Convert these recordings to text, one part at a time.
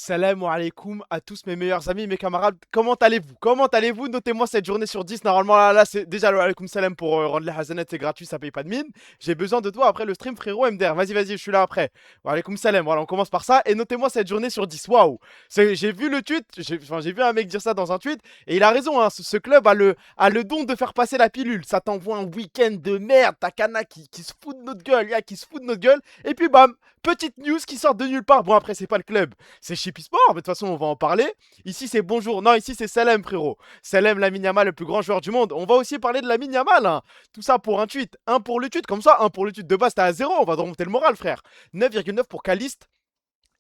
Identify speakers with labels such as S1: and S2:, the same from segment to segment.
S1: Salam alaikum à tous mes meilleurs amis, mes camarades. Comment allez-vous? Comment allez-vous? Notez-moi cette journée sur 10. Normalement, là, c'est déjà le alaikum salam pour rendre les hazanettes, c'est gratuit, ça paye pas de mine. J'ai besoin de toi après le stream, frérot MDR. Vas-y, je suis là après. Wa alaikum salam. Voilà, on commence par ça. Et notez-moi cette journée sur 10. Waouh! J'ai vu le tweet, j'ai vu un mec dire ça dans un tweet. Et il a raison, hein, ce club a le don de faire passer la pilule. Ça t'envoie un week-end de merde. Takana qui se fout de notre gueule, qui se fout de notre gueule. Et puis bam, petite news qui sort de nulle part. Bon, après, c'est pas le club. C'est Chippy Sport, mais de toute façon, on va en parler. Ici, c'est bonjour. Non, ici, c'est Salem, frérot. Salem, Lamine Yamal, le plus grand joueur du monde. On va aussi parler de Lamine Yamal, hein. Tout ça pour un tweet. Un pour le tweet, comme ça, un pour le tweet. De base, t'es à 0. On va remonter le moral, frère. 9,9 pour Caliste.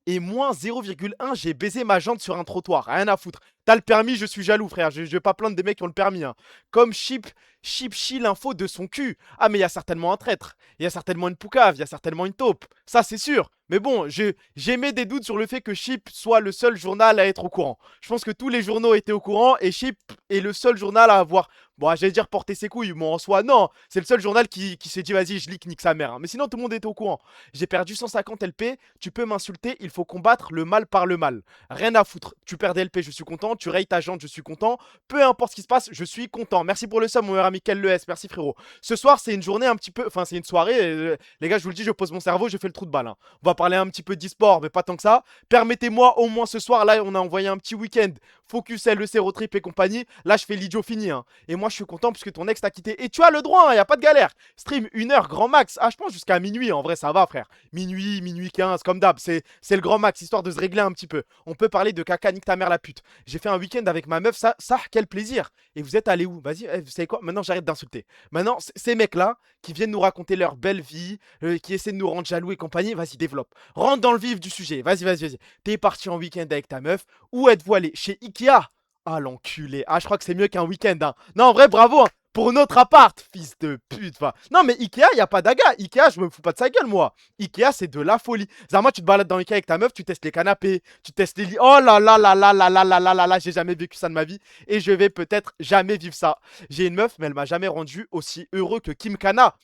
S1: Et moins 0,1, j'ai baisé ma jante sur un trottoir. Rien à foutre. T'as le permis, je suis jaloux, frère. Je vais pas plaindre des mecs qui ont le permis, hein. Comme Chip chie l'info de son cul. Ah, mais il y a certainement un traître. Il y a certainement une poucave. Il y a certainement une taupe. Ça, c'est sûr. Mais bon, j'émets des doutes sur le fait que Chip soit le seul journal à être au courant. Je pense que tous les journaux étaient au courant et Chip est le seul journal à avoir. Bon, j'allais dire porter ses couilles, mais en soi, non. C'est le seul journal qui s'est dit, vas-y, je leak, nique sa mère, hein. Mais sinon, tout le monde était au courant. J'ai perdu 150 LP. Tu peux m'insulter, il faut combattre le mal par le mal. Rien à foutre. Tu perds des LP, je suis content. Tu rayes ta jante, je suis content. Peu importe ce qui se passe, je suis content. Merci pour le sub, mon meilleur ami Kel Le S. Merci, frérot. Ce soir, c'est une journée un petit peu. Enfin, c'est une soirée. Les gars, je vous le dis, je pose mon cerveau, je fais le trou de balle, hein. On va parler un petit peu d'e-sport, mais pas tant que ça. Permettez-moi, au moins ce soir, là, on a envoyé un petit week-end. Focus LEC, Roadtrip et compagnie. Là, je fais l'idiot fini, hein. Et moi, je suis content puisque ton ex t'a quitté. Et tu as le droit, il n'y a pas de galère. Stream 1 heure, grand max. Ah, je pense jusqu'à minuit. En vrai, ça va, frère. Minuit 15, comme d'hab. C'est le grand max, histoire de se régler un petit peu. On peut parler de caca, nique ta mère la pute. J'ai fait un week-end avec ma meuf, ça, quel plaisir. Et vous êtes allé où? Vas-y, vous savez quoi? Maintenant, j'arrête d'insulter. Maintenant, ces mecs-là, qui viennent nous raconter leur belle vie, qui essaient de nous rendre jaloux et compagnie, vas-y, développe. Rentre dans le vif du sujet. Vas-y. T'es parti en week-end avec ta meuf. Où êtes-vous allé? Chez Ikea? Ah, l'enculé. Ah, je crois que c'est mieux qu'un week-end, hein. Non, en vrai, bravo, hein. Pour notre appart, fils de pute. Enfin, non, mais Ikea, y a pas d'aga. Ikea, je me fous pas de sa gueule, moi. Ikea, c'est de la folie. Zama, tu te balades dans Ikea avec ta meuf, tu testes les canapés, tu testes les lits. Oh là, j'ai jamais vécu ça de ma vie. Et je vais peut-être jamais vivre ça. J'ai une meuf, mais elle m'a jamais rendu aussi heureux que Kim Kana.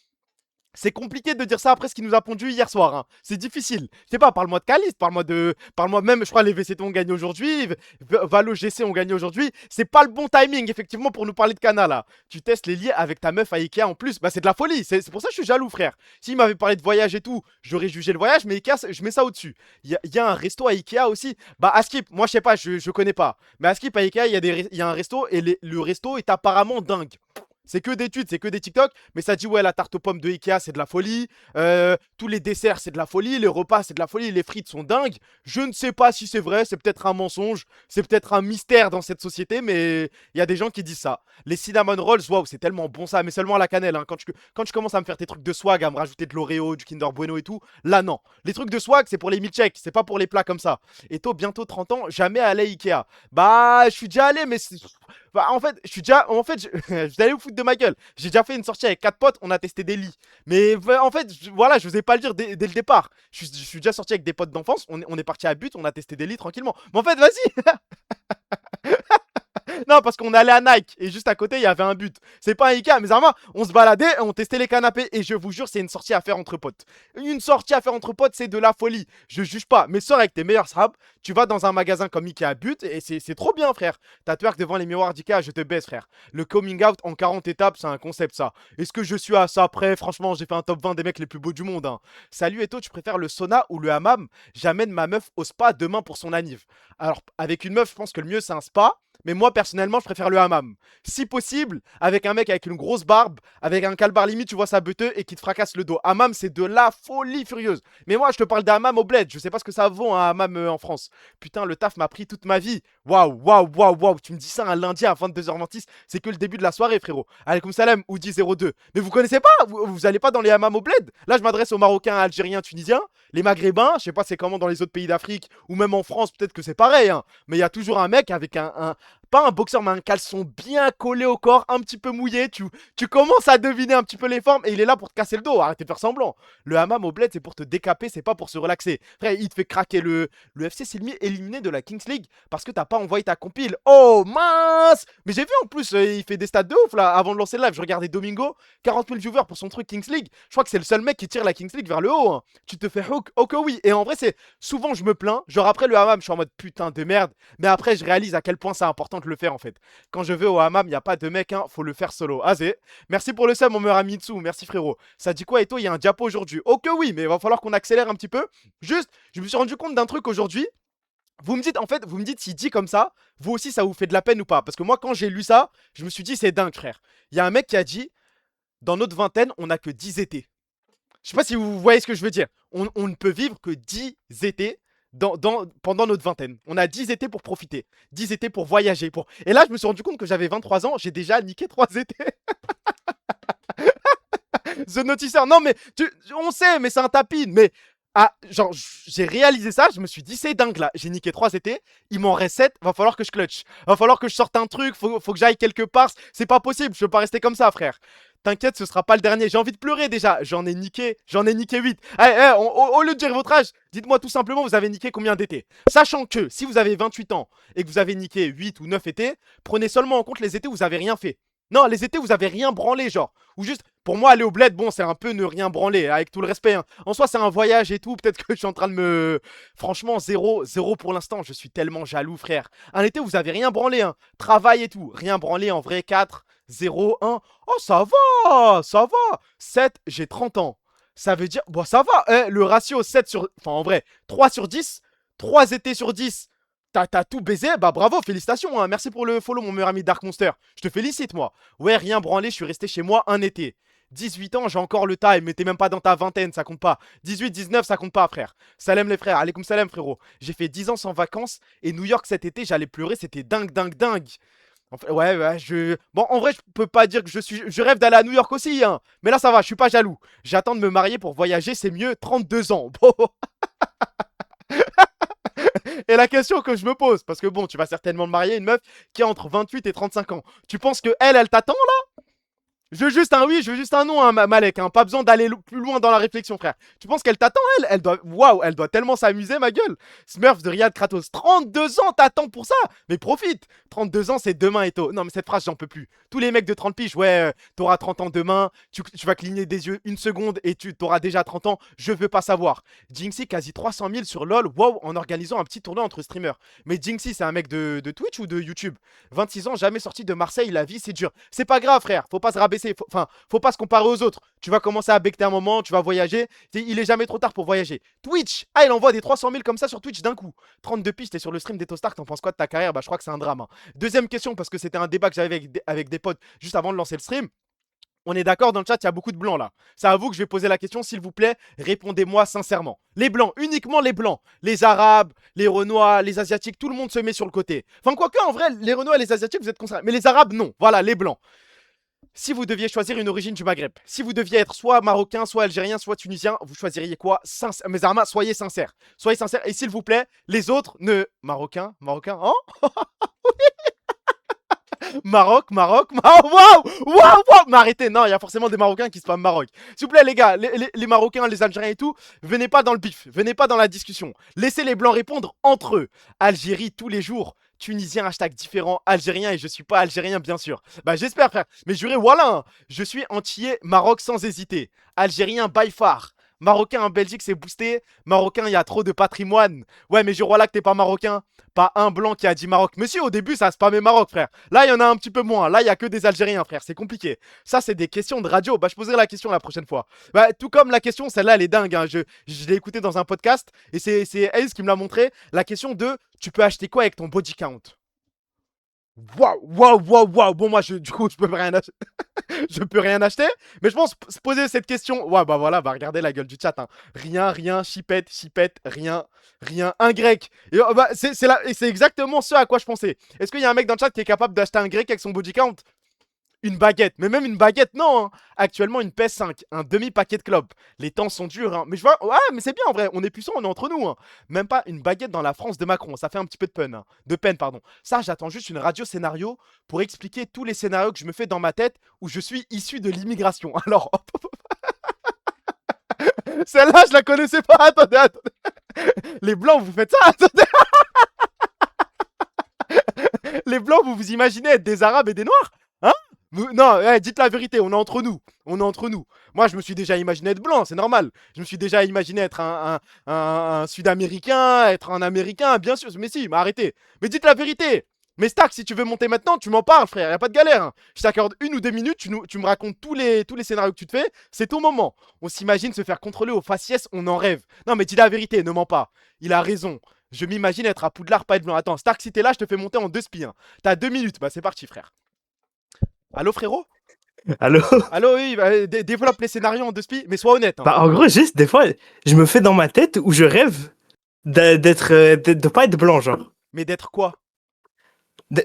S1: C'est compliqué de dire ça après ce qu'il nous a pondu hier soir, hein. C'est difficile. Je sais pas, parle-moi de Caliste, parle-moi même, je crois les VCT ont gagné aujourd'hui, Valo GC ont gagné aujourd'hui. C'est pas le bon timing, effectivement, pour nous parler de Cana, là. Tu testes les liens avec ta meuf à Ikea en plus, bah c'est de la folie. C'est pour ça que je suis jaloux, frère. S'il m'avait parlé de voyage et tout, j'aurais jugé le voyage, mais Ikea, je mets ça au-dessus. Il y a un resto à Ikea aussi. Bah, à Skip, moi je sais pas, je connais pas. Mais à Skip, à Ikea, il y a un resto et le resto est apparemment dingue. C'est que des tweets, c'est que des TikTok, mais ça dit ouais la tarte aux pommes de Ikea c'est de la folie, tous les desserts c'est de la folie, les repas c'est de la folie, les frites sont dingues. Je ne sais pas si c'est vrai, c'est peut-être un mensonge, c'est peut-être un mystère dans cette société, mais il y a des gens qui disent ça. Les cinnamon rolls, waouh c'est tellement bon ça, mais seulement à la cannelle, hein. Quand tu commences à me faire tes trucs de swag, à me rajouter de l'Oreo, du Kinder Bueno et tout, là non. Les trucs de swag c'est pour les milkshakes, c'est pas pour les plats comme ça. Et toi bientôt 30 ans, jamais allé à Ikea. Bah je suis déjà allé, mais bah, en fait, je suis déjà. En fait, je vais aller vous foutre de ma gueule. J'ai déjà fait une sortie avec 4 potes, on a testé des lits. Mais en fait, voilà, je vous ai pas le dire dès le départ. Je suis déjà sorti avec des potes d'enfance, on est parti à but, on a testé des lits tranquillement. Mais en fait, vas-y. Non, parce qu'on allait à Nike et juste à côté, il y avait un but. C'est pas un Ikea, mais vraiment, on se baladait, on testait les canapés et je vous jure, c'est une sortie à faire entre potes. Une sortie à faire entre potes, c'est de la folie. Je juge pas, mais sors avec tes meilleurs sahabs, tu vas dans un magasin comme Ikea but et c'est trop bien, frère. T'as twerk devant les miroirs d'Ikea, je te baisse, frère. Le coming out en 40 étapes, c'est un concept, ça. Est-ce que je suis à ça après? Franchement, j'ai fait un top 20 des mecs les plus beaux du monde, hein. Salut Eto, tu préfères le sauna ou le hammam? J'amène ma meuf au spa demain pour son anniv. Alors, avec une meuf, je pense que le mieux, c'est un spa. Mais moi, personnellement, je préfère le hammam. Si possible, avec un mec avec une grosse barbe, avec un calbar limite, tu vois sa beuteux et qui te fracasse le dos. Hammam, c'est de la folie furieuse. Mais moi, je te parle d'un hammam au bled. Je sais pas ce que ça vaut un hammam en France. Putain, le taf m'a pris toute ma vie. Waouh. Tu me dis ça un lundi à 22h26. C'est que le début de la soirée, frérot. Alaikum salam, Oudi 02. Mais vous connaissez pas? Vous allez pas dans les hammams au bled? Là, je m'adresse aux Marocains, Algériens, Tunisiens, les Maghrébins. Je sais pas c'est comment dans les autres pays d'Afrique ou même en France. Peut-être que c'est pareil, hein. Mais il y a toujours un mec avec pas un boxeur, mais un caleçon bien collé au corps, un petit peu mouillé. Tu commences à deviner un petit peu les formes et il est là pour te casser le dos. Arrêtez de faire semblant. Le hammam au bled, c'est pour te décaper, c'est pas pour se relaxer. Frère, il te fait craquer le FC, c'est éliminé de la Kings League parce que t'as pas envoyé ta compile. Oh mince! Mais j'ai vu en plus, il fait des stats de ouf là. Avant de lancer le live, je regardais Domingo, 40 000 viewers pour son truc Kings League. Je crois que c'est le seul mec qui tire la Kings League vers le haut, hein. Tu te fais hook, oh que oui. Et en vrai, c'est souvent je me plains. Genre après le hammam, je suis en mode putain de merde. Mais après, je réalise à quel point c'est important de le faire en fait. Quand je vais au hammam, il n'y a pas de mec, hein, faut le faire solo. Azé, merci pour le sub, mon meilleur ami Mitsu. Merci frérot. Ça dit quoi, Eto? Il y a un diapo aujourd'hui. Oh que oui, mais il va falloir qu'on accélère un petit peu. Juste, je me suis rendu compte d'un truc aujourd'hui. Vous me dites, en fait, vous me dites s'il dit comme ça, vous aussi, ça vous fait de la peine ou pas. Parce que moi, quand j'ai lu ça, je me suis dit, c'est dingue, frère. Il y a un mec qui a dit, dans notre vingtaine, on n'a que 10 étés. Je sais pas si vous voyez ce que je veux dire. On ne peut vivre que 10 étés pendant notre vingtaine. On a 10 étés pour profiter. 10 étés pour voyager. Et là, je me suis rendu compte que j'avais 23 ans. J'ai déjà niqué 3 étés. The Noticeur. Non, mais on sait, mais c'est un tapin. Mais genre, j'ai réalisé ça. Je me suis dit, c'est dingue là. J'ai niqué 3 étés. Il m'en reste 7. Va falloir que je clutch. Va falloir que je sorte un truc. Faut que j'aille quelque part. C'est pas possible. Je peux pas rester comme ça, frère. T'inquiète, ce sera pas le dernier. J'ai envie de pleurer déjà. J'en ai niqué 8. Au lieu de dire votre âge, dites-moi tout simplement, vous avez niqué combien d'étés? Sachant que si vous avez 28 ans et que vous avez niqué 8 ou 9 étés, prenez seulement en compte les étés où vous avez rien fait. Non, les étés où vous avez rien branlé, genre. Ou juste, pour moi, aller au bled, bon, c'est un peu ne rien branler, avec tout le respect, hein. En soi, c'est un voyage et tout. Peut-être que je suis en train de me. Franchement, zéro pour l'instant. Je suis tellement jaloux, frère. Un été où vous avez rien branlé, hein. Travail et tout. Rien branlé en vrai, 4, 0, 1. Oh, ça va. 7, j'ai 30 ans. Ça veut dire, bon, ça va. Le ratio 7 sur. Enfin, en vrai, 3 sur 10. 3 étés sur 10. T'as tout baisé, bah bravo, félicitations, hein. Merci pour le follow, mon meilleur ami Dark Monster. Je te félicite, moi. Ouais, rien branlé, je suis resté chez moi un été. 18 ans, j'ai encore le time, mais t'es même pas dans ta vingtaine, ça compte pas. 18, 19, ça compte pas, frère. Salam les frères, alaikum salam, frérot. J'ai fait 10 ans sans vacances, et New York cet été, j'allais pleurer, c'était dingue. En fait, ouais, Bon, en vrai, je peux pas dire que je rêve d'aller à New York aussi, hein. Mais là, ça va, je suis pas jaloux. J'attends de me marier pour voyager, c'est mieux, 32 ans. Bon. Et la question que je me pose, parce que bon, tu vas certainement te marier une meuf qui a entre 28 et 35 ans. Tu penses que elle t'attend là? Je veux juste un oui, je veux juste un non, hein, Malek, hein. Pas besoin d'aller plus loin dans la réflexion, frère. Tu penses qu'elle t'attend, elle? Elle doit. Waouh, elle doit tellement s'amuser, ma gueule. Smurf de Riyad Kratos. 32 ans, t'attends pour ça? Mais profite. 32 ans, c'est demain, Eto. Non, mais cette phrase, j'en peux plus. Tous les mecs de 30 piges, ouais, t'auras 30 ans demain, tu vas cligner des yeux une seconde et tu t'auras déjà 30 ans. Je veux pas savoir. Jinxie, quasi 300 000 sur LoL, wow, en organisant un petit tournoi entre streamers. Mais Jinxie, c'est un mec de Twitch ou de YouTube? 26 ans, jamais sorti de Marseille, la vie, c'est dur. C'est pas grave, frère. Faut pas se rabaisser. Enfin, faut pas se comparer aux autres. Tu vas commencer à becter un moment, tu vas voyager. Il est jamais trop tard pour voyager. Twitch, il envoie des 300 000 comme ça sur Twitch d'un coup. 32 piges, t'es sur le stream d'Etostar, t'en penses quoi de ta carrière? Bah, je crois que c'est un drame, hein. Deuxième question, parce que c'était un débat que j'avais avec des potes juste avant de lancer le stream. On est d'accord, dans le chat, il y a beaucoup de blancs là. C'est à vous que je vais poser la question, s'il vous plaît, répondez-moi sincèrement. Les blancs, uniquement les blancs. Les arabes, les renois, les asiatiques, tout le monde se met sur le côté. Enfin, quoique, en vrai, les renois et les asiatiques, vous êtes concernés. Mais les arabes, non. Voilà, les blancs. Si vous deviez choisir une origine du Maghreb, si vous deviez être soit marocain, soit algérien, soit tunisien, vous choisiriez quoi? Mes armes, soyez sincères. Soyez sincères. Et s'il vous plaît, les autres, ne. Marocain, hein? Maroc. Waouh. Mais arrêtez, non, il y a forcément des Marocains qui spamment Maroc. S'il vous plaît, les gars, les Marocains, les Algériens et tout, venez pas dans le bif, venez pas dans la discussion. Laissez les Blancs répondre entre eux. Algérie tous les jours. Tunisien, hashtag différent, Algérien, et je suis pas Algérien, bien sûr. Bah, j'espère, frère. Mais jurez, voilà, hein. Je suis entier Maroc sans hésiter. Algérien by far. Marocain en Belgique, c'est boosté. Marocain, il y a trop de patrimoine. Ouais, mais je vois là que t'es pas marocain. Pas un blanc qui a dit Maroc. Mais si, au début, ça spammait Maroc, frère. Là, il y en a un petit peu moins. Là, il y a que des Algériens, frère. C'est compliqué. Ça, c'est des questions de radio. Bah, je poserai la question la prochaine fois. Bah, tout comme la question, celle-là, elle est dingue, hein. Je l'ai écoutée dans un podcast. Et c'est Ace qui me l'a montré. La question de tu peux acheter quoi avec ton body count? Waouh. Bon, moi, du coup, je peux rien acheter. Je peux rien acheter. Mais je pense se poser cette question. Ouais, bah voilà, bah regardez la gueule du chat, hein. Rien, chipette, rien. Un grec. Et bah, c'est exactement ce à quoi je pensais. Est-ce qu'il y a un mec dans le chat qui est capable d'acheter un grec avec son body count? Une baguette, mais même une baguette, non, hein. Actuellement, une PS5, un demi-paquet de clopes. Les temps sont durs, hein. Mais je vois, ouais, mais c'est bien en vrai, on est puissant, on est entre nous, hein. Même pas une baguette dans la France de Macron, ça fait un petit peu de peine, hein. De peine, pardon. Ça, j'attends juste une radio scénario pour expliquer tous les scénarios que je me fais dans ma tête où je suis issu de l'immigration. Alors, hop, hop, celle-là, je la connaissais pas. Attendez, attendez. Les blancs, vous faites ça? Attendez. Les blancs, vous vous imaginez être des arabes et des noirs? Hein? Non, dites la vérité, on est entre nous. On est entre nous. Moi, je me suis déjà imaginé être blanc, c'est normal. Je me suis déjà imaginé être un Sud-Américain, être un Américain, bien sûr. Mais si, mais arrêtez. Mais dites la vérité. Mais Stark, si tu veux monter maintenant, tu m'en parles, frère. Y a pas de galère, hein. Je t'accorde 1 ou 2 minutes, tu me racontes tous les scénarios que tu te fais. C'est ton moment. On s'imagine se faire contrôler au faciès, on en rêve. Non, mais dis la vérité, ne mens pas. Il a raison. Je m'imagine être à Poudlard, pas être blanc. Attends, Stark, si t'es là, je te fais monter en 2 spies, hein. T'as 2 minutes. Bah, c'est parti, frère. Allô, frérot?
S2: Allô?
S1: Allô, oui, bah, développe les scénarios en 2 spies, mais sois honnête, hein.
S2: Bah, en gros, juste, des fois, je me fais dans ma tête où je rêve de pas être blanc, genre.
S1: Mais d'être quoi?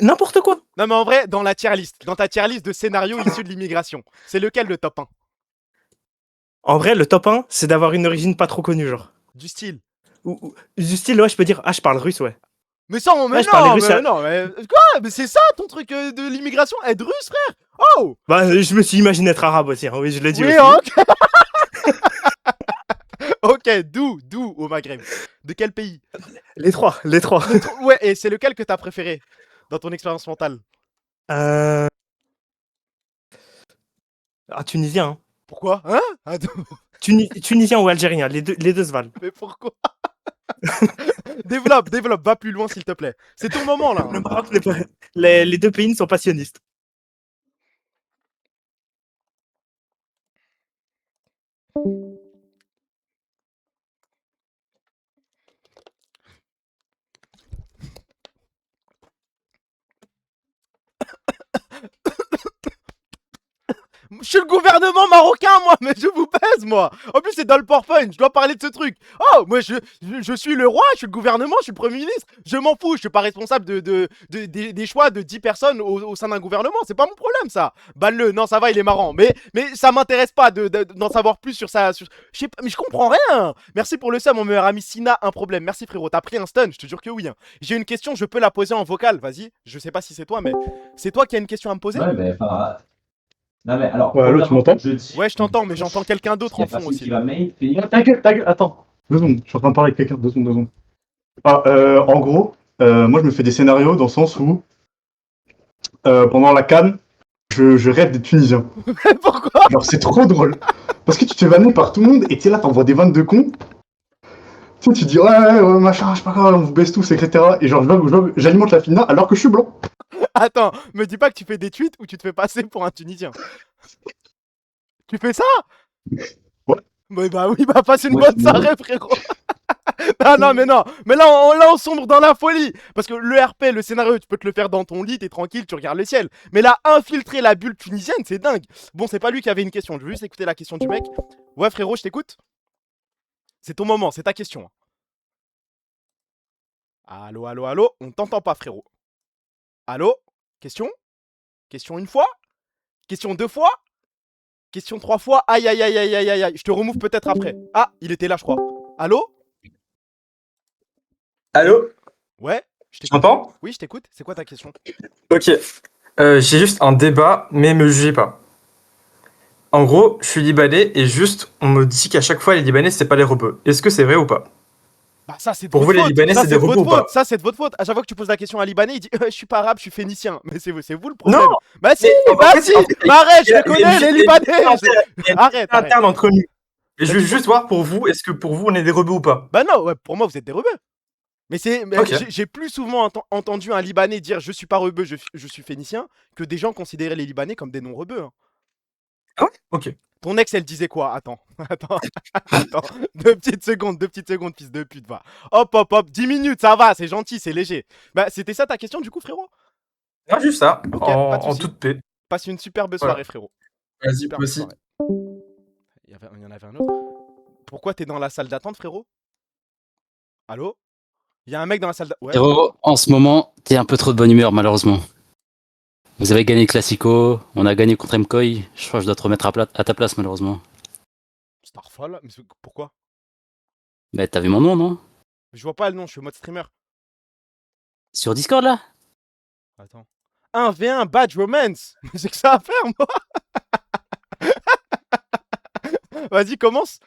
S2: N'importe quoi.
S1: Non, mais en vrai, dans la tier list, dans ta tier list de scénarios issus de l'immigration, c'est lequel le top 1?
S2: En vrai, le top 1, c'est d'avoir une origine pas trop connue, genre.
S1: Du style.
S2: Du style, ouais, je peux dire, ah, je parle russe, ouais.
S1: Mais ça, mais
S2: Ouais, je parlais
S1: non,
S2: russe.
S1: mais non, mais quoi? Mais c'est ça ton truc de l'immigration? Être russe, frère? Oh!
S2: Bah, je me suis imaginé être arabe aussi, hein, oui, je l'ai dit
S1: Oui,
S2: aussi.
S1: ok. Ok, d'où au Maghreb? De quel pays?
S2: Les trois, les trois.
S1: Ouais, et c'est lequel que t'as préféré dans ton expérience mentale?
S2: Ah, tunisien, hein.
S1: Pourquoi? Hein? Attends,
S2: Tunisien ou algérien, les deux se valent.
S1: mais pourquoi? Développe, va plus loin s'il te plaît. C'est ton moment là,
S2: Le
S1: hein.
S2: Maroc n'est pas- les deux pays ne sont pas sionistes.
S1: Je suis le gouvernement marocain, moi, mais je vous baise, moi. En plus, c'est dans le PowerPoint, je dois parler de ce truc. Oh, moi, je suis le roi, je suis le gouvernement, je suis le Premier ministre. Je m'en fous, je suis pas responsable des choix de 10 personnes au sein d'un gouvernement. C'est pas mon problème, ça. Banne-le, non, ça va, il est marrant. Mais ça m'intéresse pas d'en savoir plus sur ça. Je sais pas, mais je comprends rien. Merci pour le sub, mon meilleur ami Sina, un problème. Merci, frérot. T'as pris un stun, je te jure que oui, hein. J'ai une question, je peux la poser en vocal, vas-y. Je sais pas si c'est toi, mais c'est toi qui as une question à me poser?
S3: Ouais, mais enfin. Non, mais alors.
S2: Ouais, allô, tu m'entends?
S1: Ouais, je t'entends, mais j'entends quelqu'un d'autre
S3: Il y
S1: en
S3: a
S1: fond
S3: personne
S1: aussi.
S3: qui va mail,
S4: T'inquiète, attends. 2 secondes, je suis en train de parler avec quelqu'un. 2 secondes. Ah, en gros, moi je me fais des scénarios dans le sens où pendant la CAN, je rêve des Tunisiens.
S1: Pourquoi?
S4: Alors c'est trop drôle. Parce que tu te fais vanner par tout le monde et tu es là, t'envoies des vannes de cons. Tu sais, tu dis ouais, machin, je sais pas quoi, on vous baisse tous, etc. Et genre, j'alimente la fina alors que je suis blanc.
S1: Attends, me dis pas que tu fais des tweets ou tu te fais passer pour un Tunisien. Tu fais ça?
S4: Ouais.
S1: Mais bah oui, bah passe une
S3: Ouais,
S1: bonne
S3: sinon-
S1: soirée, frérot. Ah non, mais non. Mais là on sombre dans la folie. Parce que le RP, le scénario, tu peux te le faire dans ton lit, t'es tranquille, tu regardes le ciel. Mais là, infiltrer la bulle tunisienne, c'est dingue. Bon, c'est pas lui qui avait une question. Je veux juste écouter la question du mec. Ouais, frérot, je t'écoute. C'est ton moment, c'est ta question. Allô, allô, allô. On t'entend pas, frérot. Allô? Question? Question une fois? Question 2 fois? Question 3 fois? Aïe, aïe, aïe, aïe, aïe, aïe, aïe. Je te remove peut-être après. Ah, il était là, je crois. Allô?
S5: Allô?
S1: Ouais, je
S5: Tu
S1: t'écoute.
S5: m'entends?
S1: Oui, je t'écoute. C'est quoi ta question?
S5: Ok. J'ai juste un débat, mais me jugez pas. En gros, je suis libanais et juste, on me dit qu'à chaque fois, les Libanais, c'est pas les rebeux. Est-ce que c'est vrai ou pas?
S1: Bah ça, c'est de
S5: Pour
S1: votre
S5: vous, les
S1: faute.
S5: Libanais,
S1: Ça,
S5: c'est
S1: c'est
S5: des
S1: de votre
S5: rebeux ou pas?
S1: faute. Ça, c'est de votre faute. À chaque fois que tu poses la question à un Libanais, il dit je suis pas arabe, je suis phénicien. Mais c'est vous le problème.
S5: Non!
S1: Bah si,
S5: Mais, en
S1: bah
S5: fait,
S1: si.
S5: en fait,
S1: Bah arrête, je
S5: il y a-
S1: les
S5: il y a
S1: connais,
S5: une-
S1: les
S5: il y a une
S1: Libanais.
S5: il y a une
S1: Arrête, arrête.
S5: interne entre nous. Et je
S1: Bah,
S5: veux
S1: dis-
S5: juste voir pour vous, est-ce que pour vous, on est des rebeux ou pas?
S1: Bah non, ouais, pour moi, vous êtes des rebeux. Mais
S5: Ok.
S1: j'ai plus souvent entendu un Libanais dire je suis pas rebeu, je suis phénicien, que des gens considéraient les Libanais comme des non-rebeux, hein.
S5: Ah ouais? Ok.
S1: Ton ex, elle disait quoi? Attends, attends. 2 petites secondes, fils de pute, va. Hop, hop, hop. 10 minutes, ça va, c'est gentil, c'est léger. Bah, c'était ça ta question, du coup, frérot?
S5: Ah, juste ça,
S1: Ok, pas de
S5: en
S1: soucis.
S5: toute paix.
S1: Passe une superbe
S5: Voilà.
S1: soirée, frérot.
S5: Vas-y,
S1: Superbe
S5: toi aussi.
S1: soirée. Il y en avait un autre. Pourquoi t'es dans la salle d'attente, frérot? Allô? Il y a un mec dans la salle d'attente. Ouais.
S6: Frérot, en ce moment, t'es un peu trop de bonne humeur, malheureusement. Vous avez gagné le Classico, on a gagné contre MCOI. Je crois que je dois te remettre à ta place, malheureusement.
S1: Starfall, mais pourquoi?
S6: Bah, t'as vu mon nom, non?
S1: Je vois pas le nom, je suis mode streamer.
S6: Sur Discord, là?
S1: Attends. 1v1 Badge Romance. Mais c'est que ça à faire, moi. Vas-y, commence.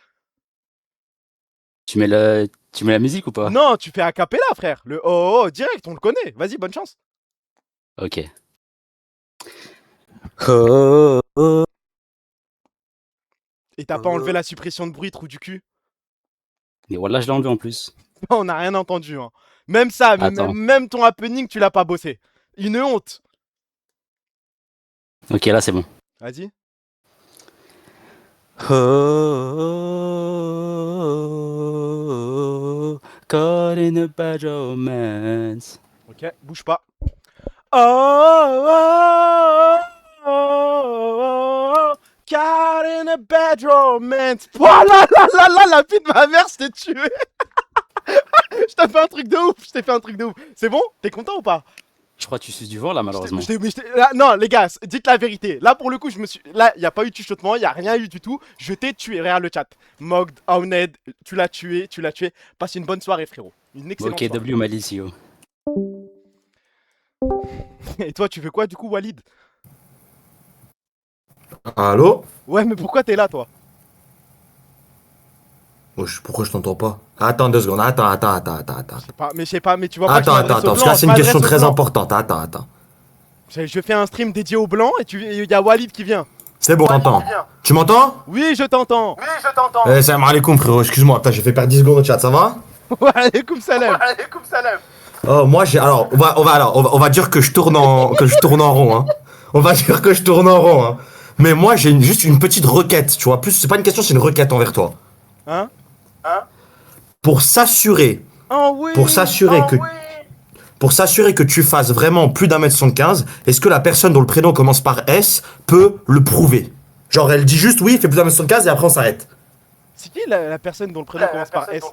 S6: Tu mets la musique ou pas?
S1: Non, tu fais a cappella, frère. Le oh, oh, direct, on le connaît. Vas-y, bonne chance.
S6: Ok. Oh, oh.
S1: Et t'as pas enlevé la suppression de bruit, trou du cul?
S6: Et voilà, je l'ai enlevé en plus.
S1: On n'a rien entendu. Hein. Même ça,
S6: Attends.
S1: même ton happening, tu l'as pas bossé. Une honte.
S6: Ok, là, c'est bon.
S1: Vas-y.
S6: Oh, caught in a bad romance.
S1: Ok, bouge pas. Oh, oh, oh, oh, caught in a bad romance. Oh là là là là, la vie de ma mère, je t'ai tué. Je t'ai fait un truc de ouf, je t'ai fait un truc de ouf. C'est bon? T'es content ou pas?
S6: Je crois que tu suces du vent, là, malheureusement.
S1: Là, non, les gars, dites la vérité. Là, pour le coup, là, y a pas eu de chuchotement, y a rien eu du tout. Je t'ai tué, regarde le chat. Mogd, Aouned, tu l'as tué, tu l'as tué. Passe une bonne soirée, frérot. Une excellente
S6: Ok,
S1: soirée.
S6: W Malicio.
S1: Et toi, tu veux quoi, du coup, Walid?
S7: Allô?
S1: Ouais, mais pourquoi t'es là, toi?
S7: Pourquoi je t'entends pas? Attends 2 secondes, attends.
S1: Je sais pas, mais tu vois pas que je
S7: Attends,
S1: m'adresse aux
S7: parce que
S1: blancs,
S7: là
S1: je
S7: c'est une question
S1: m'adresse aux
S7: très
S1: blancs.
S7: importante, attends.
S1: Je fais un stream dédié aux blancs et il y a Walid qui vient.
S7: C'est bon, t'entends? Tu m'entends?
S1: Oui, je t'entends.
S7: Salam alaikum frérot, excuse-moi, putain, j'ai fait perdre 10 secondes au chat, ça va?
S1: Wa alaykoum salam.
S7: Oh, moi j'ai. Alors, on va dire que je tourne en rond, hein. On va dire que je tourne en rond, hein. Mais moi j'ai juste une petite requête, tu vois. Plus, c'est pas une question, c'est une requête envers toi.
S1: Hein?
S7: Pour s'assurer
S1: Oh oui.
S7: Pour s'assurer que tu fasses vraiment plus d'1m75, est-ce que la personne dont le prénom commence par S peut le prouver? Genre, elle dit juste oui, il fait plus d'1m75 et après on s'arrête.
S1: C'est qui la personne dont le prénom commence par S?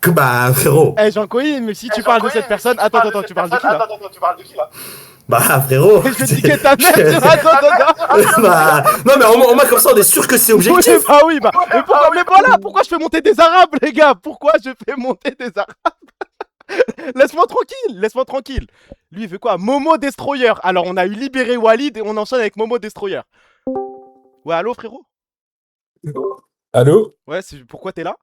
S7: Que bah, frérot.
S1: Eh, Jean-Coï, mais si tu parles de cette personne. Attends, tu parles de qui là?
S7: Bah, frérot.
S1: Je vais niquer ta mère. Attends.
S7: Bah, non, mais au moins comme ça, on est sûr que c'est objectif.
S1: Oui, bah. Mais voilà, pourquoi je fais monter des Arabes, les gars? Pourquoi je fais monter des Arabes? Laisse-moi tranquille. Lui, il veut quoi? Momo Destroyer. Alors, on a eu libéré Walid et on enchaîne avec Momo Destroyer. Ouais, allô, frérot?
S8: Allô?
S1: Ouais, pourquoi t'es là?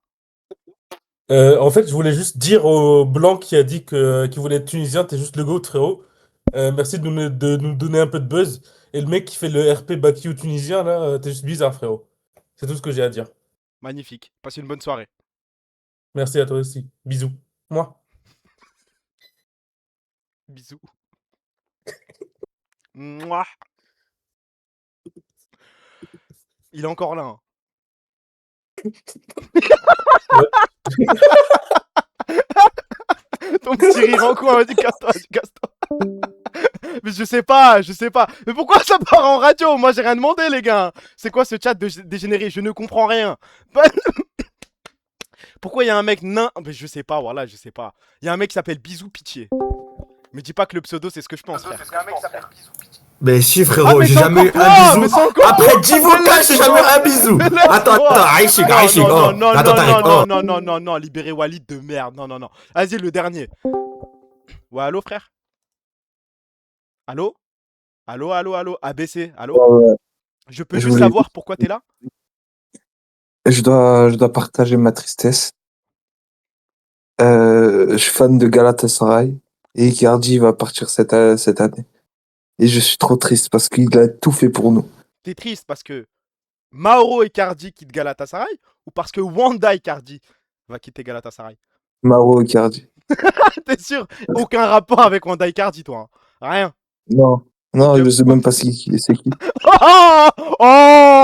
S8: En fait, je voulais juste dire au blanc qui a dit qu'il voulait être tunisien, t'es juste le GOAT, frérot. Merci de nous donner un peu de buzz. Et le mec qui fait le RP Baki au tunisien, là, t'es juste bizarre, frérot. C'est tout ce que j'ai à dire.
S1: Magnifique. Passez une bonne soirée.
S8: Merci à toi aussi. Bisous. Moi.
S1: Bisous. Mouah. Il est encore là. Hein. Ton petit rire en coin, vas-y, casse-toi. Mais je sais pas. Mais pourquoi ça part en radio? Moi, j'ai rien demandé, les gars. C'est quoi ce chat dégénéré? Je ne comprends rien. Pourquoi il y a un mec nain? Mais je sais pas, voilà, je sais pas. Il y a un mec qui s'appelle Bisou Pitié. Me dis pas que le pseudo, c'est ce que je pense, frère.
S7: Mais si, frérot,
S1: mais
S7: j'ai
S1: c'est
S7: jamais eu
S1: encore
S7: un
S1: toi,
S7: bisou.
S1: mais c'est encore
S7: Après 10 vocales, j'ai jamais eu un bisou. Attends, Aïchik.
S1: Non,
S7: Attends, t'arrêtes.
S1: non, libérez Walid de merde. Non. Vas-y, le dernier. Ouais, allô, frère? Allô? Allô? ABC, allô?
S9: Ouais,
S1: Je peux
S9: je
S1: juste
S9: voulais-
S1: savoir pourquoi t'es là?
S9: je dois partager ma tristesse. Je suis fan de Galatasaray et Icardi va partir cette année. Et je suis trop triste parce qu'il a tout fait pour nous.
S1: T'es triste parce que Mauro Icardi quitte Galatasaray ou parce que Wanda Icardi va quitter Galatasaray?
S9: Mauro Icardi.
S1: T'es sûr? Aucun rapport avec Wanda Icardi, toi. Hein. Rien.
S9: Non,
S1: Ok.
S9: je sais même pas c'est qui.
S1: Oh,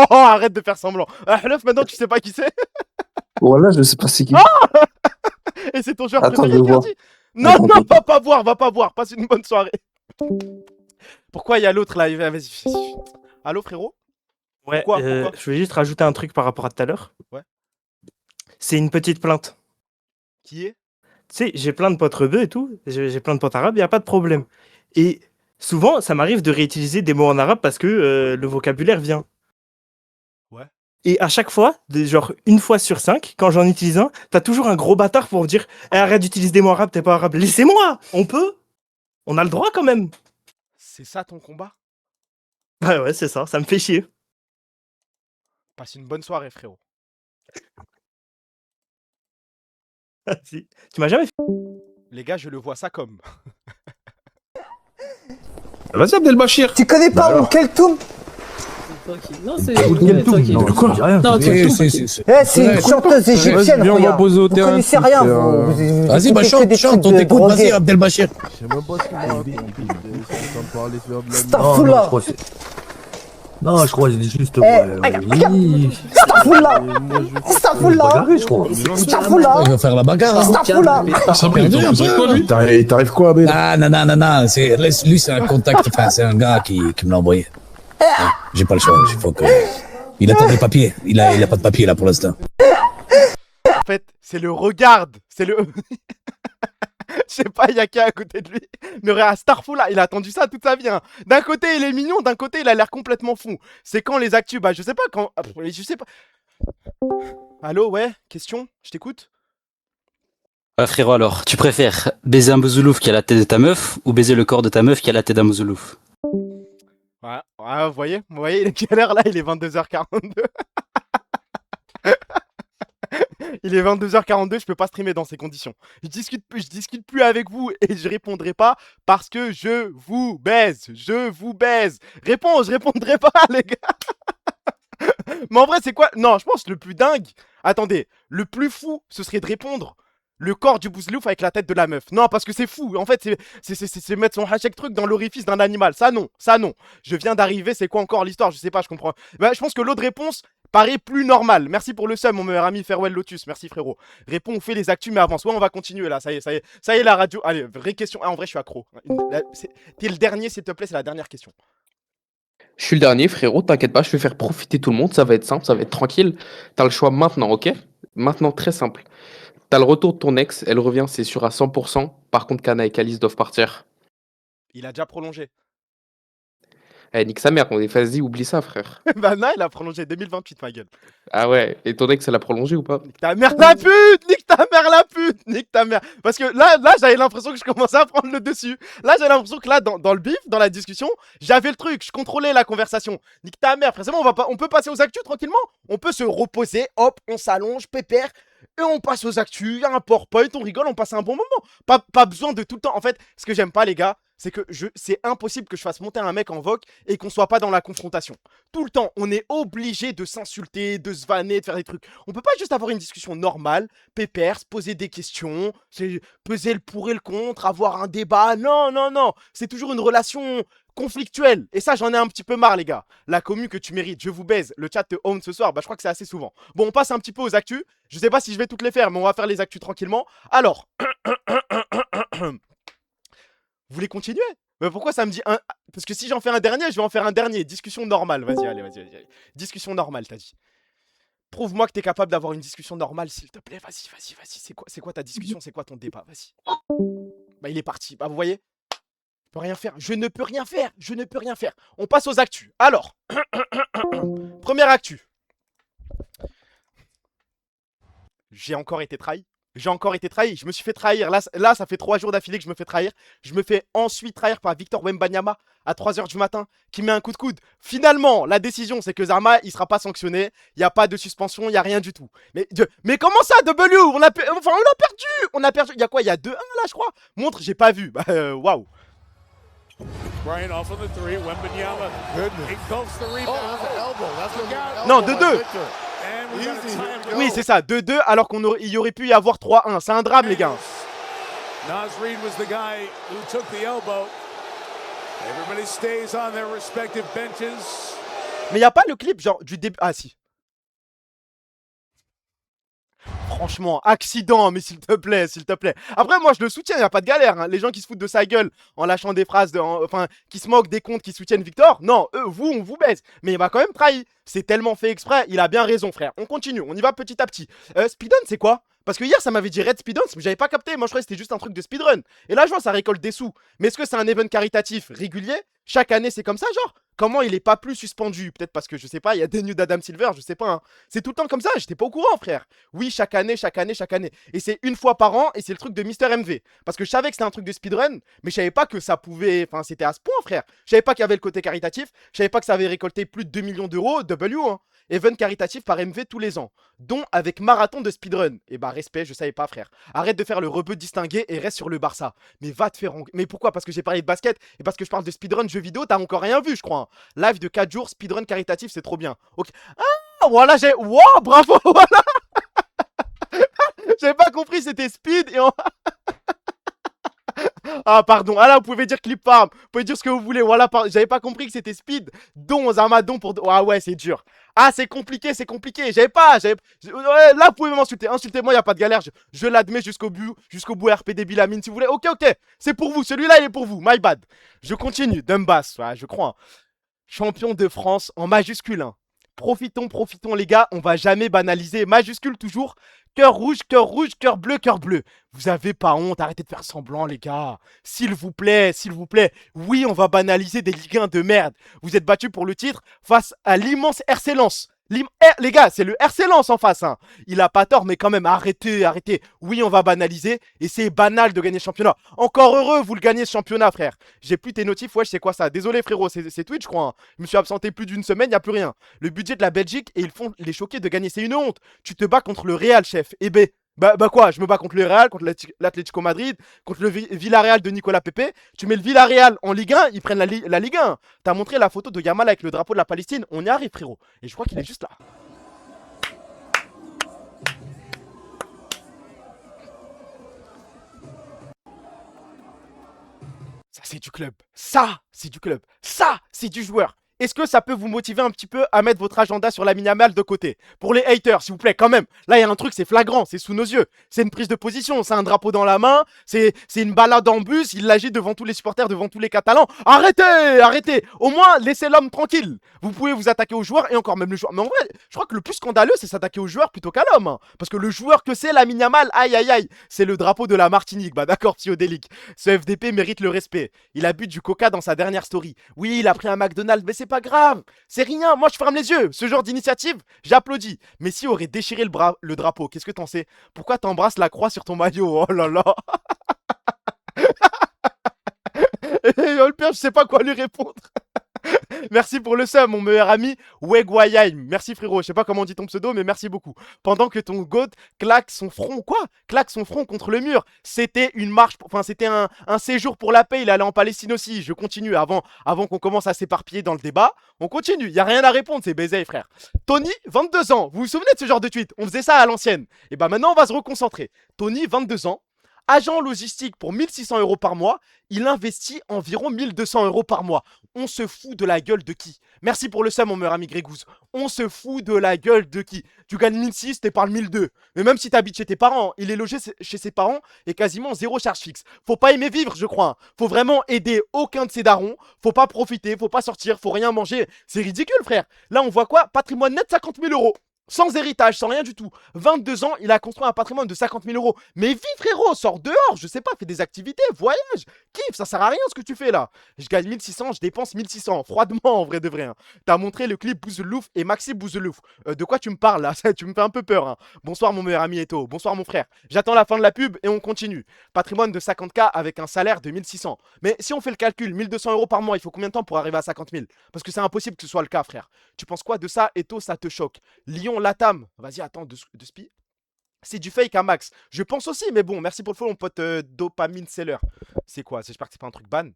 S1: arrête de faire semblant. Hlof, maintenant tu sais pas qui c'est?
S9: Voilà, je sais pas c'est qui.
S1: Et c'est ton joueur
S9: Attends,
S1: préféré,
S9: je vais voir.
S1: Icardi? Non, va pas voir. Passe une bonne soirée. Pourquoi il y a l'autre là? Vas-y. Allô, frérot?
S2: Ouais,
S1: Pourquoi
S2: je voulais juste rajouter un truc par rapport à tout à l'heure.
S1: Ouais.
S2: C'est une petite plainte.
S1: Qui est?
S2: tu sais, j'ai plein de potes rebeux et tout, j'ai plein de potes arabes, il n'y a pas de problème. Et souvent, ça m'arrive de réutiliser des mots en arabe parce que le vocabulaire vient.
S1: Ouais.
S2: Et à chaque fois, genre une fois sur 5, quand j'en utilise un, t'as toujours un gros bâtard pour me dire Eh, arrête d'utiliser des mots arabes, t'es pas arabe. Laissez-moi, on peut, on a le droit quand même.
S1: C'est ça ton combat?
S2: Bah ouais, c'est ça me fait chier.
S1: Passe une bonne soirée, frérot.
S2: Si. Tu m'as jamais fait.
S1: Les gars, je le vois ça comme.
S10: Vas-y, Abdelbachir.
S11: Tu connais pas Oum Keltoum?
S12: Non, c'est.
S10: Non, quoi?
S12: Non,
S11: C'est une chanteuse égyptienne.
S10: Viens, on va
S11: regarde.
S10: poser au
S11: Vous
S10: terrain.
S11: connaissez rien, vous.
S10: Vas-y, bah chante, on t'écoute, vas-y, Abdelbachir.
S13: Je sais même pas ce qu'il raconte. parler faire de la
S11: Starfoula.
S10: Non, je crois que c'est juste.
S11: Starfoula. Starfoula.
S10: Je crois.
S11: Starfoula.
S10: Il va faire la bagarre.
S11: Starfoula.
S10: Ça perdu un peu.
S13: Il t'arrive quoi, Abel?
S10: Ah, non. Lui, c'est un contact. Enfin, c'est un gars qui me l'a envoyé. J'ai pas le choix. Il faut que. Il attend des papiers. Il a pas de papiers là pour l'instant.
S1: En fait, c'est le regarde. C'est le. Je sais pas, il y a qu'à à côté de lui. Mais regarde, Starful, là, il a attendu ça toute sa vie. Hein. D'un côté, il est mignon, d'un côté, il a l'air complètement fou. C'est quand les actus, bah je sais pas quand. Je sais pas. Allô, ouais, question, je t'écoute.
S6: Ouais, frérot, alors, tu préfères baiser un bouzoulouf qui a la tête de ta meuf ou baiser le corps de ta meuf qui a la tête d'un bouzoulouf?
S1: Ouais, vous voyez, il est quelle heure là? Il est 22h42. Il est 22h42, je peux pas streamer dans ces conditions. Je discute plus avec vous et je répondrai pas parce que je vous baise. Réponds, je répondrai pas, les gars. Mais en vrai, c'est quoi? Non, je pense le plus dingue. Attendez, le plus fou, ce serait de répondre le corps du bouzlouf avec la tête de la meuf. Non, parce que c'est fou. En fait, c'est mettre son hashtag truc dans l'orifice d'un animal. Ça, non. Je viens d'arriver, c'est quoi encore l'histoire? Je sais pas, je comprends. Bah, je pense que l'autre réponse paraît plus normale. Merci pour le sub, mon meilleur ami Farewell Lotus. Merci, frérot. Réponds, on fait les actus, mais avance. Ouais, on va continuer là. Ça y est, la radio. Allez, vraie question. Ah, en vrai, je suis accro. T'es le dernier, s'il te plaît, c'est la dernière question.
S14: Je suis le dernier, frérot, t'inquiète pas, je vais faire profiter tout le monde, ça va être simple, ça va être tranquille. T'as le choix maintenant, ok? Maintenant, très simple. T'as le retour de ton ex, elle revient, c'est sûr à 100%. Par contre, Kana et Kalice doivent partir.
S1: Il a déjà prolongé.
S14: Eh, nique sa mère, vas-y, oublie ça, frère.
S1: Bah non, il a prolongé 2028, ma gueule.
S14: Ah ouais, et ton ex, elle a prolongé ou pas?
S1: Nique ta mère la pute! Nique ta mère la pute! Nique ta mère! Parce que là j'avais l'impression que je commençais à prendre le dessus. Là, j'avais l'impression que là, dans le bif, dans la discussion, j'avais le truc, je contrôlais la conversation. Nique ta mère, frère, c'est bon, on peut passer aux actus tranquillement? On peut se reposer, hop, on s'allonge, pépère, et on passe aux actus, il y a un PowerPoint, on rigole, on passe un bon moment. Pas besoin de tout le temps. En fait, ce que j'aime pas, les gars, c'est que c'est impossible que je fasse monter un mec en vogue et qu'on soit pas dans la confrontation. Tout le temps, on est obligé de s'insulter, de se vanner, de faire des trucs. On peut pas juste avoir une discussion normale, pépère, se poser des questions, peser le pour et le contre, avoir un débat. Non. C'est toujours une relation conflictuelle. Et ça, j'en ai un petit peu marre, les gars. La commu que tu mérites, je vous baise. Le chat te own ce soir, bah je crois que c'est assez souvent. Bon, on passe un petit peu aux actus. Je sais pas si je vais toutes les faire, mais on va faire les actus tranquillement. Alors... Vous voulez continuer? Mais pourquoi ça me dit un... Parce que si j'en fais un dernier, je vais en faire un dernier. Discussion normale. Vas-y, allez. Discussion normale, t'as dit. Prouve-moi que t'es capable d'avoir une discussion normale, s'il te plaît. Vas-y. C'est quoi ta discussion? C'est quoi ton débat? Vas-y. Bah, il est parti. Bah, vous voyez? Je peux rien faire. Je ne peux rien faire. On passe aux actus. Alors. Première actu. J'ai encore été trahi. Je me suis fait trahir. Là, ça fait 3 jours d'affilée que je me fais trahir. Je me fais ensuite trahir par Victor Wembanyama à 3h du matin qui met un coup de coude. Finalement, la décision, c'est que Zarma, il sera pas sanctionné. Il n'y a pas de suspension, il n'y a rien du tout. Mais comment ça, W? On a perdu. Il y a quoi? Il y a 2-1 là, je crois. Montre, j'ai pas vu. Bah, waouh. Non, 2-2. Oui, c'est ça, 2-2 alors qu'il y aurait pu y avoir 3-1. C'est un drame, les gars. Mais il n'y a pas le clip genre du début. Ah si. Franchement, accident, mais s'il te plaît. Après, moi, je le soutiens, il n'y a pas de galère. Hein. Les gens qui se foutent de sa gueule en lâchant des phrases, qui se moquent des comptes qui soutiennent Victor, non, eux, on vous baise. Mais il m'a quand même trahi. C'est tellement fait exprès, il a bien raison, frère. On continue, on y va petit à petit. Speedon, c'est quoi? Parce que hier, ça m'avait dit Red Speedrun, mais j'avais pas capté. Moi, je croyais que c'était juste un truc de speedrun. Et là, je vois, ça récolte des sous. Mais est-ce que c'est un event caritatif régulier? Chaque année, c'est comme ça, genre? Comment il est pas plus suspendu? Peut-être parce que, je sais pas, il y a des news d'Adam Silver, je sais pas. Hein. C'est tout le temps comme ça, j'étais pas au courant, frère. Oui, chaque année, chaque année, chaque année. Et c'est une fois par an, et c'est le truc de Mister MV. Parce que je savais que c'était un truc de speedrun, mais je savais pas que ça pouvait... Enfin, c'était à ce point, frère. Je savais pas qu'il y avait le côté caritatif. Je savais pas que ça avait récolté plus de 2 millions d'euros, W, hein. Event caritatif par MV tous les ans, dont avec marathon de speedrun. Et bah respect, je savais pas frère. Arrête de faire le rebeu distingué et reste sur le Barça. Mais va te faire... Mais pourquoi? Parce que j'ai parlé de basket et parce que je parle de speedrun jeux vidéo, t'as encore rien vu je crois. Hein. Live de 4 jours, speedrun caritatif, c'est trop bien. Ok. Ah voilà, j'ai... Wow, bravo, voilà. J'avais pas compris, c'était speed et on... Ah pardon, ah là vous pouvez dire clip farm, vous pouvez dire ce que vous voulez, voilà, j'avais pas compris que c'était speed, don Zamadon pour... Ah ouais c'est dur, ah c'est compliqué, j'avais pas, ouais, là vous pouvez m'insulter, insultez-moi, y a pas de galère, je l'admets jusqu'au bout RPD Bilamine si vous voulez, ok, c'est pour vous, celui-là il est pour vous, my bad. Je continue, Dumbas, ouais, je crois, hein. Champion de France en majuscule, hein. Profitons les gars, on va jamais banaliser, majuscule toujours, cœur rouge, cœur bleu, cœur bleu. Vous avez pas honte, arrêtez de faire semblant les gars. S'il vous plaît, oui on va banaliser des Ligue 1 de merde. Vous êtes battus pour le titre face à l'immense RC Lens. Les gars, c'est le RC Lens en face. Hein. Il a pas tort, mais quand même, arrêtez. Oui, on va banaliser. Et c'est banal de gagner ce championnat. Encore heureux, vous le gagnez ce championnat, frère. J'ai plus tes notifs. Ouais, c'est quoi ça? Désolé, frérot, c'est Twitch, je crois. Hein. Je me suis absenté plus d'une semaine, y a plus rien. Le budget de la Belgique, et ils font les choquer de gagner. C'est une honte. Tu te bats contre le Real, chef. Eh ben. Bah quoi, je me bats contre le Real, contre l'Atlético Madrid, contre le Villarreal de Nicolas Pepe. Tu mets le Villarreal en Ligue 1, ils prennent la Ligue 1. T'as montré la photo de Yamal avec le drapeau de la Palestine. On y arrive, frérot. Et je crois qu'il est juste là. Ça, c'est du club. Ça, c'est du club. Ça, c'est du joueur. Est-ce que ça peut vous motiver un petit peu à mettre votre agenda sur la Yamal de côté? Pour les haters, s'il vous plaît, quand même. Là, il y a un truc, c'est flagrant, c'est sous nos yeux. C'est une prise de position, c'est un drapeau dans la main, c'est une balade en bus, il l'agit devant tous les supporters, devant tous les Catalans. Arrêtez. Au moins, laissez l'homme tranquille. Vous pouvez vous attaquer aux joueurs et encore même le joueur. Mais en vrai, je crois que le plus scandaleux, c'est s'attaquer aux joueurs plutôt qu'à l'homme. Hein. Parce que le joueur que c'est, la Yamal, aïe, c'est le drapeau de la Martinique. Bah d'accord, psychodélique. Ce FDP mérite le respect. Il a bu du coca dans sa dernière story. Oui, il a pris un McDonald's, mais c'est pas grave, c'est rien, moi je ferme les yeux. Ce genre d'initiative, j'applaudis. Mais si aurait déchiré le drapeau, qu'est-ce que t'en sais? Pourquoi t'embrasses la croix sur ton maillot? Oh là là. Le pire, je sais pas quoi lui répondre. Merci pour le sub, mon meilleur ami Wegwayheim. Merci frérot, je sais pas comment on dit ton pseudo, mais merci beaucoup. Pendant que ton goat claque son front contre le mur. C'était une marche, enfin c'était un séjour pour la paix, il allait en Palestine aussi. Je continue avant qu'on commence à s'éparpiller dans le débat. On continue, y a rien à répondre, c'est baiser frère. Tony, 22 ans, vous vous souvenez de ce genre de tweet? On faisait ça à l'ancienne. Et bah maintenant on va se reconcentrer. Tony, 22 ans. Agent logistique pour 1600 € par mois, il investit environ 1200 € par mois. On se fout de la gueule de qui? Merci pour le sub, mon meilleur ami Grégouze. On se fout de la gueule de qui? Tu gagnes 1600, t'es par le 1200. Mais même si t'habites chez tes parents, il est logé chez ses parents et quasiment zéro charge fixe. Faut pas aimer vivre, je crois. Hein. Faut vraiment aider aucun de ses darons. Faut pas profiter, faut pas sortir, faut rien manger. C'est ridicule, frère. Là, on voit quoi? Patrimoine net 50 000 €. Sans héritage, sans rien du tout. 22 ans, il a construit un patrimoine de 50 000 €. Mais vis frérot, sors dehors, je sais pas, fais des activités, voyage, kiffe, ça sert à rien ce que tu fais là. Je gagne 1600, je dépense 1600, froidement en vrai de vrai. Hein. T'as montré le clip Bouzelouf et Maxi Bouzelouf. De quoi tu me parles là? Tu me fais un peu peur. Hein. Bonsoir mon meilleur ami Eto, bonsoir mon frère. J'attends la fin de la pub et on continue. Patrimoine de 50K avec un salaire de 1600. Mais si on fait le calcul, 1200 € par mois, il faut combien de temps pour arriver à 50 000? Parce que c'est impossible que ce soit le cas frère. Tu penses quoi de ça Eto, ça te choque? Lyon Latam, vas-y, attends, de spi. C'est du fake à max. Je pense aussi, mais bon, merci pour le follow, mon pote Dopamine Seller. C'est quoi? J'espère que c'est pas un truc ban.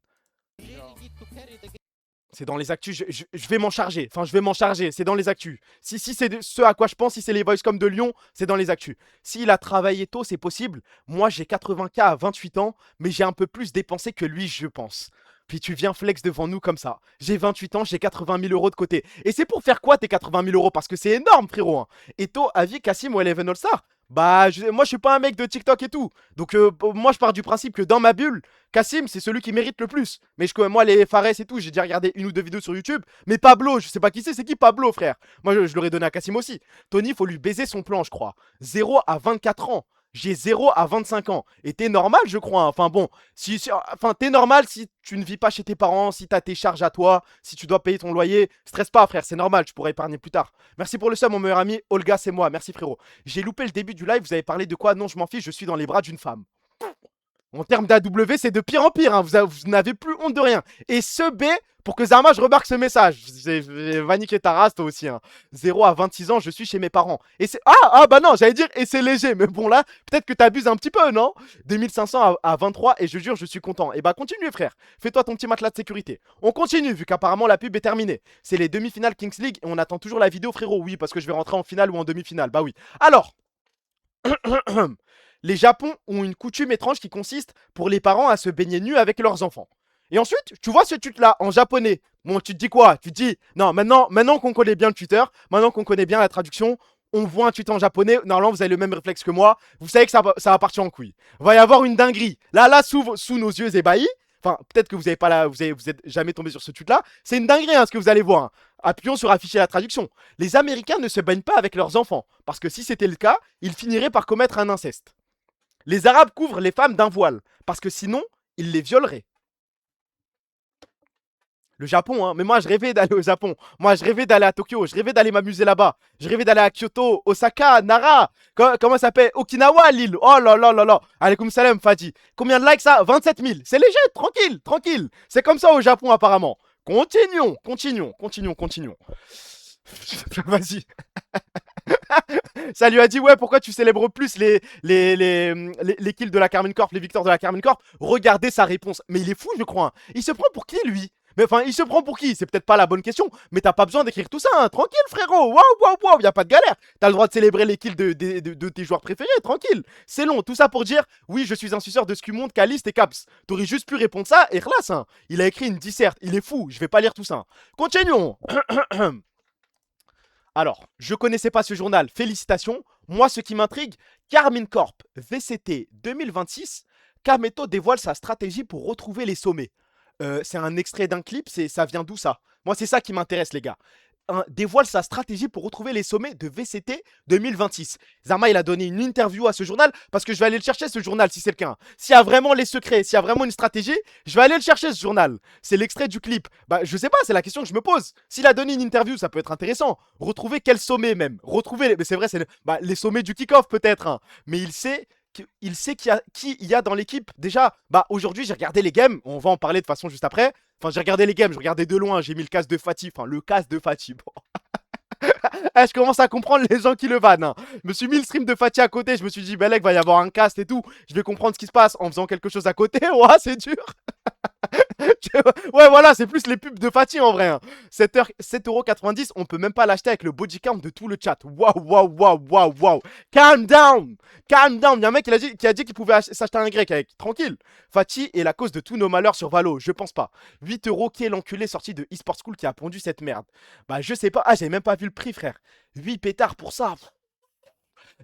S1: C'est dans les actus, je vais m'en charger. Enfin, je vais m'en charger, c'est dans les actus. Si c'est ce à quoi je pense, si c'est les Voicecom de Lyon, c'est dans les actus. S'il a travaillé tôt, c'est possible. Moi, j'ai 80K à 28 ans, mais j'ai un peu plus dépensé que lui, je pense. Puis tu viens flex devant nous comme ça. J'ai 28 ans, j'ai 80 000 € de côté. Et c'est pour faire quoi tes 80 000 €? Parce que c'est énorme, frérot. Hein. Eto, avis, Kassim ou Eleven All-Star? Bah, moi, je suis pas un mec de TikTok et tout. Donc, moi, je pars du principe que dans ma bulle, Kassim, c'est celui qui mérite le plus. Mais moi, les Fares et tout, j'ai déjà regardé une ou deux vidéos sur YouTube. Mais Pablo, je sais pas qui c'est qui Pablo, frère? Moi, je l'aurais donné à Kassim aussi. Tony, faut lui baiser son plan, je crois. 0 à 24 ans. J'ai 0 à 25 ans. Et t'es normal, je crois. Hein. Enfin bon, enfin, t'es normal si tu ne vis pas chez tes parents, si t'as tes charges à toi, si tu dois payer ton loyer. Stresse pas, frère, c'est normal, tu pourras épargner plus tard. Merci pour le sub, mon meilleur ami. Olga, c'est moi. Merci, frérot. J'ai loupé le début du live, vous avez parlé de quoi? Non, je m'en fiche, je suis dans les bras d'une femme. En termes d'AW, c'est de pire en pire. Hein. Vous n'avez plus honte de rien. Et ce B, pour que Zama, je remarque ce message. Va niquer ta race, toi aussi. Hein. 0 à 26 ans, je suis chez mes parents. Et c'est... Ah, bah non, j'allais dire, et c'est léger. Mais bon, là, peut-être que t'abuses un petit peu, non? 2500 à 23, et je jure, je suis content. Et bah, continue, frère. Fais-toi ton petit matelas de sécurité. On continue, vu qu'apparemment, la pub est terminée. C'est les demi-finales Kings League, et on attend toujours la vidéo, frérot. Oui, parce que je vais rentrer en finale ou en demi-finale. Bah oui. Alors... Les Japon ont une coutume étrange qui consiste pour les parents à se baigner nus avec leurs enfants. Et ensuite, tu vois ce tweet-là en japonais. Bon, tu te dis quoi? Tu te dis, non, maintenant qu'on connaît bien le Twitter, maintenant qu'on connaît bien la traduction, on voit un tweet en japonais, normalement vous avez le même réflexe que moi, vous savez que ça va partir en couille. Va y avoir une dinguerie. Là, sous nos yeux ébahis, enfin, peut-être que vous êtes jamais tombé sur ce tweet-là, c'est une dinguerie hein, ce que vous allez voir. Hein. Appuyons sur afficher la traduction. Les Américains ne se baignent pas avec leurs enfants, parce que si c'était le cas, ils finiraient par commettre un inceste. Les Arabes couvrent les femmes d'un voile, parce que sinon, ils les violeraient. Le Japon, hein. Mais moi, je rêvais d'aller au Japon. Moi, je rêvais d'aller à Tokyo. Je rêvais d'aller m'amuser là-bas. Je rêvais d'aller à Kyoto, Osaka, Nara. Comment ça s'appelle? Okinawa, l'île. Oh là là là là. Alaykoum salam, Fadi. Combien de likes ça? 27 000. C'est léger, tranquille, tranquille. C'est comme ça au Japon, apparemment. Continuons. Vas-y. Ça lui a dit ouais pourquoi tu célèbres plus les kills de la Carmine Corp, les victoires de la Carmine Corp. Regardez sa réponse. Mais il est fou je crois. Hein. Il se prend pour qui lui? Mais enfin il se prend pour qui? C'est peut-être pas la bonne question. Mais t'as pas besoin d'écrire tout ça. Hein. Tranquille frérot. Waouh. Y a pas de galère. T'as le droit de célébrer les kills de tes joueurs préférés. Tranquille. C'est long. Tout ça pour dire oui je suis un suceur de Scumont, Caliste et Caps. T'aurais juste pu répondre ça et relax. Hein. Il a écrit une disserte. Il est fou. Je vais pas lire tout ça. Continuons. Alors, je connaissais pas ce journal, félicitations. Moi, ce qui m'intrigue, Carmine Corp, VCT 2026, Kameto dévoile sa stratégie pour retrouver les sommets. C'est un extrait d'un clip, ça vient d'où ça? Moi, c'est ça qui m'intéresse, les gars. Dévoile sa stratégie pour retrouver les sommets de VCT 2026. Zama, il a donné une interview à ce journal parce que je vais aller le chercher, ce journal, si c'est le cas. S'il y a vraiment les secrets, s'il y a vraiment une stratégie, je vais aller le chercher, ce journal. C'est l'extrait du clip. Bah, je sais pas, c'est la question que je me pose. S'il a donné une interview, ça peut être intéressant. Retrouver quel sommet, même. Retrouver, mais c'est vrai, c'est les sommets du kick-off, peut-être. Hein. Mais il sait qui il y a dans l'équipe. Déjà, bah aujourd'hui, j'ai regardé les games. On va en parler de façon juste après. Enfin, j'ai regardé les games, je regardais de loin. J'ai mis le casque de Fatih. Enfin, le casque de Fatih. Bon. Je commence à comprendre les gens qui le vannent. Hein. Je me suis mis le stream de Fatih à côté. Je me suis dit, Belek, va y avoir un cast et tout. Je vais comprendre ce qui se passe en faisant quelque chose à côté. Ouais, c'est dur. Ouais, voilà, c'est plus les pubs de Fatih en vrai. Hein. 7,90€, on peut même pas l'acheter avec le body count de tout le chat. Waouh. Calm down. Il y a un mec qui a dit qu'il pouvait s'acheter un grec avec. Tranquille. Fatih est la cause de tous nos malheurs sur Valo. Je pense pas. 8€, qui est l'enculé sorti de eSport School qui a pondu cette merde? Bah, je sais pas. Ah, j'avais même pas vu le prix, frère. 8 pétards pour ça.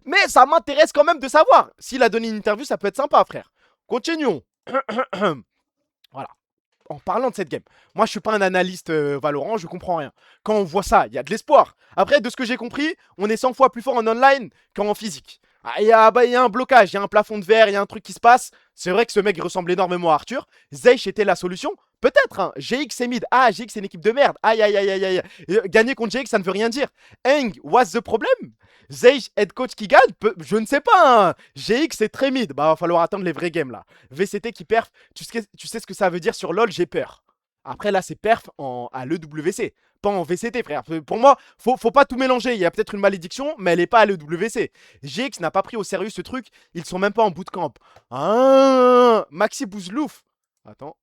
S1: Mais ça m'intéresse quand même de savoir. S'il a donné une interview, ça peut être sympa, frère. Continuons. Voilà. En parlant de cette game, moi je suis pas un analyste Valorant, je comprends rien. Quand on voit ça, il y a de l'espoir. Après, de ce que j'ai compris, on est 100 fois plus fort en online qu'en physique. Il y a un blocage, il y a un plafond de verre, il y a un truc qui se passe. C'est vrai que ce mec ressemble énormément à Arthur. Zeish était la solution. Peut-être, hein. GX est mid. Ah, GX c'est une équipe de merde. Aïe. Gagner contre GX, ça ne veut rien dire. Eng, what's the problem? Zeish, head coach qui gagne? Je ne sais pas. Hein. GX c'est très mid. Bah, va falloir attendre les vrais games là. VCT qui perf. Tu sais ce que ça veut dire sur LoL? J'ai peur. Après là, c'est perf à l'EWC, pas en VCT, frère. Pour moi, faut pas tout mélanger. Il y a peut-être une malédiction, mais elle est pas à l'EWC. GX n'a pas pris au sérieux ce truc. Ils sont même pas en bootcamp. Ah, Maxi Bouzlouf. Attends.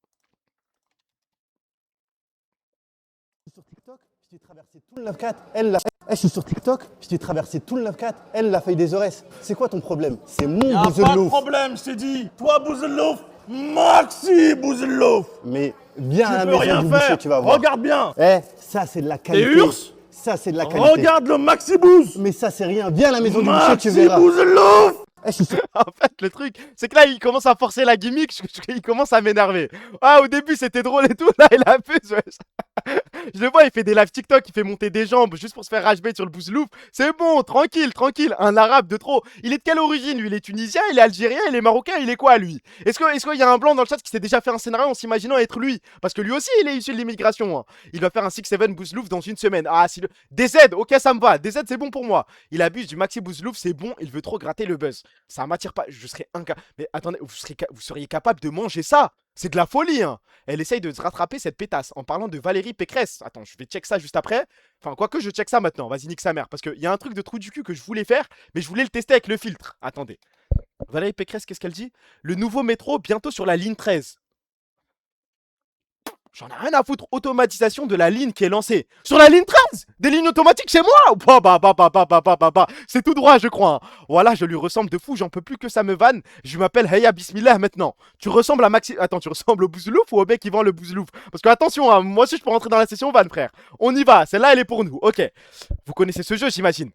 S11: Sur TikTok, je t'ai traversé tout le 9-4. Elle l'a. Je suis sur TikTok, je t'ai traversé tout le 9-4. Elle l'a faille des Aurès. C'est quoi ton problème? C'est mon Bouzellouf.
S15: Pas de problème, je t'ai dit. Toi, Bouzellouf, Maxi Bouzellouf.
S11: Mais viens à la maison
S15: rien
S11: du
S15: faire.
S11: boucher, tu vas voir.
S15: Regarde bien.
S11: Ça c'est de la qualité.
S15: Et Urs,
S11: ça c'est de la qualité.
S15: regarde le Maxi Bouz.
S11: Mais ça c'est rien. Viens à la maison du boucher, tu verras.
S15: Maxi Bouzellouf.
S1: En fait, le truc, c'est que là, il commence à forcer la gimmick, il commence à m'énerver. Ah, au début, c'était drôle et tout, là, il a fait... Je le vois, il fait des live TikTok, il fait monter des jambes juste pour se faire rage bait sur le bouzlouf. C'est bon, tranquille, tranquille. Un arabe de trop. Il est de quelle origine, lui? Il est tunisien, il est algérien, il est marocain, il est quoi, lui? Est-ce qu'il y a un blanc dans le chat qui s'est déjà fait un scénario en s'imaginant être lui? Parce que lui aussi, il est issu de l'immigration. Hein. Il va faire un 6-7 bouzlouf dans une semaine. Ah, si le. DZ, ok, ça me va. DZ, c'est bon pour moi. Il abuse du maxi bouzlouf, c'est bon. Il veut trop gratter le buzz. Ça m'attire pas. Je serais incapable. Mais attendez, vous seriez capable de manger ça? C'est de la folie, hein. Elle essaye de se rattraper cette pétasse en parlant de Valérie Pécresse. Attends, je vais check ça juste après. Enfin, quoique je check ça maintenant. Vas-y, nique sa mère. Parce qu'il y a un truc de trou du cul que je voulais faire, mais je voulais le tester avec le filtre. Attendez. Valérie Pécresse, qu'est-ce qu'elle dit? Le nouveau métro bientôt sur la ligne 13. J'en ai rien à foutre. Automatisation de la ligne qui est lancée. Sur la ligne 13! Des lignes automatiques chez moi! Bah. C'est tout droit, je crois. Hein. Voilà, je lui ressemble de fou. J'en peux plus que ça me vanne. Je m'appelle Heya Bismillah maintenant. Tu ressembles à Maxi. Attends, tu ressembles au bouzlouf ou au mec qui vend le bouzlouf? Parce que attention, hein, moi aussi je peux rentrer dans la session van, frère. On y va. Celle-là, elle est pour nous. Ok. Vous connaissez ce jeu, j'imagine.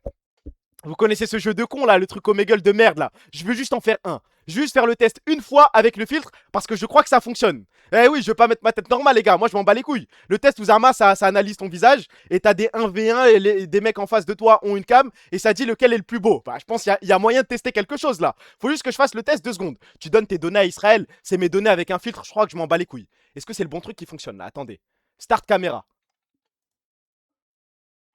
S1: Vous connaissez ce jeu de con là, le truc Omegle de merde là. Je veux juste en faire un. Juste faire le test une fois avec le filtre parce que je crois que ça fonctionne. Eh oui, je veux pas mettre ma tête normale les gars, moi je m'en bats les couilles. Le test Ouzama, ça analyse ton visage et t'as des 1v1 et des mecs en face de toi ont une cam et ça dit lequel est le plus beau. Bah, je pense qu'il y a moyen de tester quelque chose là. Faut juste que je fasse le test 2 secondes. Tu donnes tes données à Israël, c'est mes données avec un filtre, je crois que je m'en bats les couilles. Est-ce que c'est le bon truc qui fonctionne là? Attendez. Start caméra.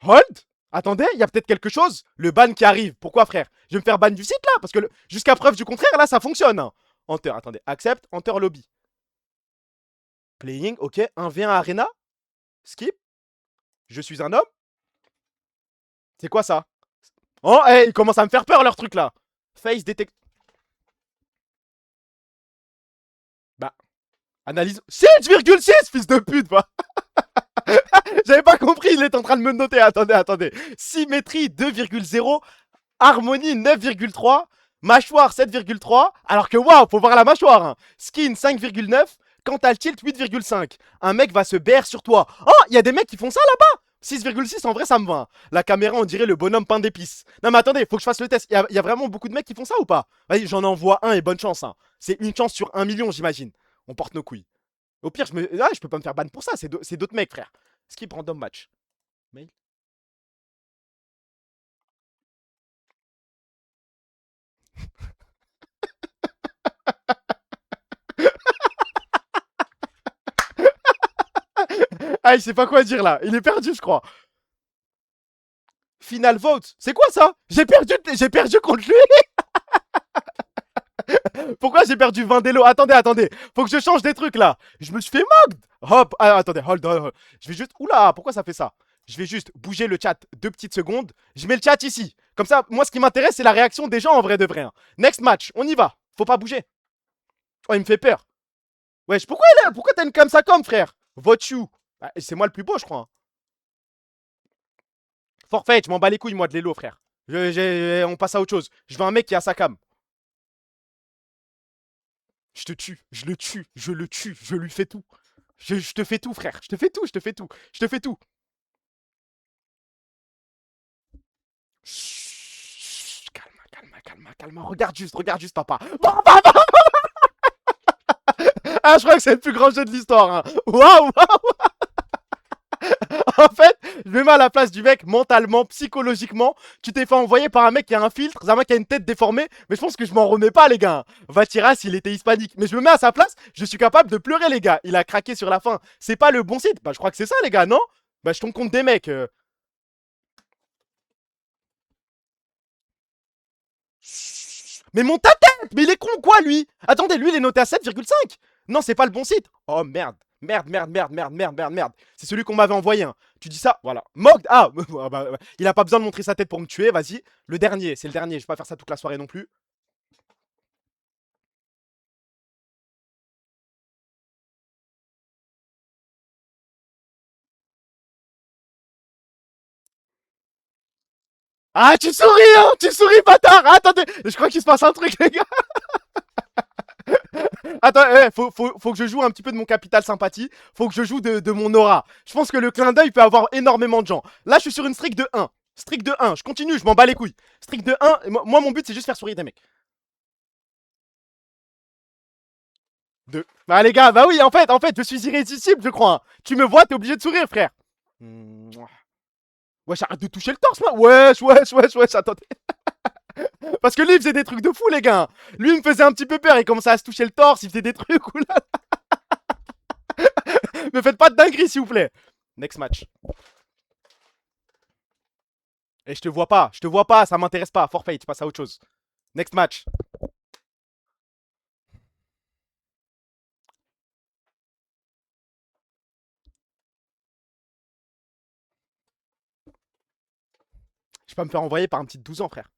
S1: Hold. Attendez, il y a peut-être quelque chose. Le ban qui arrive. Pourquoi, frère? Je vais me faire ban du site, là? Parce que jusqu'à preuve du contraire, là, ça fonctionne. Hein. Enter, attendez. Accept, enter lobby. Playing, ok. 1v1 arena. Skip. Je suis un homme. C'est quoi, ça? Oh, hey, ils commencent à me faire peur, leur truc, là. Face detect. Bah. Analyse. 6,6, fils de pute, va. J'avais pas compris, il est en train de me noter. Attendez. Symétrie 2,0. Harmonie 9,3. Mâchoire 7,3. Alors que waouh, faut voir la mâchoire. Hein. Skin 5,9. Quental tilt 8,5. Un mec va se BR sur toi. Oh, il y a des mecs qui font ça là-bas. 6,6 en vrai ça me va. Hein. La caméra on dirait le bonhomme pain d'épices. Non mais attendez, faut que je fasse le test. Il y a vraiment beaucoup de mecs qui font ça ou pas? Vas-y, j'en envoie un et bonne chance. Hein. C'est une chance sur 1 million j'imagine. On porte nos couilles. Au pire, je peux pas me faire ban pour ça. C'est d'autres mecs, frère. Skip random match. Mail. Ah, il sait pas quoi dire là. Il est perdu, je crois. Final vote. C'est quoi ça? J'ai perdu contre lui. Pourquoi j'ai perdu 20 d'élo? Attendez. Faut que je change des trucs là. Je me suis fait mogged. Hop. Ah, attendez, hold on. Je vais juste. Oula, pourquoi ça fait ça? Je vais juste bouger le chat 2 petites secondes. Je mets le chat ici. Comme ça, moi, ce qui m'intéresse, c'est la réaction des gens en vrai de vrai. Hein. Next match, on y va. Faut pas bouger. Oh, il me fait peur. Wesh, pourquoi t'as une comme ça comme, frère? Vote you. Ah, c'est moi le plus beau, je crois. Hein. Forfait, je m'en bats les couilles, moi, de l'élo, frère. On passe à autre chose. Je veux un mec qui a sa cam. Je te tue, je le tue, je le tue, je lui fais tout. Je te fais tout, frère. Je te fais tout. Chut, calme. Regarde juste, papa. Ah, je crois que c'est le plus grand jeu de l'histoire. Hein. Waouh. En fait, je me mets à la place du mec mentalement, psychologiquement. Tu t'es fait envoyer par un mec qui a un filtre, un mec qui a une tête déformée. Mais je pense que je m'en remets pas, les gars. Vatiras, il était hispanique. Mais je me mets à sa place, je suis capable de pleurer, les gars. Il a craqué sur la fin. C'est pas le bon site. Bah, je crois que c'est ça, les gars, non? Bah, je tombe contre des mecs. Mais monte ta tête! Mais il est con, quoi, lui? Attendez, lui, il est noté à 7,5. Non, c'est pas le bon site. Oh, merde. Merde. C'est celui qu'on m'avait envoyé. Hein. Tu dis ça, voilà. Mogged. Ah, il a pas besoin de montrer sa tête pour me tuer, vas-y. Le dernier, c'est le dernier. Je vais pas faire ça toute la soirée non plus. Ah, tu souris, hein! Tu souris, bâtard! Attendez, je crois qu'il se passe un truc, les gars. Attends, faut que je joue un petit peu de mon capital sympathie. Faut que je joue de mon aura. Je pense que le clin d'œil peut avoir énormément de gens. Là, je suis sur une streak de 1. Streak de 1. Je continue, je m'en bats les couilles. Streak de 1. Moi, mon but, c'est juste faire sourire des mecs. 2. Bah les gars, bah oui, en fait, je suis irrésistible, je crois. Hein. Tu me vois, t'es obligé de sourire, frère. Wesh, arrête de toucher le torse, là. Wesh, attendez. Parce que lui, il faisait des trucs de fou, les gars. Lui, il me faisait un petit peu peur. Il commençait à se toucher le torse, il faisait des trucs. Oula. Me faites pas de dinguerie, s'il vous plaît. Next match. Et je te vois pas, ça m'intéresse pas. Forfait, tu passes à autre chose. Next match. Je vais pas me faire envoyer par un petit de 12 ans, frère.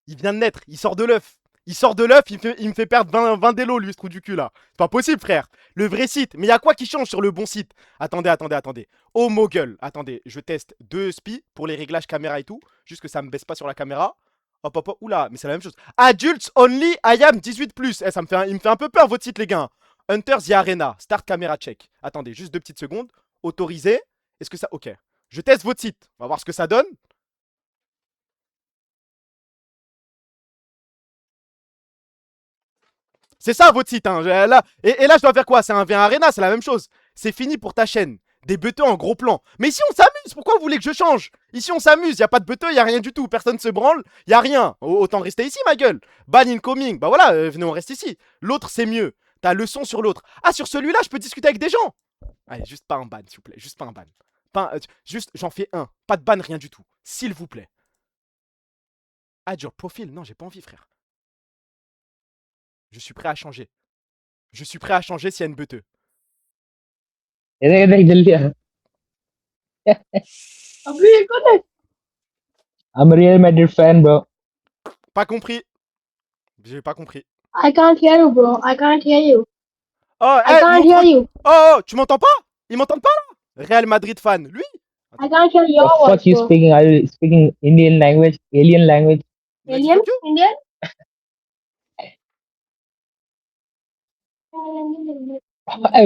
S1: Il vient de naître, il sort de l'œuf. Il sort de l'œuf, il me fait perdre 20 d'élo, lui, ce trou du cul là. C'est pas possible, frère. Le vrai site. Mais il y a quoi qui change sur le bon site? Attendez. Oh Mogul. Attendez, je teste 2 spies pour les réglages caméra et tout. Juste que ça me baisse pas sur la caméra. Hop. Oula, mais c'est la même chose. Adults only, I am 18+. Eh, il me fait un peu peur votre site, les gars. Hunters the Arena. Start camera check. Attendez, juste 2 petites secondes. Autorisé. Est-ce que ça. Ok. Je teste votre site. On va voir ce que ça donne. C'est ça votre site, hein. Là, et là, je dois faire quoi? C'est un V1 Arena, c'est la même chose. C'est fini pour ta chaîne. Des beuteux en gros plan. Mais ici, on s'amuse. Pourquoi vous voulez que je change? Ici, on s'amuse. Y a pas de beuteux, y a rien du tout. Personne se branle. Y a rien. Autant rester ici, ma gueule. Ban incoming. Bah voilà, venez, on reste ici. L'autre, c'est mieux. T'as le son sur l'autre. Ah, sur celui-là, je peux discuter avec des gens. Allez, juste pas un ban, s'il vous plaît. Juste pas un ban. Juste, j'en fais un. Pas de ban, rien du tout. S'il vous plaît. Add your profile. Non, j'ai pas envie, frère. Je suis prêt à changer. Je suis prêt à changer s'il y a une beuteux.
S16: I'm a Real Madrid fan, bro.
S1: Pas compris. J'ai pas compris.
S17: I can't hear you, bro. I can't hear you.
S1: Oh,
S17: I can't hear you.
S1: Oh, tu m'entends pas? Ils m'entendent pas là? Real Madrid fan, lui?
S17: I can't hear your
S16: The
S17: voice,
S16: fuck you
S17: bro.
S16: speaking? Are you speaking Indian language? Alien language?
S17: Alien? Indian?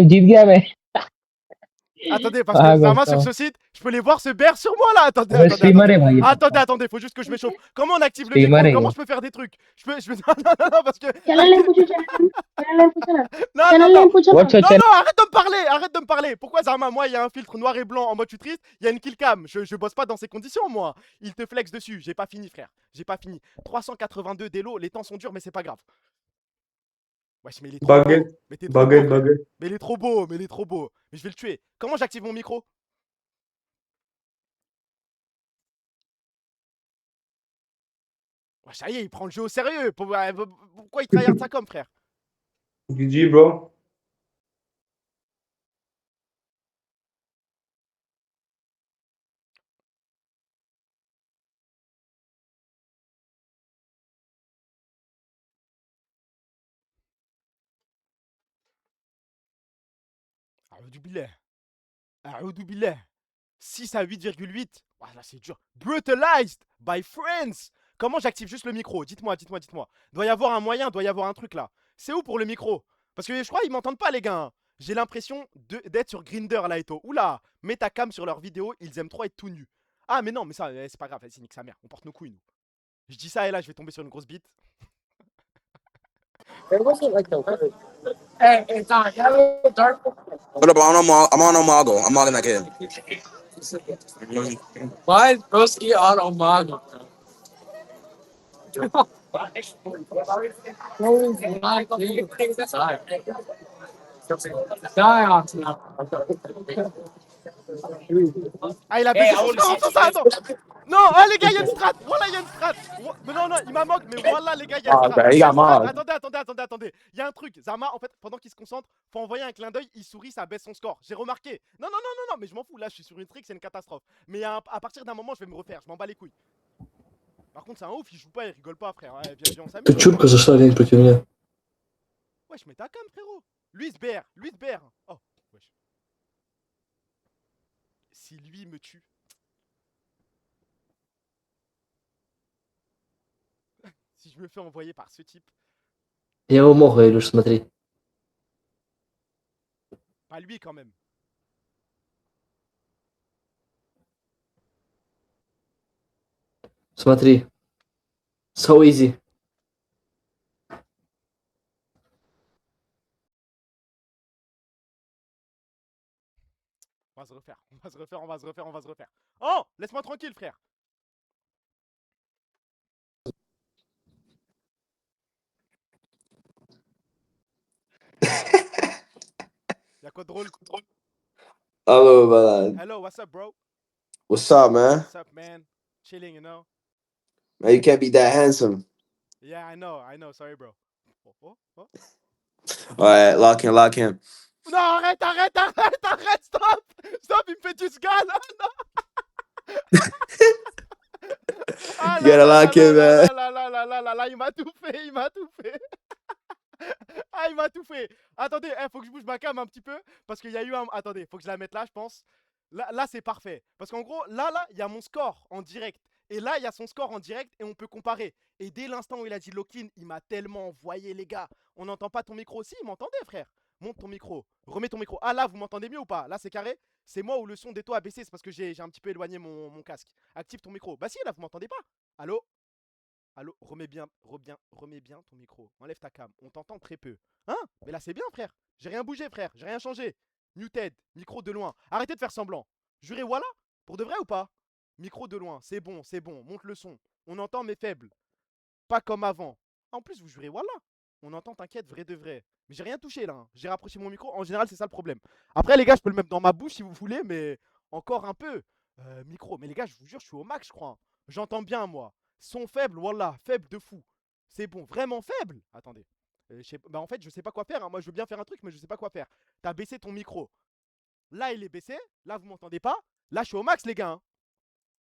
S16: जीत गया मैं
S1: Attendez, parce que Zama sur ce site, je peux les voir se baire sur moi là. Attendez, faut juste que je m'échauffe. Comment on active le micro? Comment je peux faire des trucs? Non, parce que. Non, arrête de me parler. Pourquoi Zama, moi, il y a un filtre noir et blanc en mode je suis triste, il y a une killcam. Je bosse pas dans ces conditions, moi. Il te flex dessus. J'ai pas fini, frère. J'ai pas fini. 382 d'élo, les temps sont durs, mais c'est pas grave. Wesh, mais il est trop beau. Mais t'es trop beau, frère. Mais il est trop beau. Mais je vais le tuer. Comment j'active mon micro? Ouais, ça y est, il prend le jeu au sérieux. Pourquoi il tryhard ça comme, frère?
S18: GG, bro.
S1: Aoudou billah. 6 à 8,8. Là, c'est dur. Brutalized by friends. Comment j'active juste le micro? Dites-moi. Doit y avoir un moyen, doit y avoir un truc là. C'est où pour le micro? Parce que je crois qu'ils m'entendent pas, les gars. Hein. J'ai l'impression d'être sur Grindr là, Eto. Oula, mets ta cam sur leurs vidéos, ils aiment trop être tout nus. Ah, mais non, mais ça, c'est pas grave, c'est nique sa mère. On porte nos couilles, nous. Je dis ça et là, je vais tomber sur une grosse bite.
S19: Hey, it's on yellow, dark. What about I'm on Omago. I'm all in that game. Why is Broski on Omago?
S1: Ah, il a baissé son score en faisant ça, attends. Non, ah, les gars, il y a une strat. Voilà, il y a une strat. Mais non, il m'a moqué, mais voilà, les gars, il y a une strat. Attendez. Il y a un truc. Zama, en fait, pendant qu'il se concentre, faut envoyer un clin d'œil, il sourit, ça baisse son score. J'ai remarqué. Non, mais je m'en fous. Là, je suis sur une trick, c'est une catastrophe. Mais à partir d'un moment, je vais me refaire. Je m'en bats les couilles. Par contre, c'est un ouf, il joue pas, il rigole pas, frère. Ouais, viens, on s'amuse. Wesh, mets ta cam, frérot. Lui, il se bear. Oh, wesh. Si lui me tue. Si je me fais envoyer par ce type.
S20: Я его мог, Илюш, смотри.
S1: Pas lui, quand même.
S20: Смотри. So easy.
S1: On va se refaire, on va se refaire, on va se refaire, on va se refaire. Oh, laisse-moi tranquille, frère. Y'a quoi de drôle?
S19: Hello, man.
S1: Hello, what's up, bro?
S19: What's up, man?
S1: What's up, man? Chilling, you know?
S19: Man, you can't be that handsome.
S1: Yeah, I know, sorry, bro. Oh, oh, oh.
S19: Alright, lock in, lock in.
S1: Non, arrête, arrête, arrête, arrête, stop! Stop, il me fait du sgal, non! Ah
S19: You gotta lock in, man.
S1: là, il m'a tout fait, il m'a tout fait. Ah, il m'a tout fait. Attendez, faut que je bouge ma cam un petit peu. Parce qu'il y a eu un... Attendez, faut que je la mette là, je pense. Là c'est parfait. Parce qu'en gros, là, il y a mon score en direct. Et là, il y a son score en direct et on peut comparer. Et dès l'instant où il a dit lock-in, il m'a tellement envoyé, les gars. On n'entend pas ton micro. Si, il m'entendait, frère. Monte ton micro. Remets ton micro. Ah, là, vous m'entendez mieux ou pas? Là, c'est carré. C'est moi où le son des taux a baissé. C'est parce que j'ai un petit peu éloigné mon casque. Active ton micro. Bah si, là, vous m'entendez pas. Allô? Allô, remets bien ton micro. Enlève ta cam. On t'entend très peu. Hein? Mais là, c'est bien, frère. J'ai rien bougé, frère. J'ai rien changé. Muted. Micro de loin. Arrêtez de faire semblant. Jurez, voilà. Pour de vrai ou pas? Micro de loin. C'est bon, c'est bon. Monte le son. On entend mais faible. Pas comme avant. En plus, vous jurez, voilà. On entend, t'inquiète, vrai de vrai. Mais j'ai rien touché là. Hein. J'ai rapproché mon micro. En général, c'est ça le problème. Après, les gars, je peux le mettre dans ma bouche si vous voulez, mais encore un peu. Micro. Mais les gars, je vous jure, je suis au max, je crois. Hein. J'entends bien, moi. Son faible, voilà. Faible de fou. C'est bon. Vraiment faible. Attendez. Bah, en fait, je sais pas quoi faire. Hein. Moi, je veux bien faire un truc, mais je sais pas quoi faire. T'as baissé ton micro. Là, il est baissé. Là, vous m'entendez pas. Là, je suis au max, les gars. Hein.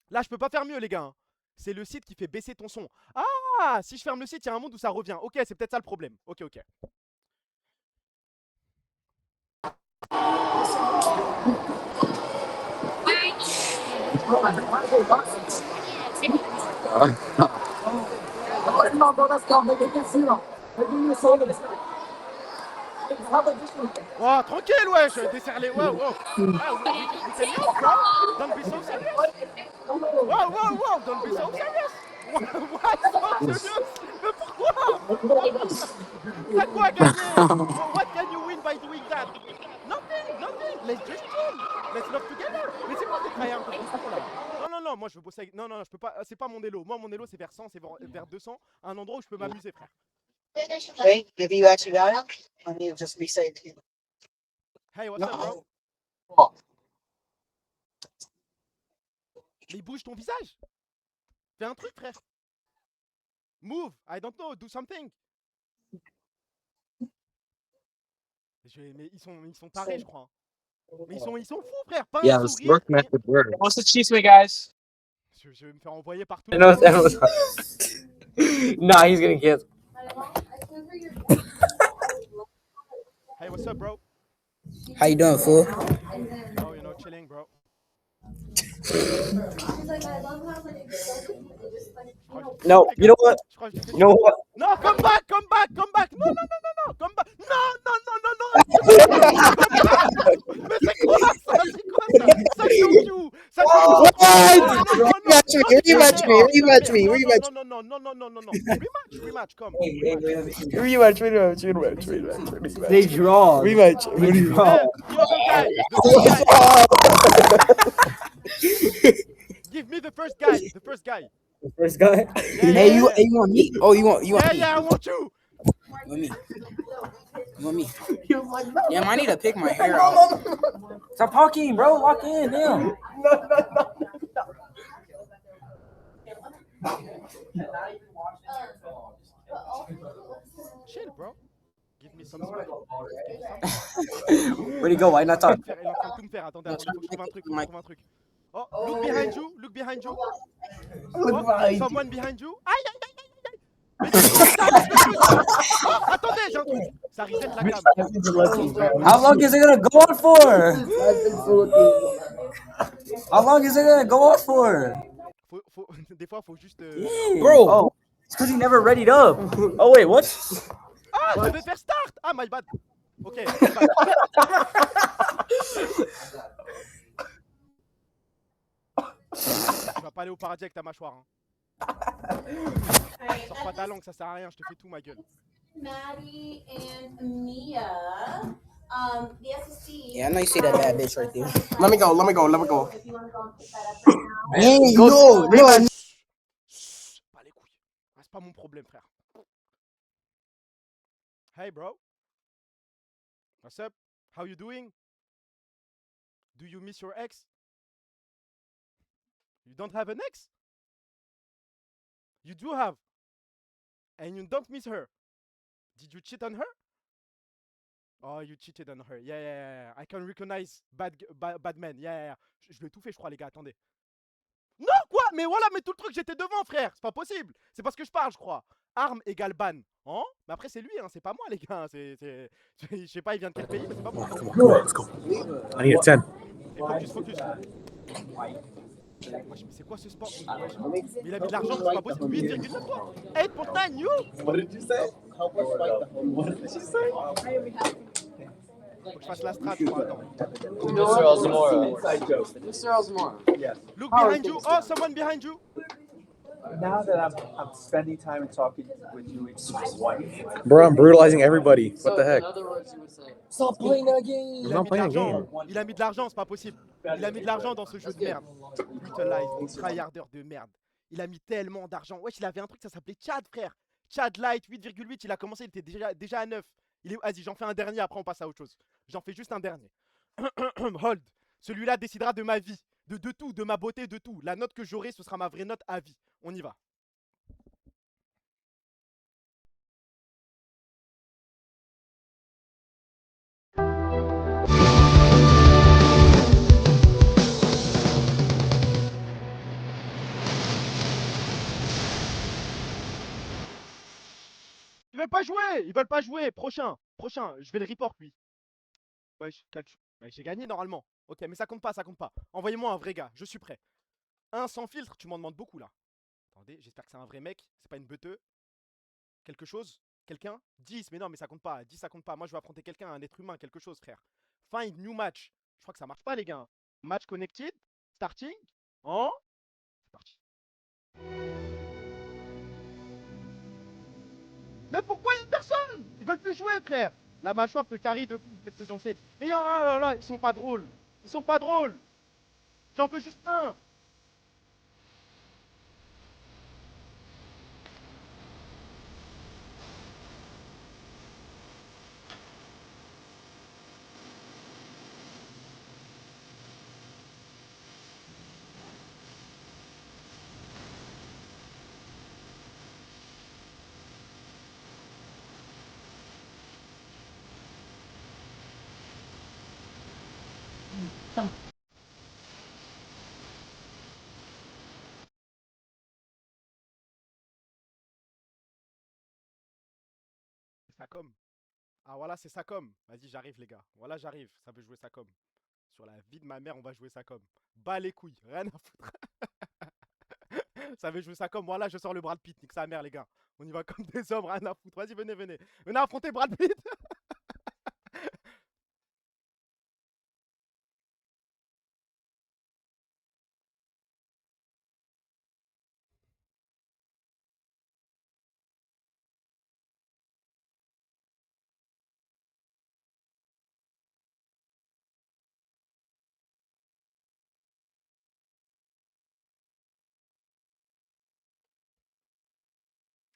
S1: Là, je peux pas faire mieux, les gars. Hein. C'est le site qui fait baisser ton son. Ah, si je ferme le site, il y a un monde où ça revient. Ok, c'est peut-être ça le problème. Ok, ok. Oh, tranquille, wesh, desserre-les, wow, wow. Ah, we can yell, bro. Don't be so serious. Wow, wow, wow, don't be so serious. Why so serious? Mais pourquoi? T'as quoi gagner? What can you win by doing that? Nothing, nothing. Let's just chill. Let's love together. Mais c'est quoi tes tryhards de discours là? Non, non, non, moi je veux bosser avec... Non, non, je peux pas... C'est pas mon élo. Moi, mon élo, c'est vers 100, c'est vers 200. Un endroit où je peux m'amuser, frère.
S21: Wait, maybe you actually got it? I need to just reset it.
S1: Hey, what's up, bro?
S21: Oh.
S1: Mais bouge ton visage. Fais un truc, frère. Move. I don't know. Do something. Mais ils sont tarés, je crois. Mais ils sont fous, frère. Pas
S14: Yeah,
S1: un
S14: the
S1: sourire.
S14: smirk method works.
S21: What's the cheese way, guys?
S1: Je vais me faire envoyer partout.
S14: I know that was. Nah, he's gonna get.
S1: Hey, what's up, bro?
S22: How you doing, fool?
S1: Oh, you know, chilling, bro.
S14: No, you know what? You know what?
S1: No, come back, come back, come back. No, no, no, no, no, come back. No, no, no, no, no. Mais c'est quoi ça? C'est quoi ça? Ça choque you. Ça choque you.
S22: Rematch me.
S1: No, no, no, no, no, no, no. Rematch, come.
S22: Rematch. They draw. Rematch.
S1: You other guy. Give me the first guy. The first guy.
S22: First guy.
S1: Yeah,
S22: Hey,
S1: yeah,
S22: you want me? Oh, you want
S1: yeah,
S22: me?
S1: yeah, I want you.
S22: You want me? Damn, I need to pick my hair out. Stop talking, bro. Lock in, damn.
S1: Chill, bro. Give me some.
S22: Where'd he go? Why not talk?
S1: Il est en train de tout me faire. Attendez, il faut que je trouve un truc. Oh, look behind you. Look behind you. Oh, someone behind you. Aïe, aïe, aïe, aïe, aïe. Mais oh, attendez, j'ai un truc. Ça reset la cam.
S22: How long is it gonna go on for? How long is it gonna go on for?
S1: Des fois, faut juste.
S22: Bro, oh, it's because he never readied up. Oh wait, what?
S1: Ah, je devais faire start. Ah, my bad. Ok. Tu vas pas aller au paradis avec ta mâchoire. Hein. Sors pas ta langue, ça sert à rien, je te fais tout ma gueule.
S3: Maddie and Mia. The SSC.
S22: Yeah, I know you see that bad bitch right there.
S3: Let me go.
S22: Let me go. Let me go.
S3: If you want to go and pick that up right now.
S22: Hey,
S1: Go-
S22: no, no.
S1: Pas les couilles. Ah, c'est pas mon problème, frère. Hey, bro. What's up? How you doing? Do you miss your ex? You don't have an ex? You do have. And you don't miss her. Did you cheat on her? Oh, you cheated on her. Yeah. I can recognize bad men. Yeah. Je l'ai tout fait, je crois, les gars. Attendez. Non, quoi? Mais voilà, mais tout le truc, j'étais devant, frère. C'est pas possible. C'est parce que je parle, je crois. Arme égale ban. Hein? Mais après, c'est lui, hein. C'est pas moi, les gars. Je sais pas, il vient de quel pays, mais c'est pas moi.
S2: Let's go. I need a 10.
S1: Focus. Wesh, mais c'est quoi ce sport? Wesh, mais il a mis de l'argent, c'est pas possible. 8,9 toi. 8.9 you.
S15: What did you say? Help us fight the whole. What did she say?
S1: Faut que je fasse la strat, je crois. Attends.
S20: Mr. Ozmora.
S3: Mr. Osmore.
S15: Yes.
S1: Look behind you. Oh, someone behind you.
S4: Now that I'm spending time and talking with you, it's wife.
S23: Bro, I'm brutalizing everybody. What the heck?
S3: In other words, you would say.
S22: Stop playing that game.
S1: Il a mis de l'argent. Il a mis de l'argent, c'est pas possible. Il a mis de l'argent dans ce jeu de merde. Brutalize, tryharder de merde. Il a mis tellement d'argent. Wesh, il avait un truc, ça s'appelait Chad, frère. Chad Light, 8,8. Il a commencé, il était déjà à 9. Vas-y, j'en fais un dernier, après on passe à autre chose. J'en fais juste un dernier. Hold. Celui-là décidera de ma vie. De tout, de ma beauté, de tout. La note que j'aurai, ce sera ma vraie note à vie. On y va. Ils veulent pas jouer. Ils veulent pas jouer. Prochain. Je vais le report, lui. Wesh, catch. Ouais, j'ai gagné normalement. Ok, mais ça compte pas. Envoyez-moi un vrai gars, je suis prêt. Un sans filtre, tu m'en demandes beaucoup là. Attendez, j'espère que c'est un vrai mec, c'est pas une beuteux. Quelque chose? Quelqu'un? 10, mais non, mais ça compte pas. 10, ça compte pas. Moi, je vais affronter quelqu'un, un être humain, quelque chose, frère. Find new match. Je crois que ça marche pas, les gars. Match connected. Starting. Oh. C'est parti. Mais pourquoi il y a personne? Ils veulent plus jouer, frère. La mâchoire peut carry de cette saison 7. Mais oh là là, ils sont pas drôles. J'en veux juste un. Sacom. Ah voilà, c'est Sacom. Vas-y, j'arrive les gars. Voilà, j'arrive. Ça veut jouer Sacom. Sur la vie de ma mère, on va jouer Sacom. Bas les couilles, rien à foutre. Ça veut jouer Sacom. Voilà, je sors le Brad Pitt. Nique sa mère les gars. On y va comme des hommes, rien à foutre. Vas-y, venez. Venez affronter Brad Pitt.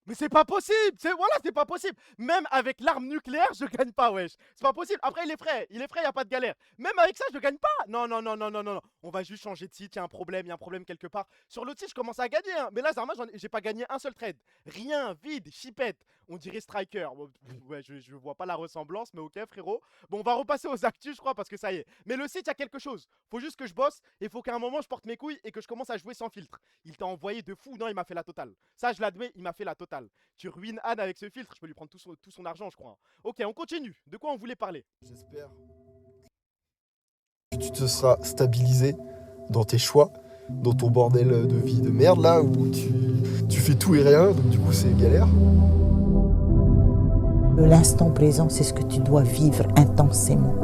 S1: Mais c'est pas possible! C'est pas possible! Même avec l'arme nucléaire, je gagne pas, wesh! C'est pas possible! Après, il est frais, y a pas de galère! Même avec ça, je gagne pas! Non! On va juste changer de site, y a un problème quelque part. Sur l'autre site, je commence à gagner, hein. Mais là, Zarma, j'ai pas gagné un seul trade. Rien, vide, chipette. On dirait Striker. Ouais, je vois pas la ressemblance, mais ok, frérot. Bon, on va repasser aux actus, je crois, parce que ça y est. Mais le site, y a quelque chose. Faut juste que je bosse, et faut qu'à un moment, je porte mes couilles et que je commence à jouer sans filtre. Il t'a envoyé de fou. Non, il m'a fait la totale. Ça, je l'admets, il m'a fait la totale. Tu ruines Anne avec ce filtre, je peux lui prendre tout son argent, je crois. Ok, on continue. De quoi on voulait parler?
S24: J'espère que tu te seras stabilisé dans tes choix, dans ton bordel de vie de merde là, où tu fais tout et rien, donc du coup c'est galère.
S25: L'instant présent, c'est ce que tu dois vivre intensément.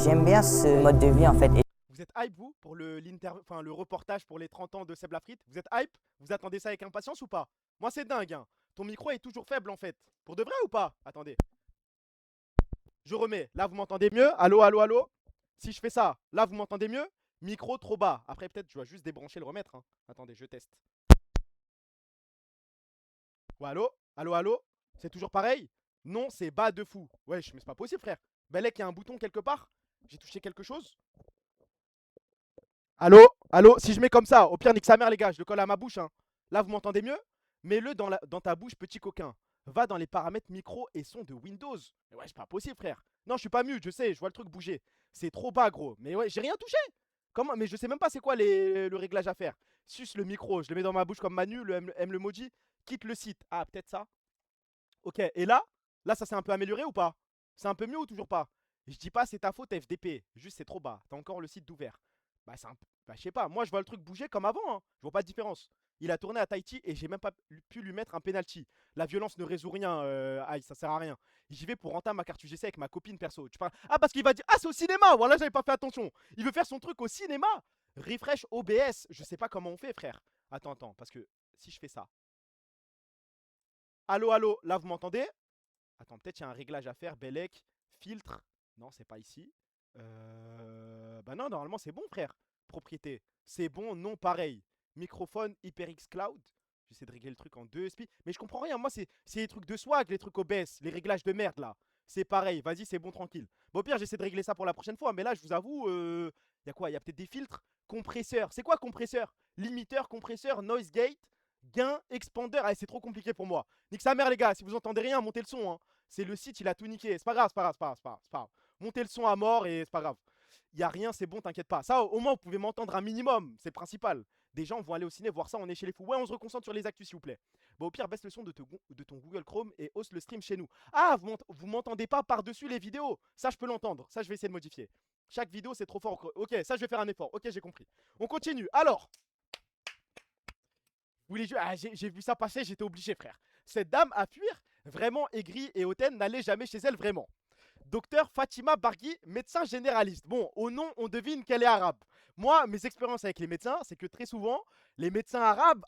S26: J'aime bien ce mode de vie en fait.
S1: Vous êtes hype, vous, pour le reportage pour les 30 ans de Seb Lafrite? Vous êtes hype? Vous attendez ça avec impatience ou pas? Moi, c'est dingue, hein. Ton micro est toujours faible, en fait. Pour de vrai ou pas? Attendez. Je remets. Là, vous m'entendez mieux? Allô, allô, allô? Si je fais ça, là, vous m'entendez mieux? Micro trop bas. Après, peut-être, je dois juste débrancher le remettre, hein. Attendez, je teste. Ouais, allô? Allô, allô? C'est toujours pareil? Non, c'est bas de fou. Wesh, mais c'est pas possible, frère. Belek, il y a un bouton quelque part? J'ai touché quelque chose? Allô? Allô? Si je mets comme ça, au pire, nique sa mère, les gars, je le colle à ma bouche, hein. Là, vous m'entendez mieux? Mets-le dans ta bouche, petit coquin. Va dans les paramètres micro et son de Windows. Mais ouais, c'est pas possible, frère. Non, je suis pas mute, je sais, je vois le truc bouger. C'est trop bas, gros. Mais ouais, j'ai rien touché. Comment? Mais je sais même pas c'est quoi le réglage à faire. Suce le micro, je le mets dans ma bouche comme Manu, aime le maudit. Quitte le site. Ah, peut-être ça. Ok, et là? Là, ça s'est un peu amélioré ou pas? C'est un peu mieux ou toujours pas? Je dis pas c'est ta faute FDP, juste c'est trop bas. T'as encore le site d'ouvert. Bah, c'est un peu. Bah, je sais pas, moi je vois le truc bouger comme avant, hein. Je vois pas de différence. Il a tourné à Tahiti et j'ai même pas pu lui mettre un penalty. La violence ne résout rien, aïe, ça sert à rien. J'y vais pour rentrer ma carte UGC avec ma copine perso. Tu parles. Ah, parce qu'il va dire, ah, c'est au cinéma! Voilà, j'avais pas fait attention. Il veut faire son truc au cinéma. Refresh OBS. Je sais pas comment on fait, frère. Attends, parce que si je fais ça. Allô, allô, là vous m'entendez? Attends, peut-être il y a un réglage à faire. Belek, filtre. Non, c'est pas ici. Bah non, normalement c'est bon, frère. Propriété. C'est bon, non, pareil. Microphone, HyperX Cloud. J'essaie de régler le truc en 2 SP. Mais je comprends rien. Moi, c'est les trucs de swag, les trucs OBS, les réglages de merde là. C'est pareil. Vas-y, c'est bon, tranquille. Bon, au pire, j'essaie de régler ça pour la prochaine fois. Mais là, je vous avoue, y a quoi? Y a peut-être des filtres. Compresseur. C'est quoi compresseur? Limiteur, compresseur, noise gate. Gain, expander. Ah, c'est trop compliqué pour moi. Nique sa mère, les gars. Si vous entendez rien, montez le son, hein. C'est le site, il a tout niqué. C'est pas grave, c'est pas grave, c'est pas grave, c'est pas grave. Montez le son à mort et c'est pas grave. Y a rien, c'est bon, t'inquiète pas. Ça, au moins, vous pouvez m'entendre un minimum. C'est le principal. Des gens vont aller au ciné voir ça, on est chez les fous. Ouais, on se reconcentre sur les actus, s'il vous plaît. Bon, au pire, baisse le son de ton Google Chrome et hausse le stream chez nous. Ah, vous m'entendez pas par-dessus les vidéos. Ça, je peux l'entendre. Ça, je vais essayer de modifier. Chaque vidéo, c'est trop fort. Ok, ça, je vais faire un effort. Ok, j'ai compris. On continue. Alors. Ah, j'ai vu ça passer, j'étais obligé, frère. Cette dame à fuir, vraiment aigrie et hautaine, n'allez jamais chez elle, vraiment. Docteur Fatima Bargui, médecin généraliste. Bon, au nom, on devine qu'elle est arabe. Moi, mes expériences avec les médecins, c'est que très souvent, les médecins arabes,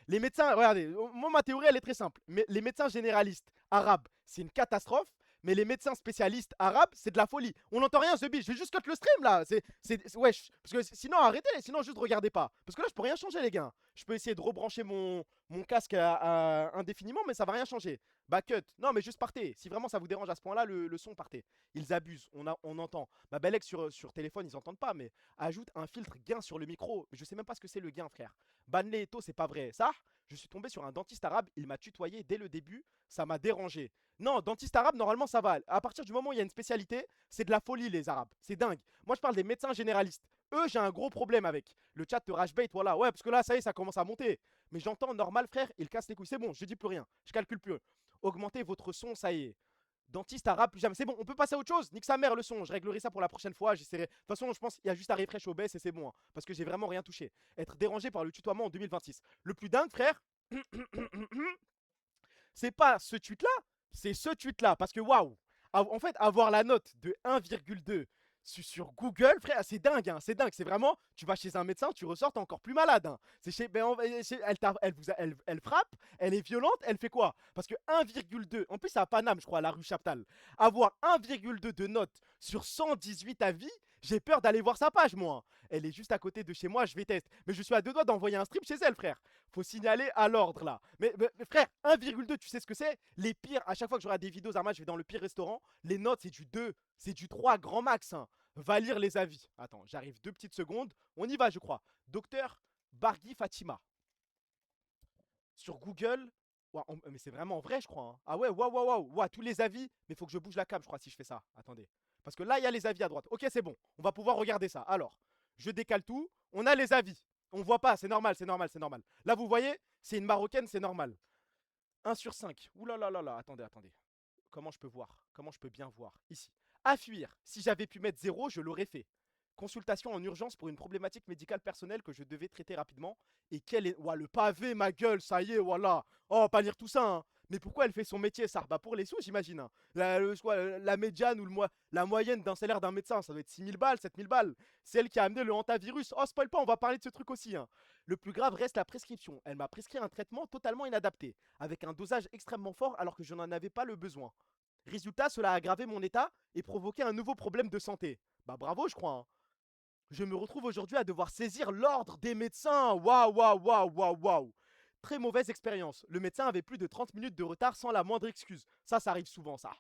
S1: les médecins, regardez, moi, ma théorie, elle est très simple. Mais les médecins généralistes arabes, c'est une catastrophe. Mais les médecins spécialistes arabes, c'est de la folie. On n'entend rien, The Beach. Je vais juste cut le stream là. Wesh. Parce que sinon, arrêtez. Sinon, juste regardez pas. Parce que là, je peux rien changer, les gars. Je peux essayer de rebrancher mon casque indéfiniment, mais ça va rien changer. Bah, cut. Non, mais juste partez. Si vraiment ça vous dérange à ce point-là, le son, partez. Ils abusent. On entend. Bah, Belek sur téléphone, ils entendent pas. Mais ajoute un filtre gain sur le micro. Je sais même pas ce que c'est le gain, frère. Banlé Eto, c'est pas vrai. Ça, je suis tombé sur un dentiste arabe. Il m'a tutoyé dès le début. Ça m'a dérangé. Non, dentiste arabe, normalement, ça va. À partir du moment où il y a une spécialité, c'est de la folie, les arabes. C'est dingue. Moi, je parle des médecins généralistes. Eux, j'ai un gros problème avec. Le chat de Rashbait, voilà. Ouais, parce que là, ça y est, ça commence à monter. Mais j'entends normal, frère, il casse les couilles. C'est bon, je dis plus rien. Je calcule plus. Augmentez votre son, ça y est. Dentiste arabe, plus jamais. C'est bon, on peut passer à autre chose. Nique sa mère le son. Je réglerai ça pour la prochaine fois. J'essaierai. De toute façon, je pense qu'il y a juste à refresh OBS et c'est bon. Hein, parce que j'ai vraiment rien touché. Être dérangé par le tutoiement en 2026. Le plus dingue, frère, c'est pas ce tweet-là. C'est ce tweet-là. Parce que waouh. En fait, avoir la note de 1,2 sur Google, frère, c'est dingue, hein, c'est dingue. C'est vraiment, tu vas chez un médecin, tu ressors, t'es encore plus malade. Hein. Elle frappe, elle est violente, elle fait quoi? Parce que 1,2, en plus c'est à Paname, je crois, à la rue Chaptal. Avoir 1,2 de note sur 118 avis, j'ai peur d'aller voir sa page, moi. Elle est juste à côté de chez moi, je vais tester. Mais je suis à 2 doigts d'envoyer un stream chez elle, frère. Faut signaler à l'ordre, là. Mais frère, 1,2, tu sais ce que c'est? Les pires, à chaque fois que j'aurai des vidéos Zarma, je vais dans le pire restaurant. Les notes, c'est du 2, c'est du 3 grand max. Hein. Va lire les avis. Attends, j'arrive 2 petites secondes. On y va, je crois. Docteur Bargui Fatima. Sur Google. Ouais, mais c'est vraiment vrai, je crois. Hein. Ah ouais, waouh. Ouais, tous les avis. Mais faut que je bouge la cam, je crois, si je fais ça. Attendez. Parce que là, il y a les avis à droite. Ok, c'est bon. On va pouvoir regarder ça. Alors, je décale tout. On a les avis. On voit pas, c'est normal. Là, vous voyez, c'est une marocaine, c'est normal. 1 sur 5. Ouh là là là là. Attendez. Comment je peux voir? Comment je peux bien voir? Ici. À fuir. Si j'avais pu mettre 0, je l'aurais fait. Consultation en urgence pour une problématique médicale personnelle que je devais traiter rapidement. Et quel est... Ouah, le pavé, ma gueule, ça y est, voilà. Oh, pas lire tout ça, hein. Mais pourquoi elle fait son métier, ça? Bah pour les sous, j'imagine, hein. La médiane ou la moyenne d'un salaire d'un médecin, ça doit être 6 000 balles, 7 000 balles. C'est elle qui a amené le hantavirus. Oh, spoil pas, on va parler de ce truc aussi, hein. Le plus grave reste la prescription. Elle m'a prescrit un traitement totalement inadapté, avec un dosage extrêmement fort alors que je n'en avais pas le besoin. Résultat, cela a aggravé mon état et provoqué un nouveau problème de santé. Bah bravo, je crois, hein. Je me retrouve aujourd'hui à devoir saisir l'ordre des médecins. Waouh, waouh, waouh, waouh, waouh. Très mauvaise expérience. Le médecin avait plus de 30 minutes de retard sans la moindre excuse. Ça arrive souvent, ça.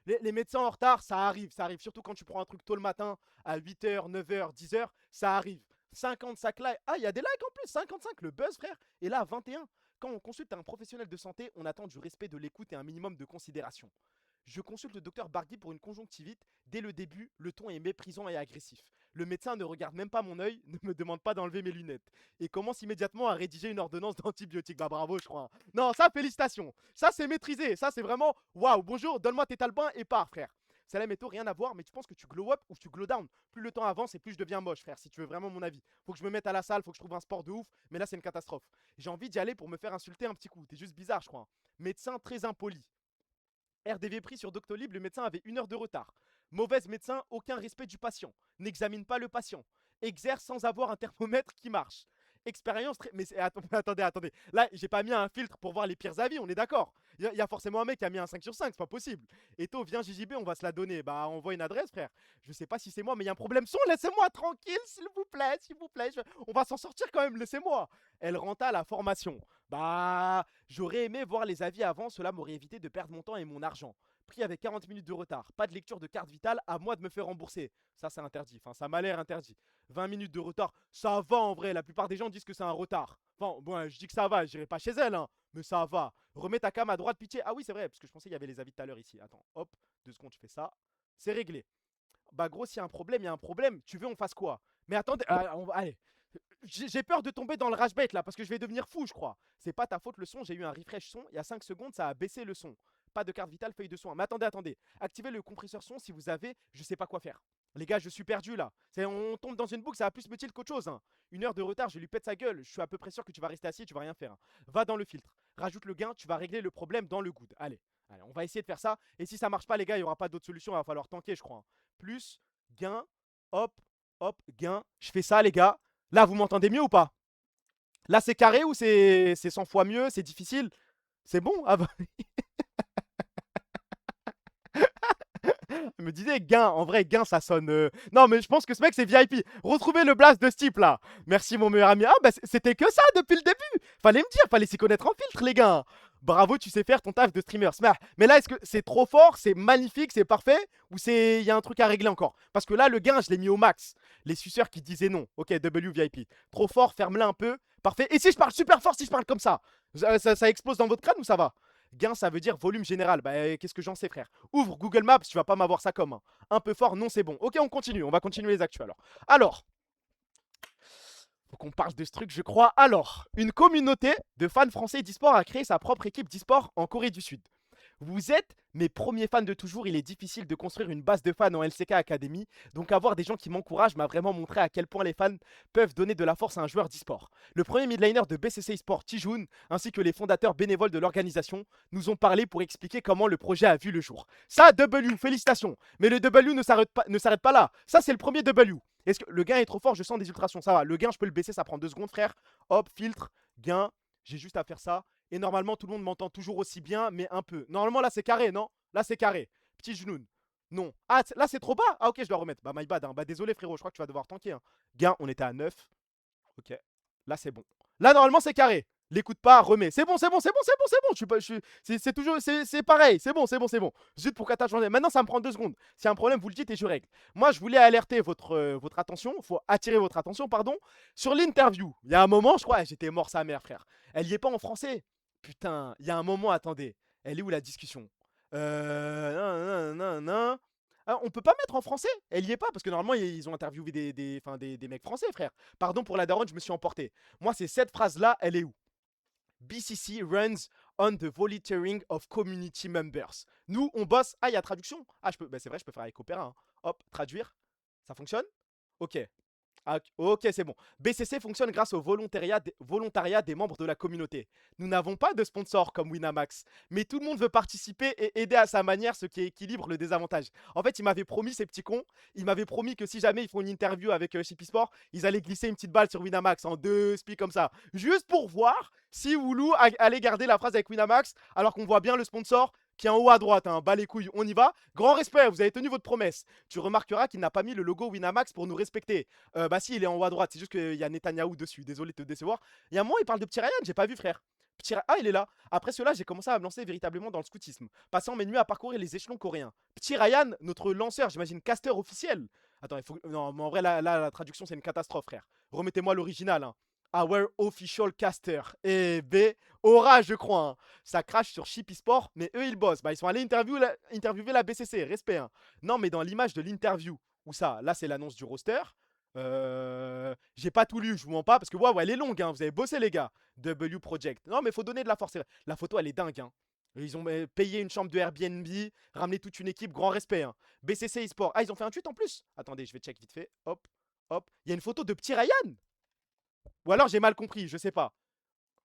S1: Les médecins en retard, ça arrive. Ça arrive surtout quand tu prends un truc tôt le matin, à 8h, 9h, 10h. Ça arrive. 55 likes. Ah, il y a des likes en plus. 55, le buzz, frère. Et là, 21. Quand on consulte un professionnel de santé, on attend du respect, de l'écoute et un minimum de considération. Je consulte le docteur Bargui pour une conjonctivite. Dès le début, le ton est méprisant et agressif. Le médecin ne regarde même pas mon œil, ne me demande pas d'enlever mes lunettes et commence immédiatement à rédiger une ordonnance d'antibiotiques. Bah bravo, je crois. Non, ça, félicitations. Ça, c'est maîtrisé. Ça, c'est vraiment waouh. Bonjour, donne-moi tes talbins et pars, frère. Salam et tout, rien à voir, mais tu penses que tu glow up ou tu glow down? Plus le temps avance et plus je deviens moche, frère, si tu veux vraiment mon avis. Faut que je me mette à la salle, faut que je trouve un sport de ouf, mais là, c'est une catastrophe. J'ai envie d'y aller pour me faire insulter un petit coup. T'es juste bizarre, je crois. Médecin très impoli. RDV pris sur Doctolib, le médecin avait 1 heure de retard. Mauvaise médecin, aucun respect du patient. N'examine pas le patient. Exerce sans avoir un thermomètre qui marche. Expérience très... Mais attendez. Là, j'ai pas mis un filtre pour voir les pires avis, on est d'accord. Il y a forcément un mec qui a mis un 5 sur 5, c'est pas possible. Eto, viens JJB, on va se la donner. Bah, envoie une adresse, frère. Je sais pas si c'est moi, mais il y a un problème son. Laissez-moi tranquille, s'il vous plaît, On va s'en sortir quand même, laissez-moi. Elle renta la formation. Bah, j'aurais aimé voir les avis avant, cela m'aurait évité de perdre mon temps et mon argent. Prix avec 40 minutes de retard. Pas de lecture de carte vitale, à moi de me faire rembourser. Ça, c'est interdit. Enfin, ça m'a l'air interdit. 20 minutes de retard, ça va en vrai. La plupart des gens disent que c'est un retard. Enfin, bon, je dis que ça va, j'irai pas chez elle, hein. Mais ça va. Remets ta cam à droite, pitié. Ah oui, c'est vrai, parce que je pensais qu'il y avait les avis tout à l'heure ici. Attends, hop, 2 secondes, je fais ça. C'est réglé. Bah, gros, s'il y a un problème, il y a un problème. Tu veux, on fasse quoi? Mais attendez, allez. J'ai peur de tomber dans le rage bait là, parce que je vais devenir fou, je crois. C'est pas ta faute le son, j'ai eu un refresh son. Il y a 5 secondes, ça a baissé le son. Pas de carte vitale, feuille de soin. Mais attendez. Activez le compresseur son si vous avez, je sais pas quoi faire. Les gars, je suis perdu là. On tombe dans une boucle, ça va plus me tilt qu'autre chose, hein. 1 heure de retard, je lui pète sa gueule. Je suis à peu près sûr que tu vas rester assis et tu vas rien faire, hein. Va dans le filtre. Rajoute le gain, tu vas régler le problème dans le good. Allez, on va essayer de faire ça. Et si ça marche pas, les gars, il y aura pas d'autre solution. Il va falloir tanker, je crois, hein. Plus, gain, hop, gain. Je fais ça, les gars. Là, vous m'entendez mieux ou pas? Là, c'est carré ou c'est 100 fois mieux? C'est difficile? C'est bon? Ah bah... me disait gain, en vrai gain ça sonne... Non mais je pense que ce mec c'est VIP. Retrouvez le blast de ce type là. Merci mon meilleur ami. Ah bah c'était que ça depuis le début. Fallait me dire, fallait s'y connaître en filtre les gars. Bravo, tu sais faire ton taf de streamer. Mais là est-ce que c'est trop fort, c'est magnifique, c'est parfait? Ou il y a un truc à régler encore? Parce que là le gain je l'ai mis au max. Les suceurs qui disaient non. Ok, W VIP. Trop fort, ferme-la un peu. Parfait. Et si je parle super fort, si je parle comme ça, ça explose dans votre crâne ou ça va? Gain, ça veut dire volume général. Bah, qu'est-ce que j'en sais, frère? Ouvre Google Maps, tu vas pas m'avoir ça comme. Hein. Un peu fort, non, c'est bon. Ok, on continue. On va continuer les actus alors. Faut qu'on parle de ce truc, je crois. Alors, une communauté de fans français d'e-sport a créé sa propre équipe d'e-sport en Corée du Sud. Vous êtes mes premiers fans de toujours, il est difficile de construire une base de fans en LCK Academy, donc avoir des gens qui m'encouragent m'a vraiment montré à quel point les fans peuvent donner de la force à un joueur d'e-sport. Le premier midliner de BCC eSport, Tijun, ainsi que les fondateurs bénévoles de l'organisation, nous ont parlé pour expliquer comment le projet a vu le jour. Ça, W, félicitations. Mais le W ne s'arrête pas là. Ça, c'est le premier W. Est-ce que le gain est trop fort? Je sens des ultrasons, ça va. Le gain, je peux le baisser, ça prend 2 secondes, frère. Hop, filtre, gain, j'ai juste à faire ça. Et normalement, tout le monde m'entend toujours aussi bien, mais un peu. Normalement, là, c'est carré, non? Là, c'est carré. Petit genou. Non. Ah, là, c'est trop bas? Ah, ok, je dois remettre. Bah, my bad. Hein. Bah, désolé, frérot. Je crois que tu vas devoir tanker. Hein. Gain, on était à 9. Ok. Là, c'est bon. Là, normalement, c'est carré. L'écoute pas, remets. C'est bon. C'est toujours... C'est pareil. C'est bon. Zut, pourquoi t'as changé? Maintenant, ça me prend 2 secondes. S'il y a un problème, vous le dites et je règle. Moi, je voulais alerter votre attention. Faut attirer votre attention, pardon. Sur l'interview. Il y a un moment, je crois, j'étais mort sa mère, frère. Elle y est pas en français. Putain, il y a un moment, attendez. Elle est où la discussion? On peut pas mettre en français? Elle y est pas parce que normalement ils ont interviewé des mecs français, frère. Pardon pour la daronne, je me suis emporté. Moi, c'est cette phrase-là, elle est où? BCC runs on the volunteering of community members. Nous, on bosse. Ah, il y a traduction? Ah, c'est vrai, je peux faire avec Opera. Hein. Hop, traduire. Ça fonctionne? Ok. Ah, ok, c'est bon. BCC fonctionne grâce au volontariat des membres de la communauté. Nous n'avons pas de sponsor comme Winamax, mais tout le monde veut participer et aider à sa manière, ce qui équilibre le désavantage. En fait, ils m'avaient promis, ces petits cons, ils m'avaient promis que si jamais ils font une interview avec Chippy Sport, ils allaient glisser une petite balle sur Winamax en 2 spies comme ça. Juste pour voir si Woulou allait garder la phrase avec Winamax, alors qu'on voit bien le sponsor qui est en haut à droite, hein. Bas les couilles, on y va. Grand respect, vous avez tenu votre promesse. Tu remarqueras qu'il n'a pas mis le logo Winamax pour nous respecter. Bah si, il est en haut à droite, c'est juste qu'il y a Netanyahou dessus. Désolé de te décevoir. Il y a un moment, il parle de petit Ryan, j'ai pas vu, frère. Ah, il est là. Après cela, j'ai commencé à me lancer véritablement dans le scoutisme, passant mes nuits à parcourir les échelons coréens. Petit Ryan, notre lanceur, j'imagine caster officiel. Attends, il faut. Non, mais en vrai, là la traduction, c'est une catastrophe, frère. Remettez-moi l'original, hein. Our official caster. Et B, Aura, je crois. Hein. Ça crache sur Chippy Sport, mais eux, ils bossent. Bah, ils sont allés interviewer la BCC. Respect. Hein. Non, mais dans l'image de l'interview, où ça, là, c'est l'annonce du roster. J'ai pas tout lu, je vous mens pas, parce que ouais, elle est longue. Hein. Vous avez bossé, les gars. W Project. Non, mais faut donner de la force. La photo, elle est dingue. Hein. Ils ont payé une chambre de Airbnb, ramené toute une équipe, grand respect. Hein. BCC eSport. Ah, ils ont fait un tweet en plus. Attendez, je vais check vite fait. Hop, hop. Il y a une photo de petit Ryan. Ou alors j'ai mal compris, je sais pas.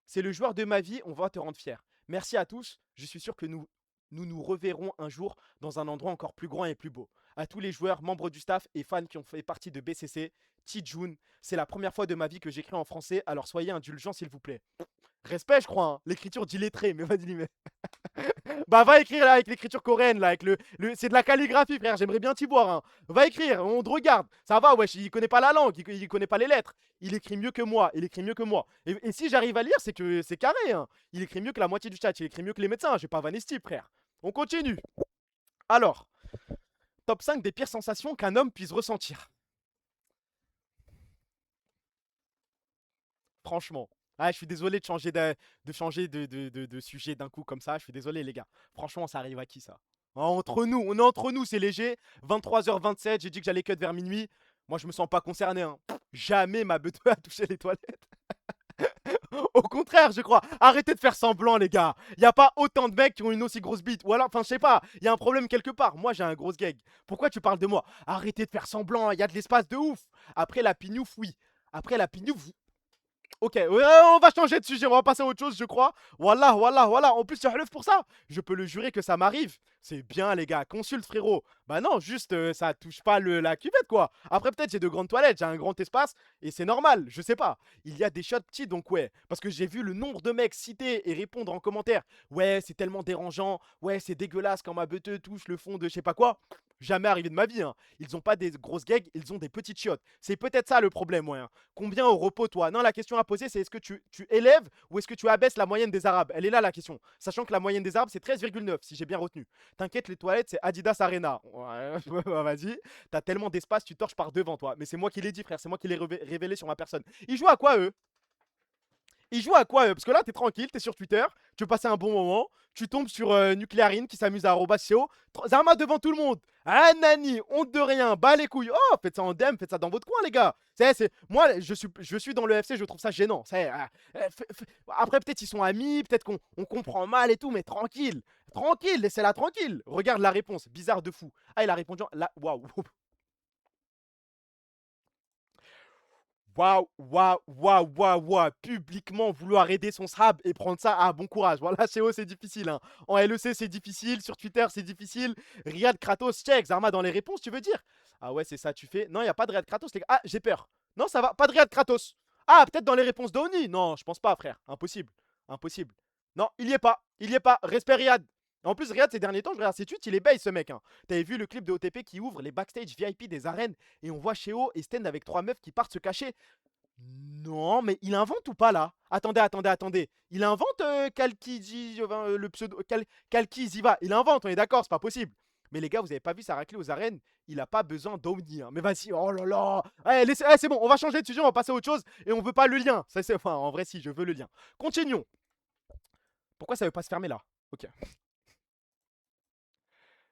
S1: C'est le joueur de ma vie, on va te rendre fier. Merci à tous, je suis sûr que nous reverrons un jour dans un endroit encore plus grand et plus beau. À tous les joueurs, membres du staff et fans qui ont fait partie de BCC, Tijun, c'est la première fois de ma vie que j'écris en français, alors soyez indulgents s'il vous plaît. Respect, je crois, hein. L'écriture d'illettré, mais vas-y, mais. Bah, va écrire là avec l'écriture coréenne, là, avec c'est de la calligraphie, frère. J'aimerais bien t'y voir. Hein. Va écrire, on te regarde. Ça va, wesh, il connaît pas la langue, il connaît pas les lettres. Il écrit mieux que moi, il écrit mieux que moi. Et si j'arrive à lire, c'est que c'est carré. Hein. Il écrit mieux que la moitié du chat, il écrit mieux que les médecins. J'ai pas vanné ce type, frère. On continue. Alors, top 5 des pires sensations qu'un homme puisse ressentir. Franchement. Ah, je suis désolé de changer de sujet d'un coup comme ça. Je suis désolé, les gars. Franchement, ça arrive à qui, ça? Entre nous, on est entre nous, c'est léger. 23h27, j'ai dit que j'allais cut vers minuit. Moi, je me sens pas concerné. Hein. Jamais ma beute a touché les toilettes. Au contraire, je crois. Arrêtez de faire semblant, les gars. Il n'y a pas autant de mecs qui ont une aussi grosse bite. Ou alors, enfin, je sais pas. Il y a un problème quelque part. Moi, j'ai un gros gag. Pourquoi tu parles de moi? Arrêtez de faire semblant. Il y a de l'espace de ouf. Après la pignouf, oui. Après la pignouf, ok, on va changer de sujet, on va passer à autre chose, je crois. Voilà. En plus, tu as pour ça. Je peux le jurer que ça m'arrive. C'est bien, les gars. Consulte, frérot. Bah non, juste, ça touche pas la cuvette, quoi. Après, peut-être, j'ai de grandes toilettes, j'ai un grand espace, et c'est normal, je sais pas. Il y a des shots petits, donc ouais. Parce que j'ai vu le nombre de mecs citer et répondre en commentaire. Ouais, c'est tellement dérangeant. Ouais, c'est dégueulasse quand ma beute touche le fond de je sais pas quoi. Jamais arrivé de ma vie. Hein. Ils ont pas des grosses gags, ils ont des petites chiottes. C'est peut-être ça le problème, ouais. Hein. Combien au repos, toi? Non, la question à poser, c'est est-ce que tu élèves ou est-ce que tu abaisses la moyenne des Arabes? Elle est là, la question. Sachant que la moyenne des Arabes, c'est 13,9, si j'ai bien retenu. T'inquiète, les toilettes, c'est Adidas Arena. Ouais, vas-y. T'as tellement d'espace, tu torches par devant, toi. Mais c'est moi qui l'ai dit, frère. C'est moi qui l'ai révélé sur ma personne. Ils jouent à quoi, eux? Ils jouent à quoi Parce que là, t'es tranquille, t'es sur Twitter, tu veux passer un bon moment, tu tombes sur Nuclearine qui s'amuse à @CO. Zarma devant tout le monde. Ah, Nani, honte de rien, bas les couilles. Oh, faites ça en DM, faites ça dans votre coin, les gars. Moi, je suis dans le FC, je trouve ça gênant. Après, peut-être ils sont amis, peut-être qu'on comprend mal et tout, mais tranquille. Tranquille, laissez-la tranquille. Regarde la réponse, bizarre de fou. Ah, il a répondu. Waouh. Waouh. Publiquement vouloir aider son SRAB et prendre ça à bon courage. Voilà, chez eux, c'est difficile. Hein. En LEC, c'est difficile. Sur Twitter, c'est difficile. Riyad Kratos, check. Zarma dans les réponses, tu veux dire? Ah ouais, c'est ça, tu fais. Non, il n'y a pas de Riyad Kratos, les gars. Ah, j'ai peur. Non, ça va. Pas de Riyad Kratos. Ah, peut-être dans les réponses d'Oni. Non, je pense pas, frère. Impossible. Non, il y est pas. Respect, Riyad. En plus, Riyad, ces derniers temps, je regarde ses tweets, il est base, ce mec. Hein. T'avais vu le clip de OTP qui ouvre les backstage VIP des arènes et on voit Sheo et Sten avec 3 meufs qui partent se cacher. Non, mais il invente ou pas là? Attendez. Il invente le pseudo Kalki Ziva. Il invente, on est d'accord, c'est pas possible. Mais les gars, vous avez pas vu sa raclée aux arènes? Il a pas besoin d'Omni. Hein. Mais vas-y, oh là là. Allez, c'est bon, on va changer de sujet, on va passer à autre chose et on veut pas le lien. Enfin, en vrai, si, je veux le lien. Continuons. Pourquoi ça veut pas se fermer là? Ok.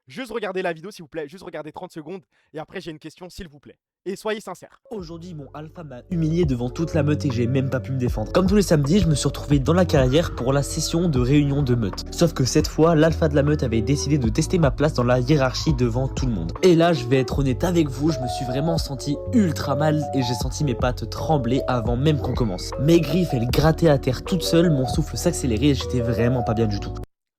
S1: Juste regardez la vidéo, s'il vous plaît. Juste regardez 30 secondes. Et après, j'ai une question, s'il vous plaît. Et soyez sincères.
S5: Aujourd'hui, mon alpha m'a humilié devant toute la meute et j'ai même pas pu me défendre. Comme tous les samedis, je me suis retrouvé dans la carrière pour la session de réunion de meute. Sauf que cette fois, l'alpha de la meute avait décidé de tester ma place dans la hiérarchie devant tout le monde. Et là, je vais être honnête avec vous, je me suis vraiment senti ultra mal et j'ai senti mes pattes trembler avant même qu'on commence. Mes griffes, elles grattaient à terre toutes seules, mon souffle s'accélérait et j'étais vraiment pas bien du tout.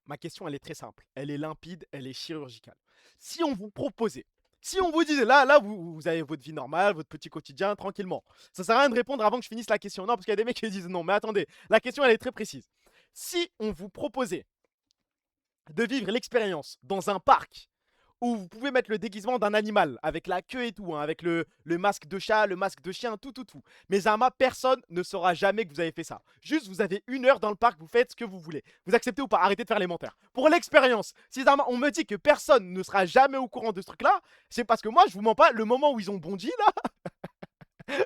S1: Ma question, elle est très simple. Elle est limpide, elle est chirurgicale. Si on vous proposait, si on vous disait, là, vous avez votre vie normale, votre petit quotidien, tranquillement. Ça sert à rien de répondre avant que je finisse la question. Non, parce qu'il y a des mecs qui disent non. Mais attendez, la question, elle est très précise. Si on vous proposait de vivre l'expérience dans un parc où vous pouvez mettre le déguisement d'un animal, avec la queue et tout, hein, avec le masque de chat, le masque de chien, tout. Mais Zama, personne ne saura jamais que vous avez fait ça. Juste, vous avez 1 heure dans le parc, vous faites ce que vous voulez. Vous acceptez ou pas? Arrêtez de faire les menteurs. Pour l'expérience, si Zama, on me dit que personne ne sera jamais au courant de ce truc-là, c'est parce que moi, je vous mens pas, le moment où ils ont bondi,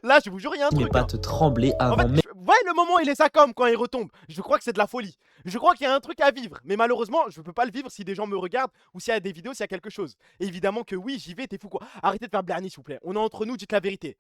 S1: là, je vous jure, il y a un truc.
S5: Mes pattes tremblaient avant même...
S1: Ouais, le moment où il est ça comme quand il retombe. Je crois que c'est de la folie. Je crois qu'il y a un truc à vivre. Mais malheureusement, je peux pas le vivre si des gens me regardent ou s'il y a des vidéos, s'il y a quelque chose. Et évidemment que oui, j'y vais, t'es fou quoi. Arrêtez de faire Blarney, s'il vous plaît. On est entre nous, dites la vérité.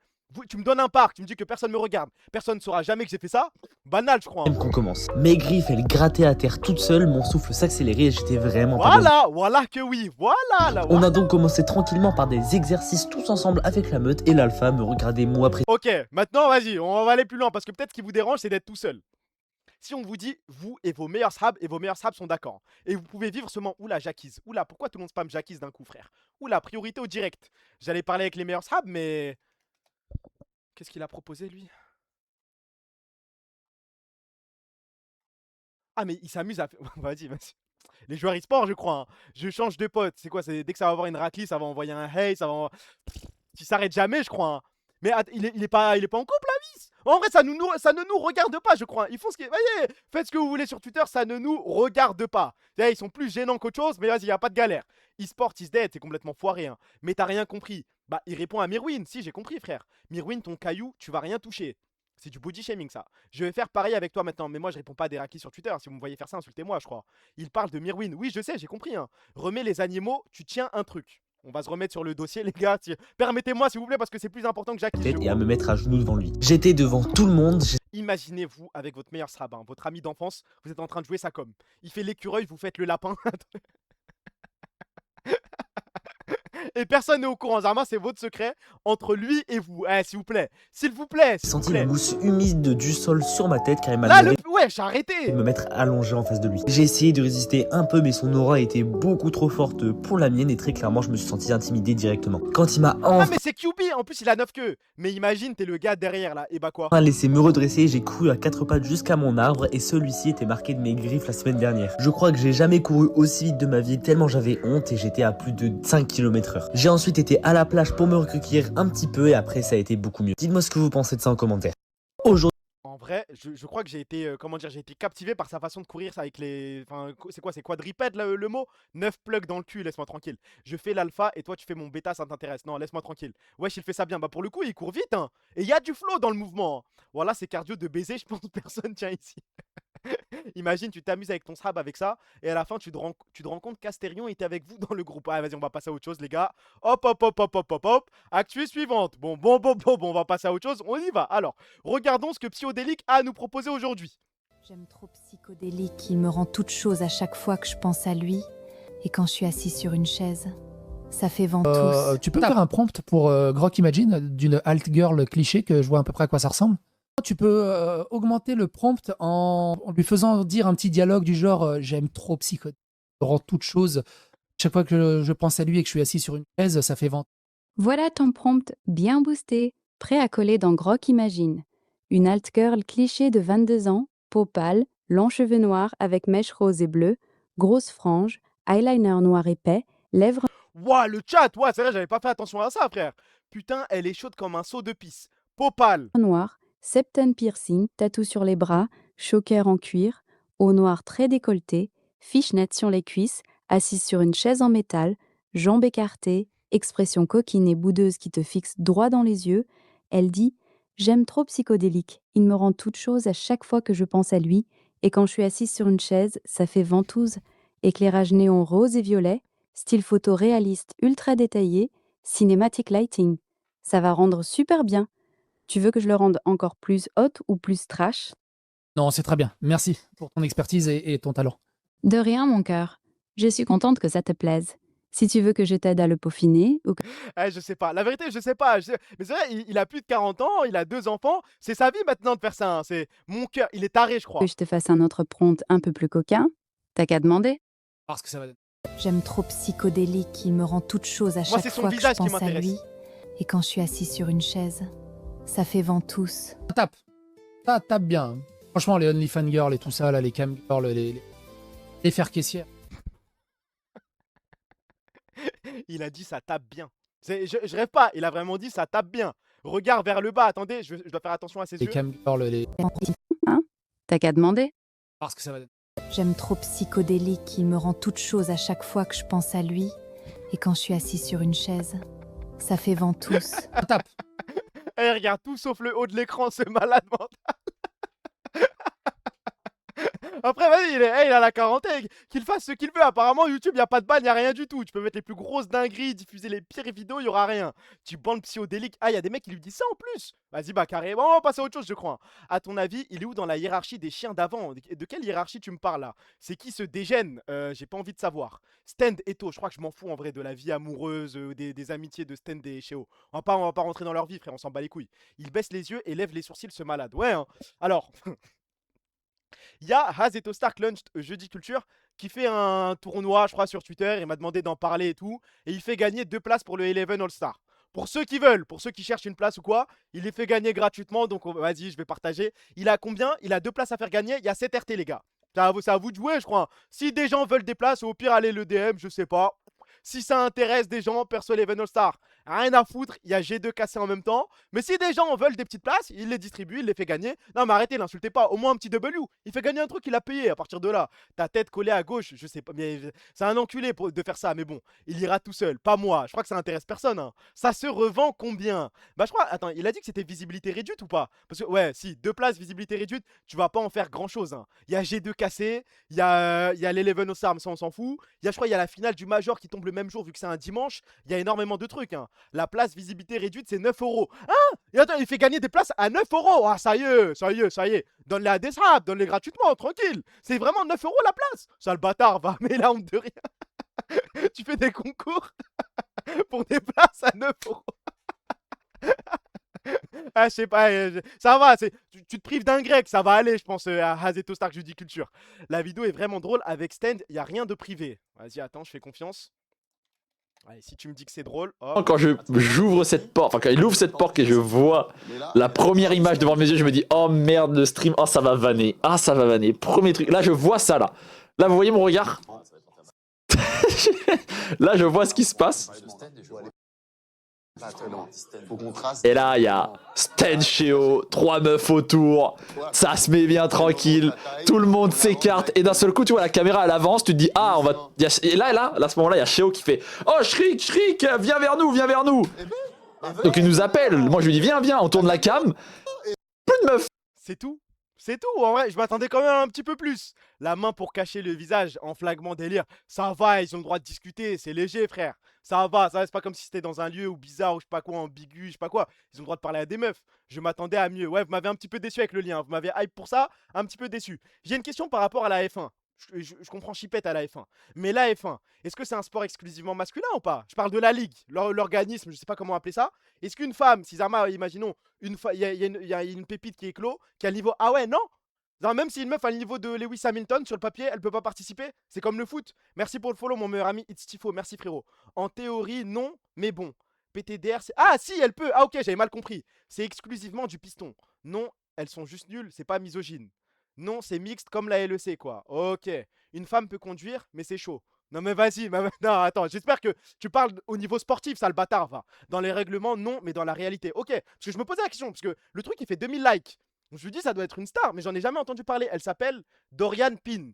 S1: Tu me donnes un parc, tu me dis que personne me regarde. Personne ne saura jamais que j'ai fait ça. Banal, je crois.
S5: Même qu'on commence. Mes griffes, elles grattaient à terre toutes seules, mon souffle s'accélérait et j'étais vraiment pas bien.
S1: Voilà que oui. Voilà, là.
S5: On a donc commencé tranquillement par des exercices tous ensemble avec la meute et l'alpha me regardait moi après.
S1: Ok, maintenant, vas-y, on va aller plus loin parce que peut-être ce qui vous dérange, c'est d'être tout seul. Si on vous dit, vous et vos meilleurs sahabs sont d'accord, et vous pouvez vivre seulement, oula, Jackies, oula, pourquoi tout le monde spam Jackies d'un coup, frère? Oula, priorité au direct. J'allais parler avec les meilleurs sahabs, mais... Qu'est-ce qu'il a proposé, lui? Ah, mais il s'amuse à... Vas-y. Les joueurs e-sport, je crois. Hein. Je change de pote. C'est quoi? Dès que ça va avoir une raclée, ça va envoyer un hey, ça va... Tu s'arrêtes jamais, je crois. Hein. Mais il est pas en couple, la vis. En vrai, ça ne nous regarde pas, je crois. Ils font ce qu'ils... Voyez, faites ce que vous voulez sur Twitter, ça ne nous regarde pas. Ils sont plus gênants qu'autre chose, mais vas-y, il n'y a pas de galère. E-sport, is dead, c'est complètement foiré. Hein. Mais t'as rien compris. Bah, il répond à Mirwin. Si, j'ai compris, frère. Mirwin, ton caillou, tu vas rien toucher. C'est du body shaming, ça. Je vais faire pareil avec toi maintenant. Mais moi, je réponds pas à des raclis sur Twitter. Si vous me voyez faire ça, insultez-moi, je crois. Il parle de Mirwin. Oui, je sais, j'ai compris. Hein. Remets les animaux, tu tiens un truc. On va se remettre sur le dossier, les gars. Permettez-moi, s'il vous plaît, parce que c'est plus important que Jackie.
S5: Et à me mettre à genoux devant lui. J'étais devant tout le monde.
S1: Imaginez-vous avec votre meilleur srab, hein, votre ami d'enfance, vous êtes en train de jouer ça comme. Il fait l'écureuil, vous faites le lapin. Et personne n'est au courant, Zama, c'est votre secret entre lui et vous. S'il vous plaît. S'il vous plaît.
S5: J'ai senti la mousse humide du sol sur ma tête car il m'a
S1: demandé j'ai arrêté
S5: de me mettre allongé en face de lui. J'ai essayé de résister un peu mais son aura était beaucoup trop forte pour la mienne et très clairement je me suis senti intimidé directement. Quand il m'a
S1: Ah mais c'est QB, en plus il a 9 queues. Mais imagine, t'es le gars derrière là, et bah quoi.
S5: Laissé me redresser, j'ai couru à 4 pattes jusqu'à mon arbre et celui-ci était marqué de mes griffes la semaine dernière. Je crois que j'ai jamais couru aussi vite de ma vie tellement j'avais honte et j'étais à plus de 5 km/h. J'ai ensuite été à la plage pour me recueillir un petit peu et après ça a été beaucoup mieux. Dites-moi ce que vous pensez de ça en commentaire. Aujourd'hui,
S1: en vrai, je crois que j'ai été, j'ai été captivé par sa façon de courir, ça avec les... Enfin, c'est quoi, c'est quadripède le mot? 9 plugs dans le cul, laisse-moi tranquille. Je fais l'alpha et toi tu fais mon bêta, ça t'intéresse. Non, laisse-moi tranquille. Wesh, il fait ça bien. Bah pour le coup, il court vite, hein. Et il y a du flow dans le mouvement. Hein. Voilà, c'est cardio de baiser, je pense que personne tient ici. Imagine, tu t'amuses avec ton srab avec ça, et à la fin, tu te rends compte qu'Astérion était avec vous dans le groupe. Ah, vas-y, on va passer à autre chose, les gars. Hop. Actu suivante. Bon, on va passer à autre chose. On y va. Alors, regardons ce que Psychodélique a à nous proposer aujourd'hui.
S7: J'aime trop Psychodélique, il me rend toute chose à chaque fois que je pense à lui. Et quand je suis assise sur une chaise, ça fait ventouse.
S8: Tu peux faire un prompt pour Grok Imagine d'une alt girl cliché que je vois à peu près à quoi ça ressemble. Tu peux augmenter le prompt en lui faisant dire un petit dialogue du genre j'aime trop Psychodélique, il me rend toute chose. Chaque fois que je pense à lui et que je suis assis sur une chaise, ça fait ventouse.
S9: Voilà ton prompt bien boosté, prêt à coller dans Grok Imagine. Une alt girl cliché de 22 ans, peau pâle, longs cheveux noirs avec mèches roses et bleues, grosse frange, eyeliner noir épais, lèvres...
S1: Ouah, le chat, c'est vrai, j'avais pas fait attention à ça, frère. Putain, elle est chaude comme un seau de pisse. Peau pâle.
S9: Noir, septum piercing, tatou sur les bras, choker en cuir, eau noire très décolletée, fishnet sur les cuisses, assise sur une chaise en métal, jambes écartées, expression coquine et boudeuse qui te fixe droit dans les yeux, elle dit « J'aime trop Psychodélique, il me rend toute chose à chaque fois que je pense à lui, et quand je suis assise sur une chaise, ça fait ventouse, éclairage néon rose et violet, style photo réaliste ultra détaillé, cinématic lighting. Ça va rendre super bien. Tu veux que je le rende encore plus hot ou plus trash?
S8: Non, c'est très bien. Merci pour ton expertise et ton talent.
S9: De rien, mon cœur. Je suis contente que ça te plaise. Si tu veux que je t'aide à le peaufiner ou que
S1: Je sais pas. La vérité, je sais pas. Mais c'est vrai, il a plus de 40 ans, il a 2 enfants. C'est sa vie maintenant de faire ça, hein. C'est mon cœur, il est taré, je crois.
S9: je te fasse un autre prompt un peu plus coquin, t'as qu'à demander.
S8: Parce que ça va.
S7: J'aime trop psychodélique, il me rend toute chose à
S1: Moi,
S7: chaque
S1: c'est son
S7: fois que je
S1: visage qui
S7: pense à
S1: m'intéresse.
S7: lui. Et quand je suis assise sur une chaise, ça fait ventouse.
S8: Tape. Ça tape bien. Franchement, les OnlyFans girls et tout ça, là, les cam girls, les fers caissières.
S1: Il a dit ça tape bien. Je rêve pas, il a vraiment dit ça tape bien. Regard vers le bas, attendez, je dois faire attention à ses
S8: Les
S1: yeux.
S8: cam girls, les.
S9: Hein? T'as qu'à demander.
S8: Parce que ça va.
S7: J'aime trop psychodélique, il me rend toute chose à chaque fois que je pense à lui. Et quand je suis assise sur une chaise, ça fait ventouse.
S8: Tape.
S1: Regarde tout sauf le haut de l'écran, ce malade mental. Après, vas-y, il a la quarantaine, qu'il fasse ce qu'il veut. Apparemment, YouTube, il n'y a pas de ban, il n'y a rien du tout. Tu peux mettre les plus grosses dingueries, diffuser les pires vidéos, il n'y aura rien. Tu bandes psychodélique. Ah, il y a des mecs qui lui disent ça en plus. Vas-y, bah carrément, on va passer à autre chose, je crois. À ton avis, il est où dans la hiérarchie des chiens d'avant? De quelle hiérarchie tu me parles là? C'est qui ce dégène? J'ai pas envie de savoir. Stand Eto, je crois que je m'en fous en vrai de la vie amoureuse, des amitiés de Stand et Cheo. On va pas rentrer dans leur vie, frère, on s'en bat les couilles. Il baisse les yeux et lève les sourcils, ce malade. Ouais, hein. Alors. Il y a Hazeto Stark Lunch Jeudi Culture qui fait un tournoi, je crois, sur Twitter. Il m'a demandé d'en parler et tout. Et il fait gagner 2 places pour le Eleven All-Star. Pour ceux qui veulent, pour ceux qui cherchent une place ou quoi, il les fait gagner gratuitement. Donc vas-y, je vais partager. Il a combien? Il a 2 places à faire gagner. Il y a 7 RT, les gars. C'est à vous de jouer, je crois. Si des gens veulent des places, au pire, allez le DM, je sais pas. Si ça intéresse des gens, perso Eleven All-Star, rien à foutre, il y a G2 cassé en même temps. Mais si des gens veulent des petites places, il les distribue, il les fait gagner. Non mais arrêtez, l'insultez pas, au moins un petit W. Il fait gagner un truc, il a payé à partir de là. Ta tête collée à gauche, je sais pas, mais c'est un enculé de faire ça, mais bon, il ira tout seul, pas moi. Je crois que ça intéresse personne, hein. Ça se revend combien? Bah je crois, attends, il a dit que c'était visibilité réduite ou pas? Parce que ouais, si, 2 places, visibilité réduite, tu vas pas en faire grand chose, hein. Il y a G2 cassé, il y a l'Eleven All-Star, ça on s'en fout. Je crois il y a la finale du Major qui tombe le même jour vu que c'est un dimanche. Il y a énormément de trucs, hein. La place visibilité réduite, c'est 9 €. Hein? Et attends, il fait gagner des places à 9 €. Ah, ça y est, ça y est, ça y est. Donne-les à des saps, donne-les gratuitement, tranquille. C'est vraiment 9 € la place. Ça, le bâtard, va, mais la honte de rien. Tu fais des concours pour des places à 9 €. Ah, je sais pas, ça va, tu te prives d'un grec, ça va aller, je pense, à Hazeto Stark Jeudi Culture. La vidéo est vraiment drôle, avec Stand, il n'y a rien de privé. Vas-y, attends, je fais confiance. Allez, si tu me dis que c'est drôle, hop.
S6: Quand j'ouvre cette porte, enfin quand il ouvre cette porte et je vois la première image devant mes yeux, je me dis oh merde le stream, oh ça va vanner, ah ça va vanner, premier truc, là je vois ça là, là vous voyez mon regard, là je vois ce qui se passe. Et là, il y a Stan Cheo, 3 meufs autour, ça se met bien tranquille, tout le monde s'écarte, et d'un seul coup, tu vois, la caméra, elle avance, tu te dis, ah, on va... Et là, à ce moment-là, il y a Cheo qui fait, oh, Shrik, viens vers nous, viens vers nous. Donc il nous appelle, moi je lui dis, viens, on tourne la cam, plus de meufs.
S1: C'est tout. C'est tout, en vrai, je m'attendais quand même un petit peu plus. La main pour cacher le visage en flagrant délire, ça va, ils ont le droit de discuter, c'est léger, frère. Ça va, c'est pas comme si c'était dans un lieu où bizarre, ou je sais pas quoi, ambigu, je sais pas quoi. Ils ont le droit de parler à des meufs. Je m'attendais à mieux. Ouais, vous m'avez un petit peu déçu avec le lien, vous m'avez hype pour ça, un petit peu déçu. J'ai une question par rapport à la F1. Je comprends chipette à la F1. Mais la F1, est-ce que c'est un sport exclusivement masculin ou pas? Je parle de la ligue, l'organisme, je sais pas comment appeler ça. Est-ce qu'une femme, si Zama, imaginons, il y a une pépite qui est clos, qui a le niveau... Ah ouais, non? Genre, même si une meuf a le niveau de Lewis Hamilton, sur le papier, elle peut pas participer? C'est comme le foot. Merci pour le follow, mon meilleur ami It's Tifo. Merci, frérot. En théorie, non, mais bon. PTDR, c'est... Ah, si, elle peut. Ah, ok, j'avais mal compris. C'est exclusivement du piston. Non, elles sont juste nulles, c'est pas misogyne. Non, c'est mixte comme la LEC, quoi. Ok. Une femme peut conduire, mais c'est chaud. Non, mais vas-y. Non, attends. J'espère que tu parles au niveau sportif, ça, le bâtard, va. Dans les règlements, non, mais dans la réalité. Ok. Parce que je me posais la question, parce que le truc, il fait 2000 likes. Donc, je me dis, ça doit être une star, mais j'en ai jamais entendu parler. Elle s'appelle Dorian Pin.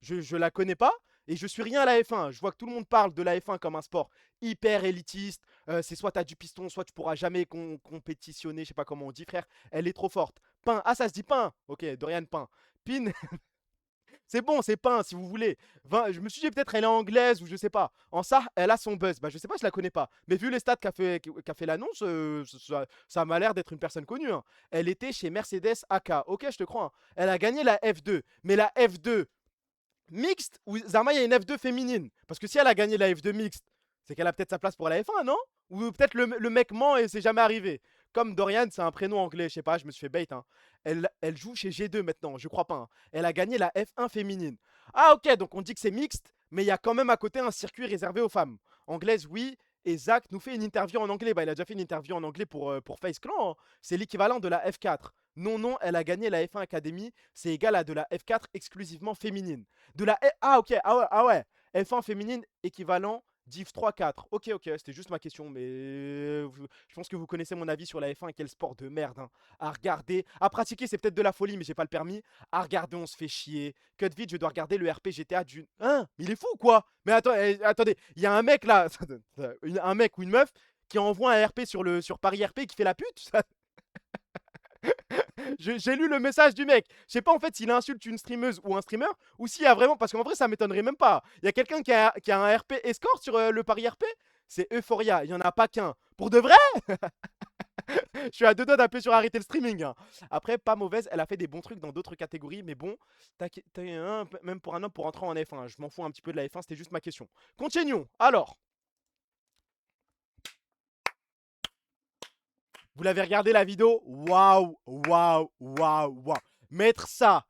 S1: Je la connais pas. Et je suis rien à la F1. Je vois que tout le monde parle de la F1 comme un sport hyper élitiste. C'est soit tu as du piston, soit tu pourras jamais compétitionner. Je sais pas comment on dit, frère. Elle est trop forte. Pain. Ah, ça se dit pain. Ok, Dorian Pain. Pin. C'est bon, c'est peint si vous voulez. Je me suis dit peut-être elle est anglaise ou je sais pas. En ça, elle a son buzz. Bah je sais pas, je la connais pas. Mais vu les stats qu'a fait l'annonce, ça m'a l'air d'être une personne connue, hein. Elle était chez Mercedes AK. Ok, je te crois, hein. Elle a gagné la F2. Mais la F2 mixte ou Zarma, il y a une F2 féminine. Parce que si elle a gagné la F2 mixte, c'est qu'elle a peut-être sa place pour la F1, non? Ou peut-être le mec ment et c'est jamais arrivé. Comme Dorian, c'est un prénom anglais, je sais pas, je me suis fait bait, hein. Elle joue chez G2 maintenant, je crois pas, hein. Elle a gagné la F1 féminine. Ah ok, donc on dit que c'est mixte, mais il y a quand même à côté un circuit réservé aux femmes. Anglaise, oui. Et Zach nous fait une interview en anglais. Bah, il a déjà fait une interview en anglais pour Face Clan, hein. C'est l'équivalent de la F4. Non, non, elle a gagné la F1 Academy. C'est égal à de la F4 exclusivement féminine. Ah ok, ah ouais. F1 féminine équivalent Div 3-4. Ok, c'était juste ma question, mais je pense que vous connaissez mon avis sur la F1. Quel sport de merde, hein. À regarder, à pratiquer, c'est peut-être de la folie, mais j'ai pas le permis. À regarder, on se fait chier. Cut vite, je dois regarder le RP GTA d'une. Hein? Mais il est fou ou quoi? Mais attendez, il y a un mec là, un mec ou une meuf qui envoie un RP sur Paris RP qui fait la pute. J'ai lu le message du mec. Je sais pas en fait s'il insulte une streameuse ou un streamer ou s'il y a vraiment. Parce qu'en vrai, ça m'étonnerait même pas. Il y a quelqu'un qui a un RP escort sur le Paris RP. C'est Euphoria. Il y en a pas qu'un. Pour de vrai? Je suis à deux doigts d'appeler sur arrêter le streaming, hein. Après, pas mauvaise. Elle a fait des bons trucs dans d'autres catégories. Mais bon, même pour un homme pour rentrer en F1. Je m'en fous un petit peu de la F1. C'était juste ma question. Continuons. Alors. Vous l'avez regardé la vidéo? Waouh. Mettre ça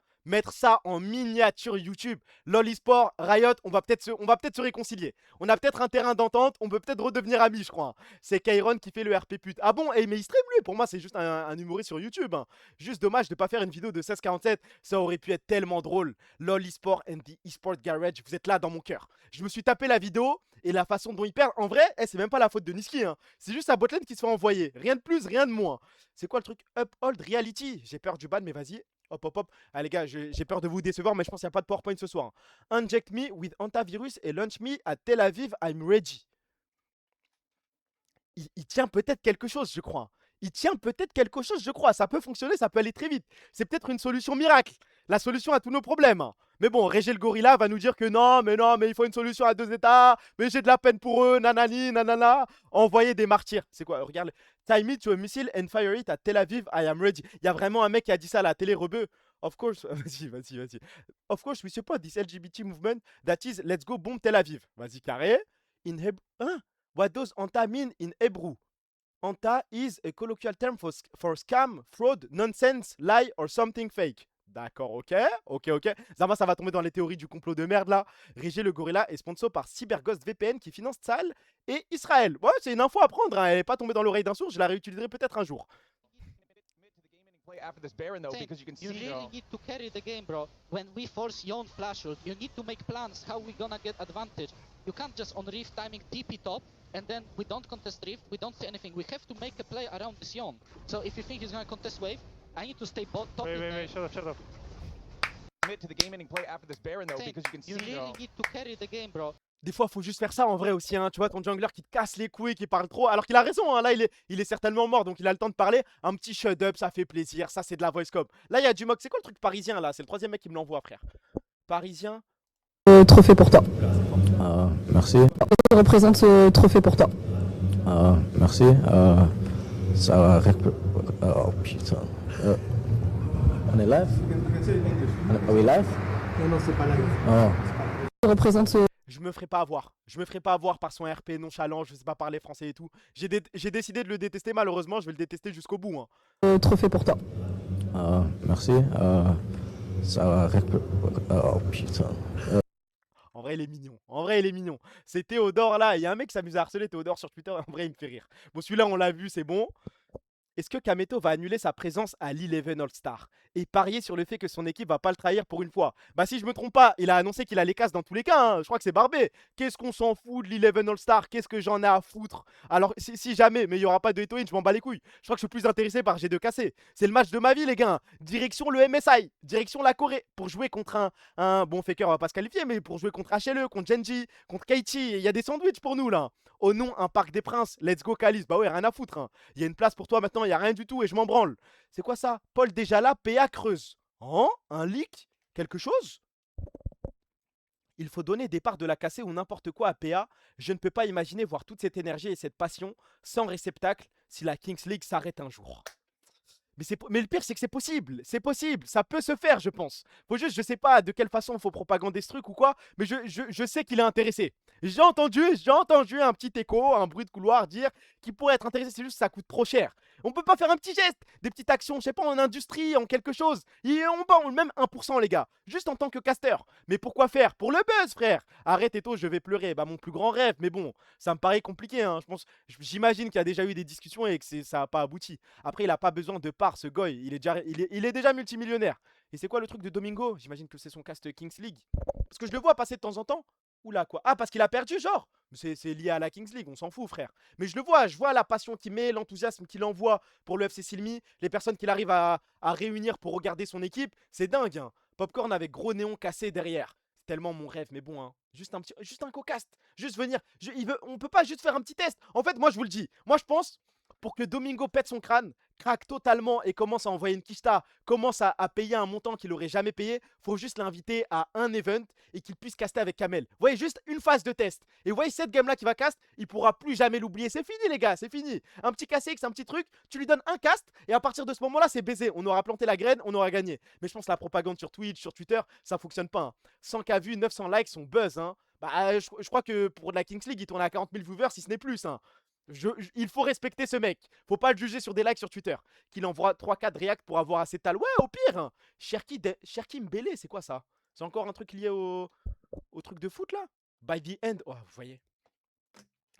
S1: en miniature YouTube. LOL eSport, Riot, on va peut-être se réconcilier. On a peut-être un terrain d'entente, on peut peut-être redevenir amis, je crois. C'est Kairon qui fait le RP pute. Ah bon? Mais il stream lui? Pour moi, c'est juste un humoriste sur YouTube, hein. Juste dommage de pas faire une vidéo de 1647. Ça aurait pu être tellement drôle. LOL eSport and the eSport Garage, vous êtes là dans mon cœur. Je me suis tapé la vidéo et la façon dont il perd. En vrai, c'est même pas la faute de Niski, hein. C'est juste sa botlane qui se fait envoyer. Rien de plus, rien de moins. C'est quoi le truc? Uphold Reality. J'ai peur du ban, mais vas-y. Hop. Ah les gars, j'ai peur de vous décevoir, mais je pense qu'il n'y a pas de PowerPoint ce soir, hein. Inject me with antivirus et launch me à Tel Aviv, I'm ready. Il tient peut-être quelque chose, je crois. Ça peut fonctionner, ça peut aller très vite. C'est peut-être une solution miracle. La solution à tous nos problèmes, hein. Mais bon, Régé le gorilla va nous dire que non, mais il faut une solution à 2 états. Mais j'ai de la peine pour eux, nanani, nanana. Envoyer des martyrs. C'est quoi? Regarde. Time it to a missile and fire it at Tel Aviv, I am ready. Il y a vraiment un mec qui a dit ça à la télé rebeu. Of course, vas-y. Of course, we support this LGBT movement that is let's go bomb Tel Aviv. Vas-y, carré. In Hebrew. Hein? What does Anta mean in Hebrew? Anta is a colloquial term for scam, fraud, nonsense, lie or something fake. D'accord, ok. Zama, ça va tomber dans les théories du complot de merde là. Régé le gorilla est sponsor par CyberGhost VPN qui finance Tzal et Israël. Ouais, c'est une info à prendre, hein. Elle n'est pas tombée dans l'oreille d'un sourd, je la réutiliserai peut-être un jour.
S10: After this Baron though, because you can see
S11: you really need to carry the game, bro. When we force Yon flash ult, you need to make plans how we gonna get advantage. You can't just on Rift timing TP top and then we don't contest Rift, we don't say anything. We have to make a play around this Yon. So if you think he's gonna contest wave, I need to stay top.
S10: Wait, shut up. Commit to the game-ending play after this Baron though, because you can see
S11: you really need to carry the game, bro.
S1: Des fois, faut juste faire ça en vrai aussi, hein. Tu vois, ton jungler qui te casse les couilles, qui parle trop. Alors qu'il a raison, hein. Là, il est certainement mort, donc il a le temps de parler. Un petit shut-up, ça fait plaisir. Ça, c'est de la voice cop. Là, il y a du mock. C'est quoi le truc parisien, là? C'est le 3e mec qui me l'envoie, frère. Parisien.
S12: Trophée pour toi.
S13: Merci.
S12: Je représente ce trophée pour toi.
S13: Merci. Ça va. Oh putain. On est live? Are we live?
S12: Non, c'est pas live.
S13: Oh.
S12: Je représente ce...
S1: Je me ferai pas avoir par son RP nonchalant, je sais pas parler français et tout. J'ai décidé de le détester, malheureusement, je vais le détester jusqu'au bout, hein.
S12: Trophée pour toi.
S13: Merci. Ça va. Oh putain.
S1: En vrai, il est mignon. C'est Théodore là. Il y a un mec qui s'amuse à harceler Théodore sur Twitter. En vrai, il me fait rire. Bon, celui-là, on l'a vu, c'est bon. Est-ce que Kameto va annuler sa présence à l'Eleven All-Star et parier sur le fait que son équipe va pas le trahir pour une fois? Bah si je me trompe pas, il a annoncé qu'il a les casses dans tous les cas, hein. Je crois que c'est barbé. Qu'est-ce qu'on s'en fout de l'Eleven All-Star? Qu'est-ce que j'en ai à foutre? Alors si jamais, mais il y aura pas de Etoin, je m'en bats les couilles. Je crois que je suis plus intéressé par G2 KC. C'est le match de ma vie les gars. Direction le MSI, direction la Corée pour jouer contre un bon Faker, on va pas se qualifier, mais pour jouer contre HLE, contre Genji, contre Keiichi, il y a des sandwichs pour nous là. Oh non, un Parc des Princes, let's go Calis. Bah ouais, rien à foutre, hein. Il y a une place pour toi maintenant, il y a rien du tout et je m'en branle. C'est quoi ça? Paul déjà là, PA Creuse. Hein? Un leak? Quelque chose? Il faut donner des parts de la cassée ou n'importe quoi à PA. Je ne peux pas imaginer voir toute cette énergie et cette passion sans réceptacle si la Kings League s'arrête un jour. Mais le pire, c'est que c'est possible. C'est possible. Ça peut se faire, je pense. Faut juste, je sais pas de quelle façon il faut propagander ce truc ou quoi, mais je sais qu'il est intéressé. J'ai entendu un petit écho, un bruit de couloir dire qu'il pourrait être intéressé. C'est juste que ça coûte trop cher. On peut pas faire un petit geste, des petites actions, je sais pas, en industrie, en quelque chose. Et on bat même 1%, les gars. Juste en tant que caster. Mais pourquoi faire? Pour le buzz, frère. Arrête, Eto, je vais pleurer. Bah, mon plus grand rêve. Mais bon, ça me paraît compliqué, hein. J'imagine qu'il y a déjà eu des discussions et que ça n'a pas abouti. Après, il a pas besoin de part, ce goy. Il est déjà multimillionnaire. Et c'est quoi le truc de Domingo? J'imagine que c'est son cast Kings League. Parce que je le vois passer de temps en temps. Oula, quoi. Ah, parce qu'il a perdu, genre. C'est lié à la Kings League, on s'en fout, frère. Mais je vois la passion qu'il met, l'enthousiasme qu'il envoie pour le FC Silmi, les personnes qu'il arrive à réunir pour regarder son équipe. C'est dingue, hein. Popcorn avec gros néon cassé derrière. C'est tellement mon rêve, mais bon, hein. Juste un co-cast. Juste venir. On peut pas juste faire un petit test. En fait, moi, je vous le dis. Moi, je pense, pour que Domingo pète son crâne, craque totalement et commence à envoyer une quicheta, commence à payer un montant qu'il aurait jamais payé, faut juste l'inviter à un event et qu'il puisse caster avec Kamel. Vous voyez, juste une phase de test. Et vous voyez, cette game là qui va cast, il pourra plus jamais l'oublier. C'est fini, les gars, c'est fini. Un petit KCX, un petit truc, tu lui donnes un cast et à partir de ce moment là, c'est baisé. On aura planté la graine, on aura gagné. Mais je pense que la propagande sur Twitch, sur Twitter, ça fonctionne pas, hein. 100K vues, 900 likes, son buzz, hein. Bah, je crois que pour la Kings League, il tourne à 40 000 viewers si ce n'est plus, hein. Il faut respecter ce mec. Faut pas le juger sur des likes sur Twitter. Qu'il envoie 3-4 reacts pour avoir assez de tal. Ouais, au pire, hein. Cherki Mbele, c'est quoi ça? C'est encore un truc lié au truc de foot là? By the end. Oh, vous voyez.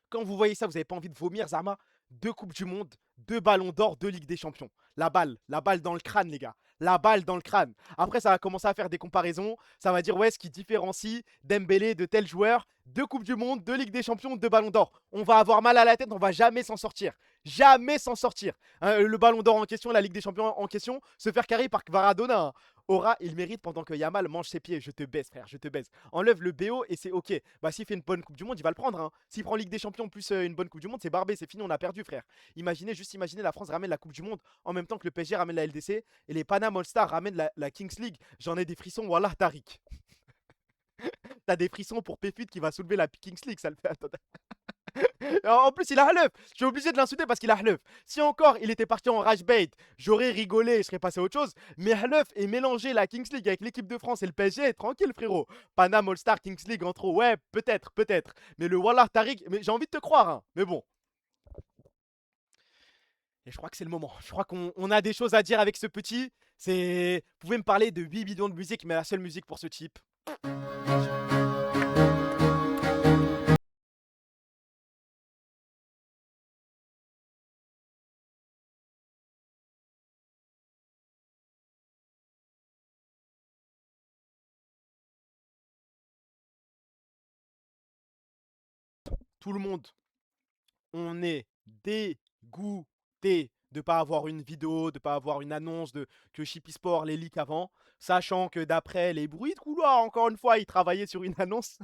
S1: Quand vous voyez ça, vous avez pas envie de vomir, Zarma? 2 Coupes du Monde, 2 Ballons d'Or, 2 Ligues des Champions. La balle dans le crâne, les gars. La balle dans le crâne. Après, ça va commencer à faire des comparaisons. Ça va dire, ouais, ce qui différencie Dembélé de tel joueur. 2 Coupes du Monde, 2 Ligues des Champions, 2 Ballons d'Or. On va avoir mal à la tête, on va jamais s'en sortir. Jamais s'en sortir. Hein, le Ballon d'Or en question, la Ligue des Champions en question, se faire carrer par Kvaradona, hein. Aura, il mérite pendant que Yamal mange ses pieds. Je te baise, frère, je te baise. Enlève le BO et c'est ok. Bah, s'il fait une bonne Coupe du Monde, il va le prendre, hein. S'il prend Ligue des Champions plus une bonne Coupe du Monde, c'est barbé, c'est fini, on a perdu, frère. Imaginez la France ramène la Coupe du Monde en même temps que le PSG ramène la LDC et les Panama All-Stars ramènent la Kings League. J'en ai des frissons, wallah, Tariq. T'as des frissons pour Péfut qui va soulever la Kings League, ça le fait. Attends. En plus, il a Halef. Je suis obligé de l'insulter parce qu'il a Halef. Si encore il était parti en rage bait, j'aurais rigolé, je serais passé à autre chose. Mais Halef est mélangé la Kings League avec l'équipe de France et le PSG. Tranquille, frérot. Panam All-Star Kings League en trop. Ouais, peut-être. Mais le Wallah Tariq, mais j'ai envie de te croire, hein. Mais bon. Et je crois que c'est le moment. Je crois qu'on a des choses à dire avec ce petit. Vous pouvez me parler de 8 bidons de musique, mais la seule musique pour ce type. Tout le monde, on est dégoûté de pas avoir une vidéo, de pas avoir une annonce que Chippy Sport les leak avant, sachant que d'après les bruits de couloir, encore une fois, ils travaillaient sur une annonce.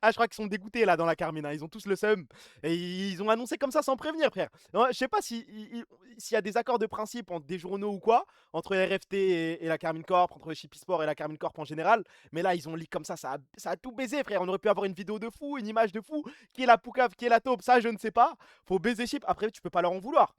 S1: Ah, je crois qu'ils sont dégoûtés là dans la Carmina, ils ont tous le seum. Et ils ont annoncé comme ça sans prévenir, frère. Je sais pas s'il y a des accords de principe entre des journaux ou quoi, entre RFT et la Carmine Corp, entre Chippy Sport et la Carmine Corp en général. Mais là, ils ont leak comme ça a tout baisé, frère. On aurait pu avoir une vidéo de fou, une image de fou. Qui est la poucave, qui est la taupe, ça je ne sais pas. Faut baiser Chip, après tu peux pas leur en vouloir.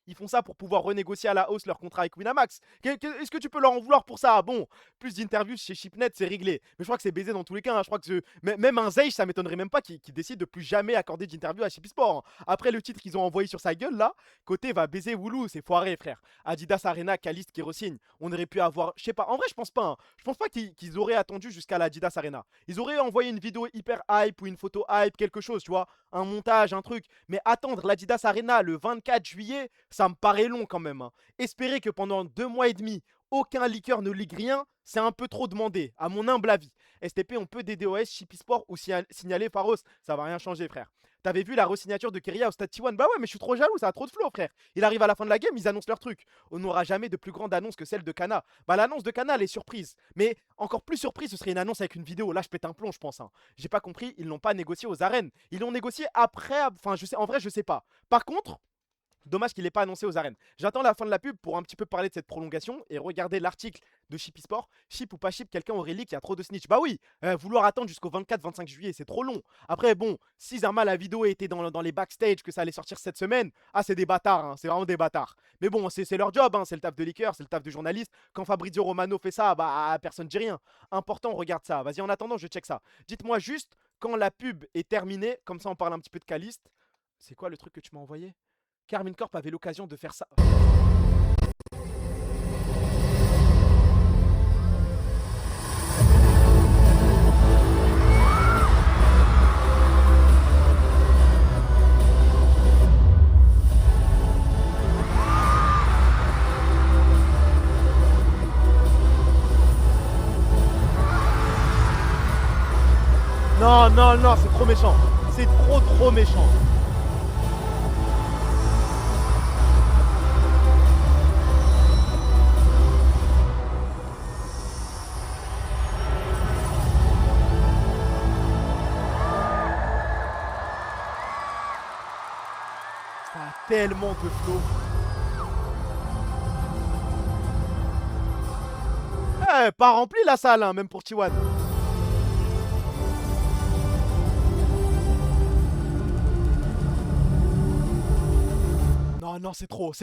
S1: Ils font ça pour pouvoir renégocier à la hausse leur contrat avec Winamax. Est-ce que tu peux leur en vouloir pour ça? Bon, plus d'interviews chez Chipnet, c'est réglé. Mais je crois que c'est baisé dans tous les cas, hein. Je crois que même un Zeich, ça m'étonnerait même pas qu'il décide de plus jamais accorder d'interview à Chippy Sport, hein. Après le titre qu'ils ont envoyé sur sa gueule là, côté va baiser Woulou, c'est foiré, frère. Adidas Arena, Caliste qui re-signe. On aurait pu avoir, je sais pas, en vrai je pense pas, hein. Je pense pas qu'ils auraient attendu jusqu'à l'Adidas Arena. Ils auraient envoyé une vidéo hyper hype ou une photo hype, quelque chose, tu vois, un montage, un truc. Mais attendre l'Adidas Arena le 24 juillet, ça me paraît long quand même, hein. Espérer que pendant 2 mois et demi, aucun leaker ne ligue rien, c'est un peu trop demandé, à mon humble avis. STP, on peut DDoS, Chippy Sport ou signaler Pharos, ça va rien changer, frère. T'avais vu la re-signature de Keria au Stade T1? Bah ouais, mais je suis trop jaloux, ça a trop de flow, frère. Il arrive à la fin de la game, ils annoncent leur truc. On n'aura jamais de plus grande annonce que celle de Kana. Bah l'annonce de Kana, elle est surprise. Mais encore plus surprise, ce serait une annonce avec une vidéo. Là, je pète un plomb, je pense, hein. J'ai pas compris, ils l'ont pas négocié aux arènes. Ils l'ont négocié après, enfin, en vrai, je sais pas. Par contre, Dommage qu'il n'ait pas annoncé aux arènes. J'attends la fin de la pub pour un petit peu parler de cette prolongation et regarder l'article de Shippy Sport. Ship ou pas ship, quelqu'un aurait leak, il y a trop de snitch. Bah oui, vouloir attendre jusqu'au 24-25 juillet, c'est trop long. Après, bon, si Zama, la vidéo était dans les backstage, que ça allait sortir cette semaine, ah, c'est des bâtards, hein, c'est vraiment des bâtards. Mais bon, c'est leur job, hein, c'est le taf de leaker, c'est le taf de journaliste. Quand Fabrizio Romano fait ça, bah personne dit rien. Important, regarde ça. Vas-y, en attendant, je check ça. Dites-moi juste quand la pub est terminée, comme ça on parle un petit peu de Caliste. C'est quoi le truc que tu m'as envoyé? Carmine Corp avait l'occasion de faire ça. Non, non, non, c'est trop méchant. C'est trop méchant. Ça a tellement de flow. Eh, pas rempli la salle, hein, même pour T1. Non, c'est trop,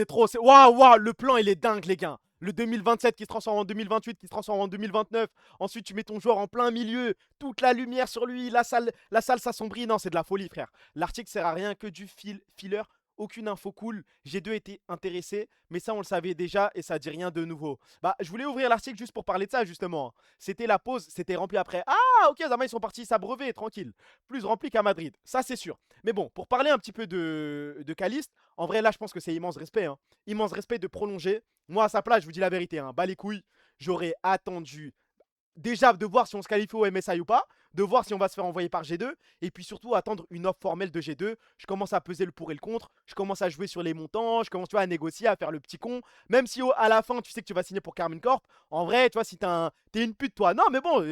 S1: waouh, le plan il est dingue les gars. Le 2027 qui se transforme en 2028, qui se transforme en 2029. Ensuite tu mets ton joueur en plein milieu, toute la lumière sur lui, la salle s'assombrit. Non, c'est de la folie frère. L'article sert à rien, que du filler. Aucune info cool, G2 était intéressé, mais ça on le savait déjà et ça dit rien de nouveau. Bah je voulais ouvrir l'article juste pour parler de ça justement. C'était la pause, c'était rempli après. Ah ok, Zama ils sont partis s'abreuver, tranquille. Plus rempli qu'à Madrid, ça c'est sûr. Mais bon, pour parler un petit peu de Caliste, en vrai là je pense que c'est immense respect. Hein. Immense respect de prolonger. Moi à sa place, je vous dis la vérité, hein, bas les couilles, j'aurais attendu déjà de voir si on se qualifie au MSI ou pas, de voir si on va se faire envoyer par G2, et puis surtout attendre une offre formelle de G2. Je commence à peser le pour et le contre, je commence à jouer sur les montants, je commence tu vois, à négocier, à faire le petit con, même si à la fin tu sais que tu vas signer pour Carmine Corp, en vrai, tu vois, si t'es une pute toi, non mais bon,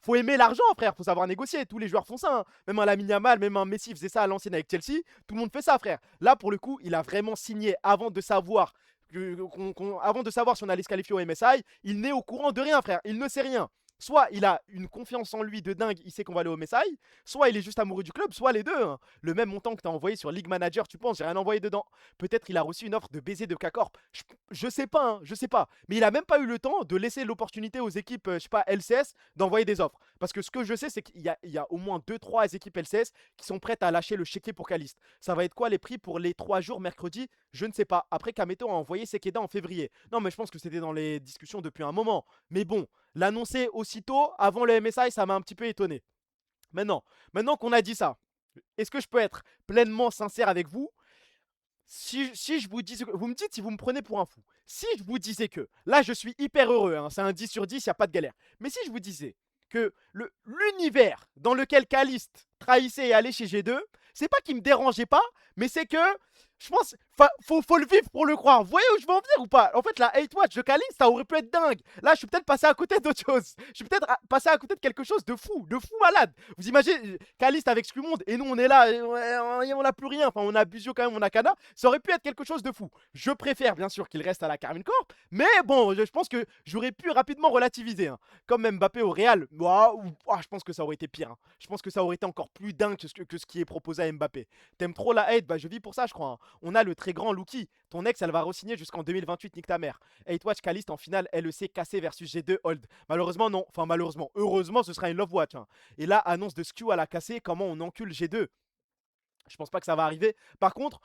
S1: faut aimer l'argent frère, faut savoir négocier, tous les joueurs font ça, hein. Même un Lamine Yamal, même un Messi faisait ça à l'ancienne avec Chelsea, tout le monde fait ça frère. Là pour le coup, il a vraiment signé avant de savoir si on allait se qualifier au MSI, il n'est au courant de rien frère, il ne sait rien. Soit il a une confiance en lui de dingue, il sait qu'on va aller au MSI, soit il est juste amoureux du club, soit les deux. Hein. Le même montant que tu as envoyé sur League Manager, tu penses, j'ai rien envoyé dedans. Peut-être il a reçu une offre de baiser de K-Corp. Je sais pas, hein, je sais pas. Mais il a même pas eu le temps de laisser l'opportunité aux équipes, je sais pas, LCS, d'envoyer des offres. Parce que ce que je sais, c'est qu'il y a au moins 2-3 équipes LCS qui sont prêtes à lâcher le chéquier pour Caliste. Ça va être quoi les prix pour les 3 jours mercredi? Je ne sais pas. Après, Kameto a envoyé Sekeda en février. Non, mais je pense que c'était dans les discussions depuis un moment. Mais bon, l'annoncer aussitôt avant le MSI, ça m'a un petit peu étonné. Maintenant qu'on a dit ça, est-ce que je peux être pleinement sincère avec vous? Si je vous dis, vous me dites si vous me prenez pour un fou. Si je vous disais que, là je suis hyper heureux, hein, c'est un 10 sur 10, il n'y a pas de galère. Mais si je vous disais que l'univers dans lequel Caliste trahissait et allait chez G2, c'est pas qu'il me dérangeait pas, mais c'est que je pense, faut le vivre pour le croire. Vous voyez où je veux en venir ou pas? En fait, la hate watch de Caliste, ça aurait pu être dingue. Là, je suis peut-être passé à côté d'autre chose. Je suis peut-être passé à côté de quelque chose de fou malade. Vous imaginez, Caliste avec Sclumonde, et nous, on est là, on n'a plus rien. Enfin, on a Buzio quand même, on a Kana. Ça aurait pu être quelque chose de fou. Je préfère, bien sûr, qu'il reste à la Carmine Corp, mais bon, je pense que j'aurais pu rapidement relativiser. Hein. Comme Mbappé au Real, je pense que ça aurait été pire. Hein. Je pense que ça aurait été encore plus dingue que ce qui est proposé à Mbappé. T'aimes trop la hate? Bah, je vis pour ça, je crois. Hein. On a le très grand Luki. Ton ex, elle va re-signer jusqu'en 2028, nique ta mère. 8-Watch Caliste en finale LEC cassé versus G2 Hold. Malheureusement, non. Enfin, malheureusement. Heureusement, ce sera une Love Watch. Hein. Et là, annonce de Skew à la cassée, comment on encule G2. Je pense pas que ça va arriver. Par contre,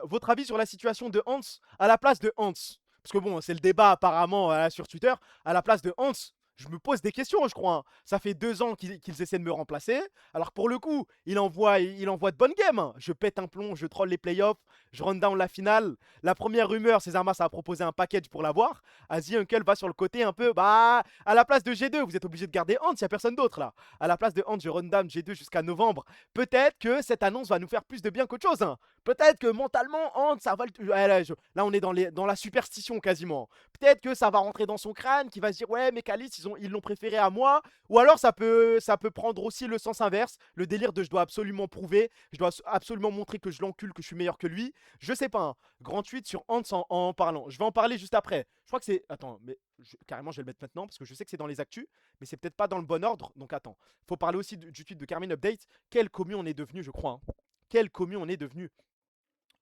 S1: votre avis sur la situation de Hans à la place de Hans? Parce que bon, c'est le débat apparemment sur Twitter. À la place de Hans, je me pose des questions, je crois. Hein. Ça fait 2 ans qu'ils essaient de me remplacer. Alors pour le coup, il envoie de bonnes games. Hein. Je pète un plomb, je troll les playoffs, je run down la finale. La première rumeur, c'est Zama, ça a proposé un package pour l'avoir. Asie Uncle va sur le côté un peu, à la place de G2, vous êtes obligé de garder Hans, il n'y a personne d'autre là. À la place de Hans, je run down G2 jusqu'à novembre. Peut-être que cette annonce va nous faire plus de bien qu'autre chose. Hein. Peut-être que mentalement, Hans, ça va là, on est dans la superstition quasiment. Peut-être que ça va rentrer dans son crâne, qui va se dire, ouais, mais Caliste, ils l'ont préféré à moi. Ou alors ça peut prendre aussi le sens inverse, le délire de je dois absolument prouver, je dois absolument montrer que je l'encule, que je suis meilleur que lui. Je sais pas, hein. Grand tweet sur Hans en parlant. Je vais en parler juste après. Je crois que c'est... Attends, mais carrément je vais le mettre maintenant parce que je sais que c'est dans les actus, mais c'est peut-être pas dans le bon ordre. Donc attends, faut parler aussi du tweet de Carmine Update. Quel commu on est devenu, je crois. Hein. Quel commu on est devenu.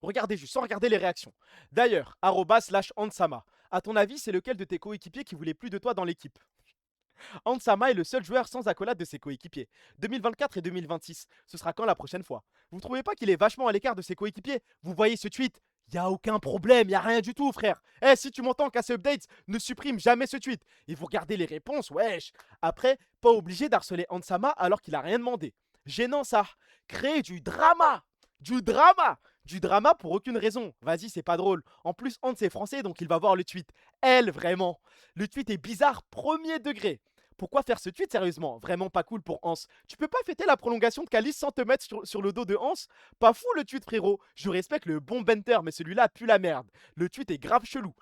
S1: Regardez juste, sans regarder les réactions. D'ailleurs, @Hansama. À ton avis, c'est lequel de tes coéquipiers qui voulait plus de toi dans l'équipe? Hansama est le seul joueur sans accolade de ses coéquipiers. 2024 et 2026, ce sera quand la prochaine fois? Vous trouvez pas qu'il est vachement à l'écart de ses coéquipiers? Vous voyez ce tweet? Y a aucun problème, y a rien du tout, frère. Eh, si tu m'entends, Cassé Updates, ne supprime jamais ce tweet. Et vous regardez les réponses, wesh. Après, pas obligé d'harceler Hansama alors qu'il a rien demandé. Gênant ça. Créer du drama. Du drama. Du drama pour aucune raison. Vas-y, c'est pas drôle. En plus, Hans est français, donc il va voir le tweet. Elle, vraiment. Le tweet est bizarre, premier degré. Pourquoi faire ce tweet sérieusement? Vraiment pas cool pour Hans. Tu peux pas fêter la prolongation de Calice sans te mettre sur le dos de Hans? Pas fou le tweet, frérot. Je respecte le bon banter, mais celui-là pue la merde. Le tweet est grave chelou.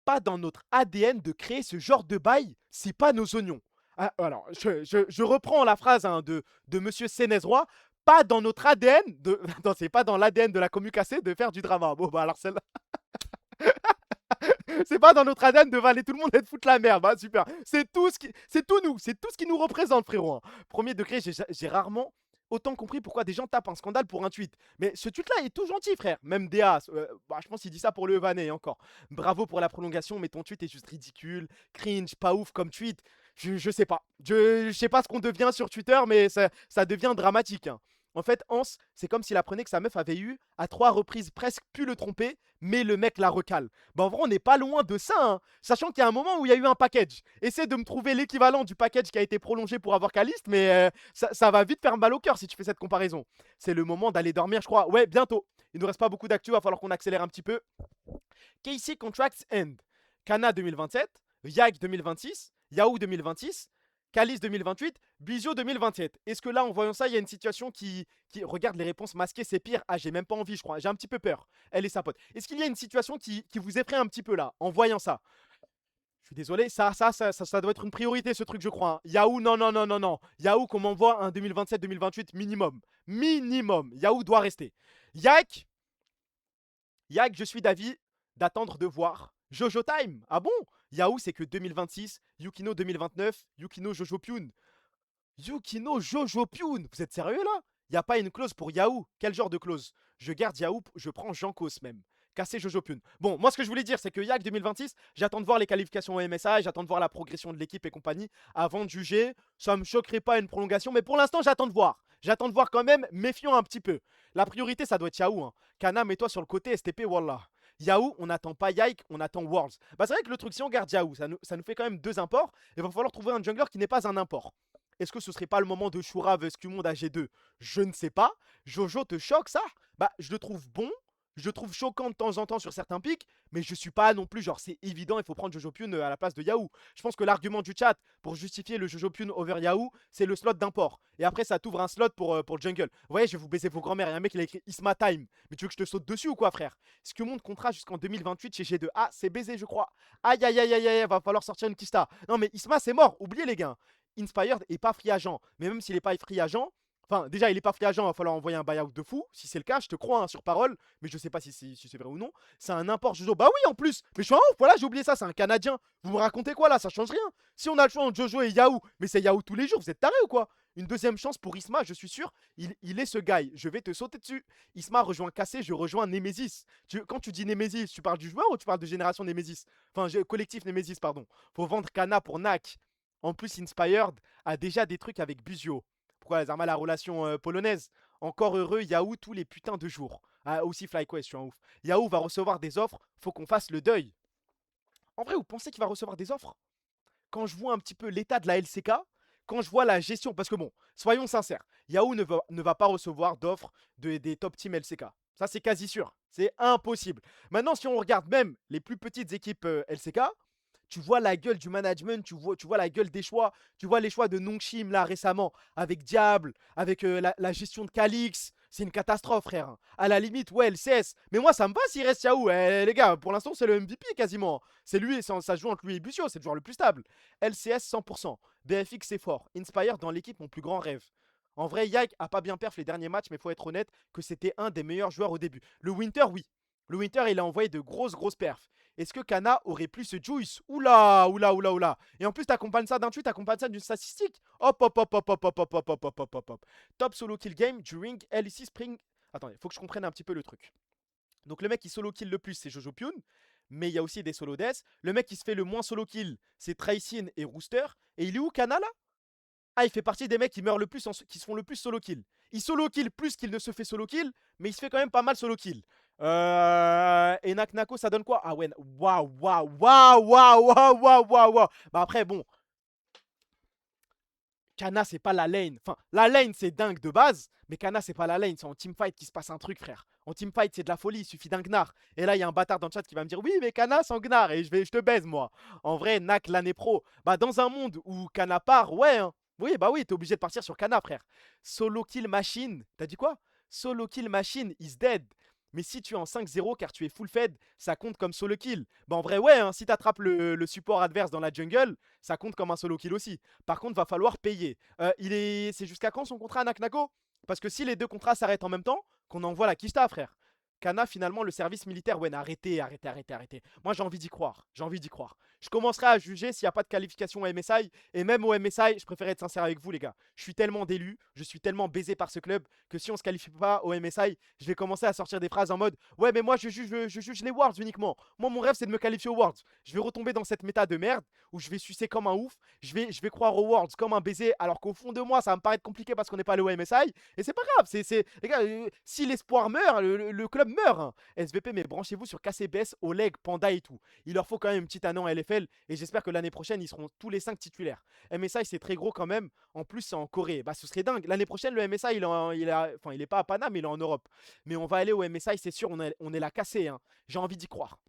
S1: Pas dans notre ADN de créer ce genre de bail, c'est pas nos oignons. Ah, alors, je reprends la phrase hein, de Monsieur Sénézroy. Pas dans notre ADN de... Non, c'est pas dans l'ADN de la commu cassée de faire du drama. Bon, bah alors celle-là... C'est pas dans notre ADN de valer tout le monde et de foutre la merde. Bah, super. C'est tout nous. C'est tout ce qui nous représente, frérot. Hein. Premier degré, j'ai rarement autant compris pourquoi des gens tapent un scandale pour un tweet. Mais ce tweet-là est tout gentil, frère. Même DA, bah, je pense qu'il dit ça pour le vanner encore. Bravo pour la prolongation, mais ton tweet est juste ridicule, cringe, pas ouf comme tweet. Je sais pas. Je sais pas ce qu'on devient sur Twitter, mais ça devient dramatique. Hein. En fait, Hans, c'est comme s'il apprenait que sa meuf avait eu, à 3 reprises, presque pu le tromper, mais le mec la recale. Bah en vrai, on n'est pas loin de ça, hein. Sachant qu'il y a un moment où il y a eu un package. Essaie de me trouver l'équivalent du package qui a été prolongé pour avoir Caliste, mais ça va vite faire mal au cœur si tu fais cette comparaison. C'est le moment d'aller dormir, je crois. Ouais, bientôt. Il nous reste pas beaucoup d'actu, va falloir qu'on accélère un petit peu. Casey Contracts End. Kana 2027, Yag 2026, Yahoo 2026, Calice 2028, Bizio 2027. Est-ce que là, en voyant ça, il y a une situation qui... Regarde les réponses masquées, c'est pire. Ah, j'ai même pas envie, je crois. J'ai un petit peu peur. Elle et sa pote. Est-ce qu'il y a une situation qui vous effraie un petit peu là, en voyant ça? Je suis désolé, ça doit être une priorité, ce truc, je crois. Hein. Yahoo, non. Yahoo, qu'on m'envoie un 2027-2028 minimum. Minimum. Yahoo doit rester. Yak, je suis d'avis d'attendre de voir. Jojo Time. Ah bon? Yahoo, c'est que 2026, Yukino 2029, Yukino Jojo Pyun. Yukino Jojo Pyun. Vous êtes sérieux là? Il n'y a pas une clause pour Yahoo. Quel genre de clause? Je garde Yahoo, je prends Jankos même. Casser Jojo Pyun. Bon, moi ce que je voulais dire, c'est que Yak 2026, j'attends de voir les qualifications au MSI, j'attends de voir la progression de l'équipe et compagnie avant de juger. Ça me choquerait pas une prolongation, mais pour l'instant, j'attends de voir. J'attends de voir quand même, méfions un petit peu. La priorité, ça doit être Yahoo. Hein. Kana, mets-toi sur le côté STP, wallah. Yahoo, on n'attend pas Yike, on attend Worlds. Bah c'est vrai que le truc, si on garde Yahoo, ça nous fait quand même 2 imports. Il va falloir trouver un jungler qui n'est pas un import. Est-ce que ce serait pas le moment de Shura vs Qmonde à G2? Je ne sais pas. Jojo te choque ça? Bah je le trouve bon. Je le trouve choquant de temps en temps sur certains pics, mais je suis pas non plus genre c'est évident, il faut prendre Jojo Pyun à la place de Yahoo. Je pense que l'argument du chat pour justifier le Jojo Pyun over Yahoo, c'est le slot d'import. Et après ça t'ouvre un slot pour le jungle. Vous voyez, je vais vous baiser vos grands-mères. Il y a un mec qui a écrit Isma Time. Mais tu veux que je te saute dessus ou quoi, frère? Ce que monte contrat jusqu'en 2028 chez G2. Ah, c'est baisé, je crois. Aïe, va falloir sortir une Kista. Non, mais Isma, c'est mort. Oubliez les gars. Inspired est pas free agent. Mais même s'il est pas free agent, enfin, déjà, il est pas free agent, il va falloir envoyer un buyout de fou. Si c'est le cas, je te crois hein, sur parole, mais je sais pas si c'est vrai ou non. C'est un import Jojo. Bah oui, en plus. Mais je suis un ouf, voilà, j'ai oublié ça, c'est un Canadien. Vous me racontez quoi là? Ça change rien. Si on a le choix entre Jojo et Yahoo, mais c'est Yahoo tous les jours, vous êtes tarés ou quoi? Une deuxième chance pour Isma, je suis sûr, il est ce guy. Je vais te sauter dessus. Isma rejoint Cassé, je rejoins Nemesis. Quand tu dis Nemesis, tu parles du joueur ou tu parles de génération Nemesis? Enfin, collectif Nemesis, pardon. Faut vendre Kana pour Nak. En plus, Inspired a déjà des trucs avec Buzio. Pourquoi Zarma la relation polonaise? Encore heureux, Yahoo tous les putains de jours. Ah, aussi FlyQuest, je suis un ouf. Yahoo va recevoir des offres, faut qu'on fasse le deuil. En vrai, vous pensez qu'il va recevoir des offres? Quand je vois un petit peu l'état de la LCK, quand je vois la gestion, parce que bon, soyons sincères, Yahoo ne va pas recevoir d'offres des top teams LCK. Ça, c'est quasi sûr. C'est impossible. Maintenant, si on regarde même les plus petites équipes LCK, tu vois la gueule du management, tu vois la gueule des choix, tu vois les choix de Nongshim là récemment, avec Diable, avec la gestion de Calix. c'est une catastrophe, frère. À la limite, ouais, LCS. Mais moi, ça me va s'il reste Yahoo. Les gars, pour l'instant, c'est le MVP quasiment. C'est lui, ça se joue entre lui et Bucio, c'est le joueur le plus stable. LCS 100%. BFX, c'est fort. Inspire dans l'équipe, mon plus grand rêve. En vrai, Yike a pas bien perf les derniers matchs, mais faut être honnête que c'était un des meilleurs joueurs au début. Le Winter, oui. Le Winter, il a envoyé de grosses perfs. Est-ce que Kana aurait plus ce juice? Oula. Et en plus, t'accompagnes ça d'un tweet, t'accompagnes ça d'une statistique. Hop. Top solo kill game during LEC Spring. Attendez, faut que je comprenne un petit peu le truc. Donc le mec qui solo kill le plus, c'est Jojo Pyun. Mais il y a aussi des solo deaths. Le mec qui se fait le moins solo kill, c'est Tracyn et Rooster. Et il est où, Kana, là? Ah, il fait partie des mecs qui meurent le plus, qui se font le plus solo kill. Il solo kill plus qu'il ne se fait solo kill, mais il se fait quand même pas mal solo kill. Et Naknako, ça donne quoi? Ah ouais, waouh. Bah après, bon. Kana, c'est pas la lane. Enfin, la lane, c'est dingue de base, mais Kana, c'est pas la lane. C'est en teamfight qu'il se passe un truc, frère. En teamfight, c'est de la folie, il suffit d'un Gnar. Et là, il y a un bâtard dans le chat qui va me dire oui, mais Kana sans Gnar, et je te baise, moi. En vrai, Nak, l'année pro, bah dans un monde où Kana part, ouais, hein. Oui, bah oui, t'es obligé de partir sur Kana, frère. Solo kill machine. T'as dit quoi? Solo kill machine is dead. Mais si tu es en 5-0 car tu es full fed, ça compte comme solo kill. Bah en vrai, ouais, hein, si t'attrapes le support adverse dans la jungle, ça compte comme un solo kill aussi. Par contre, va falloir payer. C'est jusqu'à quand son contrat à Naknako? Parce que si les deux contrats s'arrêtent en même temps, qu'on envoie la Kishta, frère. Kana, finalement, le service militaire, ouais, arrêtez. Moi, j'ai envie d'y croire. Je commencerai à juger s'il n'y a pas de qualification au MSI. Et même au MSI, je préfère être sincère avec vous, les gars. Je suis tellement d'élu, je suis tellement baisé par ce club que si on se qualifie pas au MSI, je vais commencer à sortir des phrases en mode ouais, mais moi, je juge les Worlds uniquement. Moi, mon rêve, c'est de me qualifier aux Worlds. Je vais retomber dans cette méta de merde où je vais sucer comme un ouf. Je vais croire aux Worlds comme un baiser, alors qu'au fond de moi, ça va me paraître compliqué parce qu'on n'est pas allé au MSI. Et c'est pas grave. Les gars, si l'espoir meurt, le club meurt. Hein. SVP, mais branchez-vous sur KCBS, Oleg, Panda et tout. Il leur faut quand même une petite année en LFL et j'espère que l'année prochaine, ils seront tous les 5 titulaires. MSI, c'est très gros quand même. En plus, c'est en Corée. Bah, ce serait dingue. L'année prochaine, le MSI, il est pas à Paname, il est en Europe. Mais on va aller au MSI, c'est sûr, on est là cassé. Hein. J'ai envie d'y croire.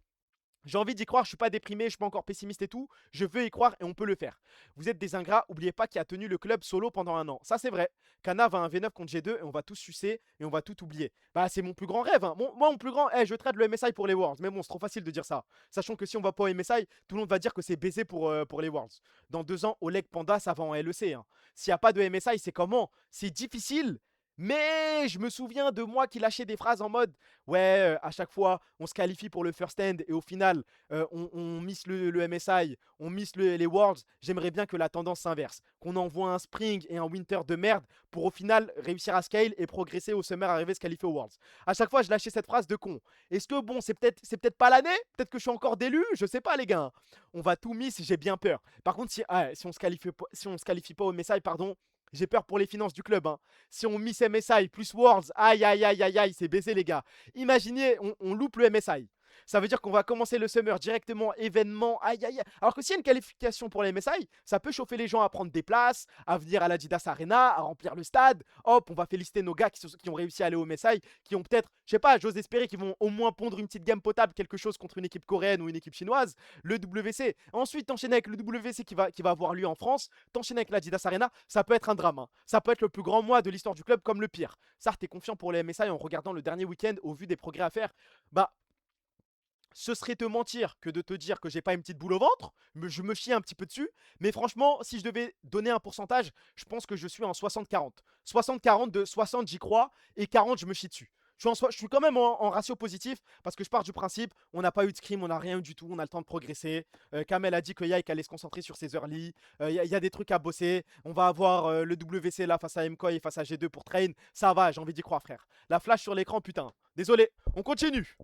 S1: Je suis pas déprimé, je suis pas encore pessimiste et tout. Je veux y croire et on peut le faire. Vous êtes des ingrats, oubliez pas qu'il a tenu le club solo pendant un an. Ça, c'est vrai. Kana va un V9 contre G2 et on va tous sucer et on va tout oublier. Bah, c'est mon plus grand rêve. Hein. Moi, mon plus grand, je trade le MSI pour les Worlds. Mais bon, c'est trop facile de dire ça. Sachant que si on va pas au MSI, tout le monde va dire que c'est baisé pour les Worlds. Dans 2 ans, Oleg Panda, ça va en LEC. Hein. S'il n'y a pas de MSI, c'est comment? C'est difficile. Mais je me souviens de moi qui lâchais des phrases en mode ouais, à chaque fois on se qualifie pour le first end et au final on miss le MSI, on miss les Worlds. J'aimerais bien que la tendance s'inverse, qu'on envoie un Spring et un Winter de merde pour au final réussir à scale et progresser au Summer, arriver à se qualifier aux Worlds. À chaque fois je lâchais cette phrase de con. Est-ce que bon, c'est peut-être pas l'année? Peut-être que je suis encore d'élu? Je sais pas les gars. On va tout miss, j'ai bien peur. Par contre si on se qualifie pas au MSI, pardon, j'ai peur pour les finances du club. Hein. Si on miss MSI plus Worlds, aïe, c'est baisé les gars. Imaginez, on loupe le MSI. Ça veut dire qu'on va commencer le Summer directement, événement, aïe. Alors que s'il y a une qualification pour les MSI, ça peut chauffer les gens à prendre des places, à venir à l'Adidas Arena, à remplir le stade. Hop, on va féliciter nos gars qui ont réussi à aller au MSI, qui ont peut-être, je sais pas, j'ose espérer qu'ils vont au moins pondre une petite game potable, quelque chose contre une équipe coréenne ou une équipe chinoise, le WC. Ensuite, t'enchaîner avec le WC qui va avoir lieu en France, t'enchaîner avec l'Adidas Arena, ça peut être un drame. Hein. Ça peut être le plus grand mois de l'histoire du club comme le pire. Ça, t'es confiant pour les MSI en regardant le dernier week-end au vu des progrès à faire? Bah, ce serait te mentir que de te dire que j'ai pas une petite boule au ventre. Je me chie un petit peu dessus. Mais franchement, si je devais donner un pourcentage, je pense que je suis en 60-40. 60-40 de 60, j'y crois. Et 40, je me chie dessus. Je suis quand même en ratio positif parce que je pars du principe, on n'a pas eu de scrim, on n'a rien eu du tout, on a le temps de progresser. Kamel a dit que Yike allait se concentrer sur ses early. Il y a des trucs à bosser. On va avoir le WC là face à MKOI et face à G2 pour train. Ça va, j'ai envie d'y croire, frère. La flash sur l'écran, putain. Désolé, on continue.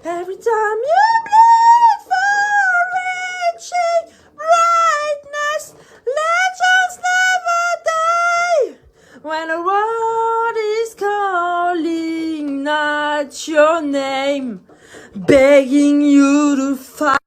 S16: Every time you bleed for reaching brightness, legends never die. When a world is calling out your name, begging you to fight.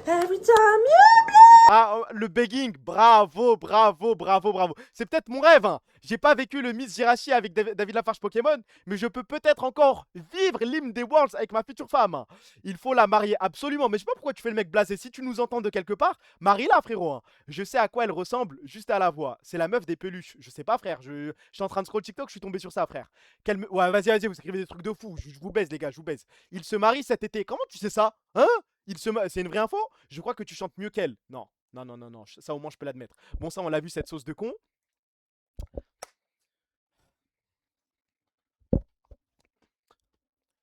S16: Every time you bleed.
S1: Ah, le begging, bravo, bravo, bravo, bravo. C'est peut-être mon rêve, hein. J'ai pas vécu le Miss Jirachi avec David Lafarge Pokémon, mais je peux peut-être encore vivre l'hymne des Worlds avec ma future femme, hein. Il faut la marier absolument, mais je sais pas pourquoi tu fais le mec blasé. Si tu nous entends de quelque part, marie-la, frérot, hein. Je sais à quoi elle ressemble, juste à la voix. C'est la meuf des peluches. Je sais pas, frère. Je suis en train de scroll TikTok, je suis tombé sur ça, frère. Ouais, vas-y, vas-y, vous écrivez des trucs de fou. Je vous baise, les gars, je vous baise. Il se marie cet été. Comment tu sais ça? Hein? C'est une vraie info? Je crois que tu chantes mieux qu'elle. Non, non, non, non, non. Ça, au moins, je peux l'admettre. Bon, ça, on l'a vu, cette sauce de con.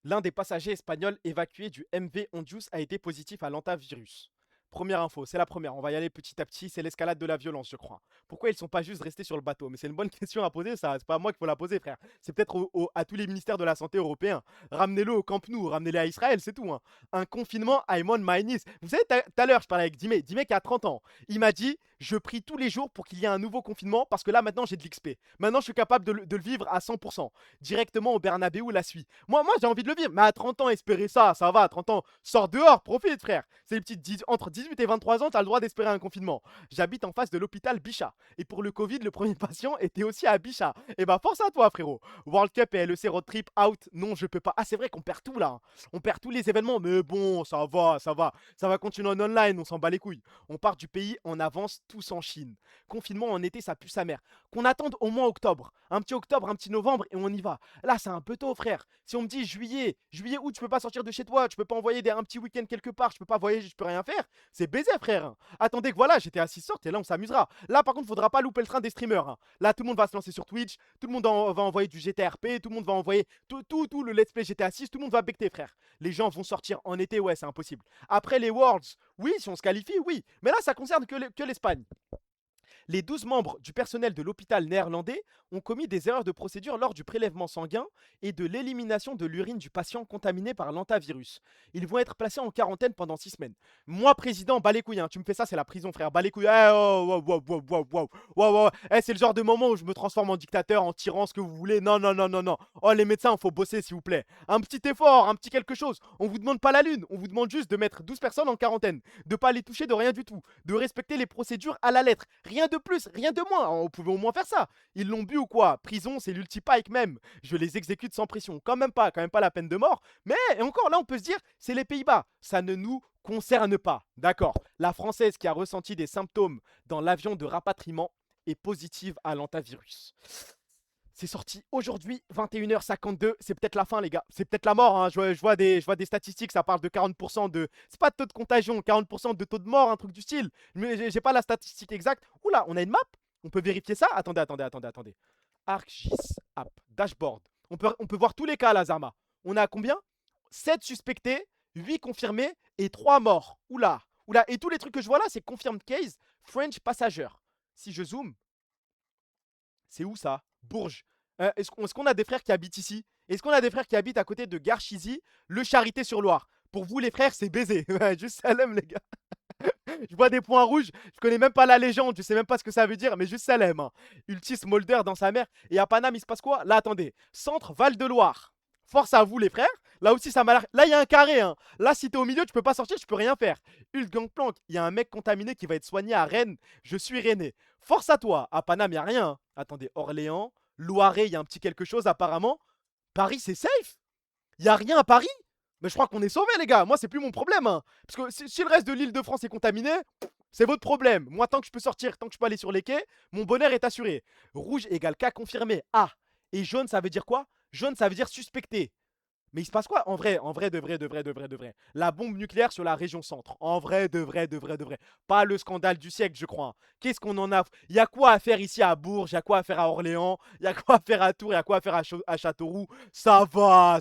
S1: L'un des passagers espagnols évacués du MV Hondius a été positif à l'antivirus. Première info, c'est la première. On va y aller petit à petit. C'est l'escalade de la violence, je crois. Pourquoi ils sont pas juste restés sur le bateau? Mais c'est une bonne question à poser, ça. C'est pas à moi qu'il faut la poser, frère. C'est peut-être à tous les ministères de la Santé européens. Ramenez-le au Camp Nou, ramenez-le à Israël, c'est tout, hein. Un confinement à Aymon Mainis. Vous savez, tout à l'heure, je parlais avec Dime. Dime qui a 30 ans. Il m'a dit, je prie tous les jours pour qu'il y ait un nouveau confinement parce que là, maintenant, j'ai de l'XP. Maintenant, je suis capable de le vivre à 100%. Directement au Bernabéu la suite. Moi, j'ai envie de le vivre. Mais à 30 ans, espérer ça va. À 30 ans, sors dehors, profite, frère. C'est les petites entre 18 et 23 ans, t'as le droit d'espérer un confinement. J'habite en face de l'hôpital Bichat. Et pour le Covid, le premier patient était aussi à Bichat. Et bah, force à toi, frérot. World Cup et LEC Road Trip out. Non, je peux pas. Ah, c'est vrai qu'on perd tout là. On perd tous les événements. Mais bon, ça va. Ça va continuer en online. On s'en bat les couilles. On part du pays, on avance tous en Chine. Confinement en été, ça pue sa mère. Qu'on attende au moins octobre. Un petit octobre, un petit novembre et on y va. Là, c'est un peu tôt, frère. Si on me dit juillet, août, tu peux pas sortir de chez toi. Tu peux pas envoyer un petit week-end quelque part. Je peux pas voyager, je peux rien faire. C'est baiser, frère. Attendez que voilà, j'étais à 6 sortes et là, on s'amusera. Là, par contre, faudra pas louper le train des streamers, hein. Là, tout le monde va se lancer sur Twitch. Tout le monde va envoyer du GTRP. Tout le monde va envoyer tout le let's play GTA 6. Tout le monde va becter, frère. Les gens vont sortir en été, ouais, c'est impossible. Après les Worlds, oui, si on se qualifie, oui. Mais là, ça concerne que l'Espagne. Les 12 membres du personnel de l'hôpital néerlandais ont commis des erreurs de procédure lors du prélèvement sanguin et de l'élimination de l'urine du patient contaminé par l'antivirus. Ils vont être placés en quarantaine pendant 6 semaines. Moi, président, bas les couilles, hein. Tu me fais ça, c'est la prison, frère. Bas les couilles. C'est le genre de moment où je me transforme en dictateur, en tyran, ce que vous voulez. Non, non, non, non, non. Oh, les médecins, faut bosser, s'il vous plaît. Un petit effort, un petit quelque chose. On vous demande pas la lune. On vous demande juste de mettre 12 personnes en quarantaine. De pas les toucher de rien du tout. De respecter les procédures à la lettre. Rien de plus, rien de moins. On pouvait au moins faire ça. Ils l'ont bu ou quoi? Prison, c'est l'ulti-pike même. Je les exécute sans pression. Quand même pas la peine de mort. Mais, et encore là, on peut se dire, c'est les Pays-Bas. Ça ne nous concerne pas. D'accord. La Française qui a ressenti des symptômes dans l'avion de rapatriement est positive à l'antivirus. C'est sorti aujourd'hui, 21h52. C'est peut-être la fin, les gars. C'est peut-être la mort, hein. Je vois des statistiques, ça parle de 40% de... C'est pas de taux de contagion, 40% de taux de mort, un truc du style. Mais j'ai pas la statistique exacte. Oula, on a une map? On peut vérifier ça? Attendez. ArcGIS App, dashboard. On peut voir tous les cas, là, Zarma. On a combien? 7 suspectés, 8 confirmés et 3 morts. Oula. Et tous les trucs que je vois là, c'est confirmed case, French passenger. Si je zoome, c'est où ça? Bourges. Est-ce qu'on a des frères qui habitent ici? Est-ce qu'on a des frères qui habitent à côté de Gare Chizy, le Charité-sur-Loire? Pour vous, les frères, c'est baiser. Juste Salem, les gars. Je vois des points rouges. Je connais même pas la légende. Je sais même pas ce que ça veut dire. Mais juste Salem, hein. Ultis Molder dans sa mère. Et à Paname, il se passe quoi? Là, attendez. Centre Val-de-Loire. Force à vous, les frères. Là aussi, ça m'a l'air. Là, il y a un carré, hein. Là, si t'es au milieu, tu peux pas sortir, tu peux rien faire. Hulk Gangplank, il y a un mec contaminé qui va être soigné à Rennes. Je suis rennais. Force à toi. À Paname, il n'y a rien, hein. Attendez, Orléans, Loiret, il y a un petit quelque chose apparemment. Paris, c'est safe? Il n'y a rien à Paris? Mais je crois qu'on est sauvés, les gars. Moi, c'est plus mon problème, hein. Parce que si le reste de l'île de France est contaminé, c'est votre problème. Moi, tant que je peux sortir, tant que je peux aller sur les quais, mon bonheur est assuré. Rouge égale cas confirmé. Ah. Et jaune, ça veut dire quoi? Jaune, ça veut dire suspecté. Mais il se passe quoi? En vrai, de vrai. La bombe nucléaire sur la région centre. En vrai, de vrai. Pas le scandale du siècle, je crois. Qu'est-ce qu'on en a? Il y a quoi à faire ici à Bourges? Il y a quoi à faire à Orléans? Il y a quoi à faire à Tours? Il y a quoi à faire à Châteauroux? Ça va.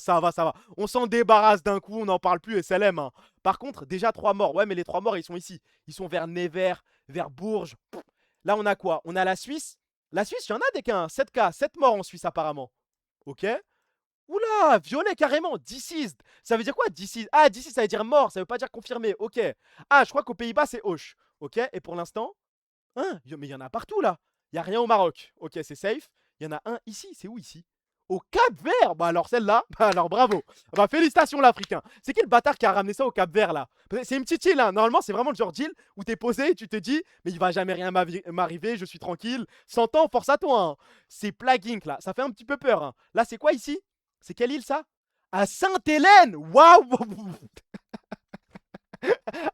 S1: On s'en débarrasse d'un coup, on n'en parle plus et c'est l'aime, hein. Par contre, déjà 3 morts. Ouais, mais les 3 morts, ils sont ici. Ils sont vers Nevers, vers Bourges. Là, on a quoi? On a la Suisse. La Suisse, il y en a des cas. 7 cas. 7 morts en Suisse, apparemment. Ok? Oula, violet carrément, deceased. Ça veut dire quoi, deceased? Ah, deceased, ça veut dire mort, ça veut pas dire confirmé. Ok. Ah, je crois qu'aux Pays-Bas, c'est Hoche. Ok, et pour l'instant, hein, mais il y en a partout là. Il y a rien au Maroc. Ok, c'est safe. Il y en a un ici. C'est où ici? Au Cap-Vert? Bah alors celle-là, bah alors bravo. Bah félicitations l'Africain. C'est qui le bâtard qui a ramené ça au Cap-Vert là? C'est une petite île, hein. Normalement c'est vraiment le genre d'île où t'es posé et tu te dis mais il va jamais rien m'arriver, je suis tranquille. 100 ans, force à toi. Hein. C'est Plague Inc là, ça fait un petit peu peur. Hein. Là c'est quoi ici? C'est quelle île ça? À Sainte-Hélène! Waouh!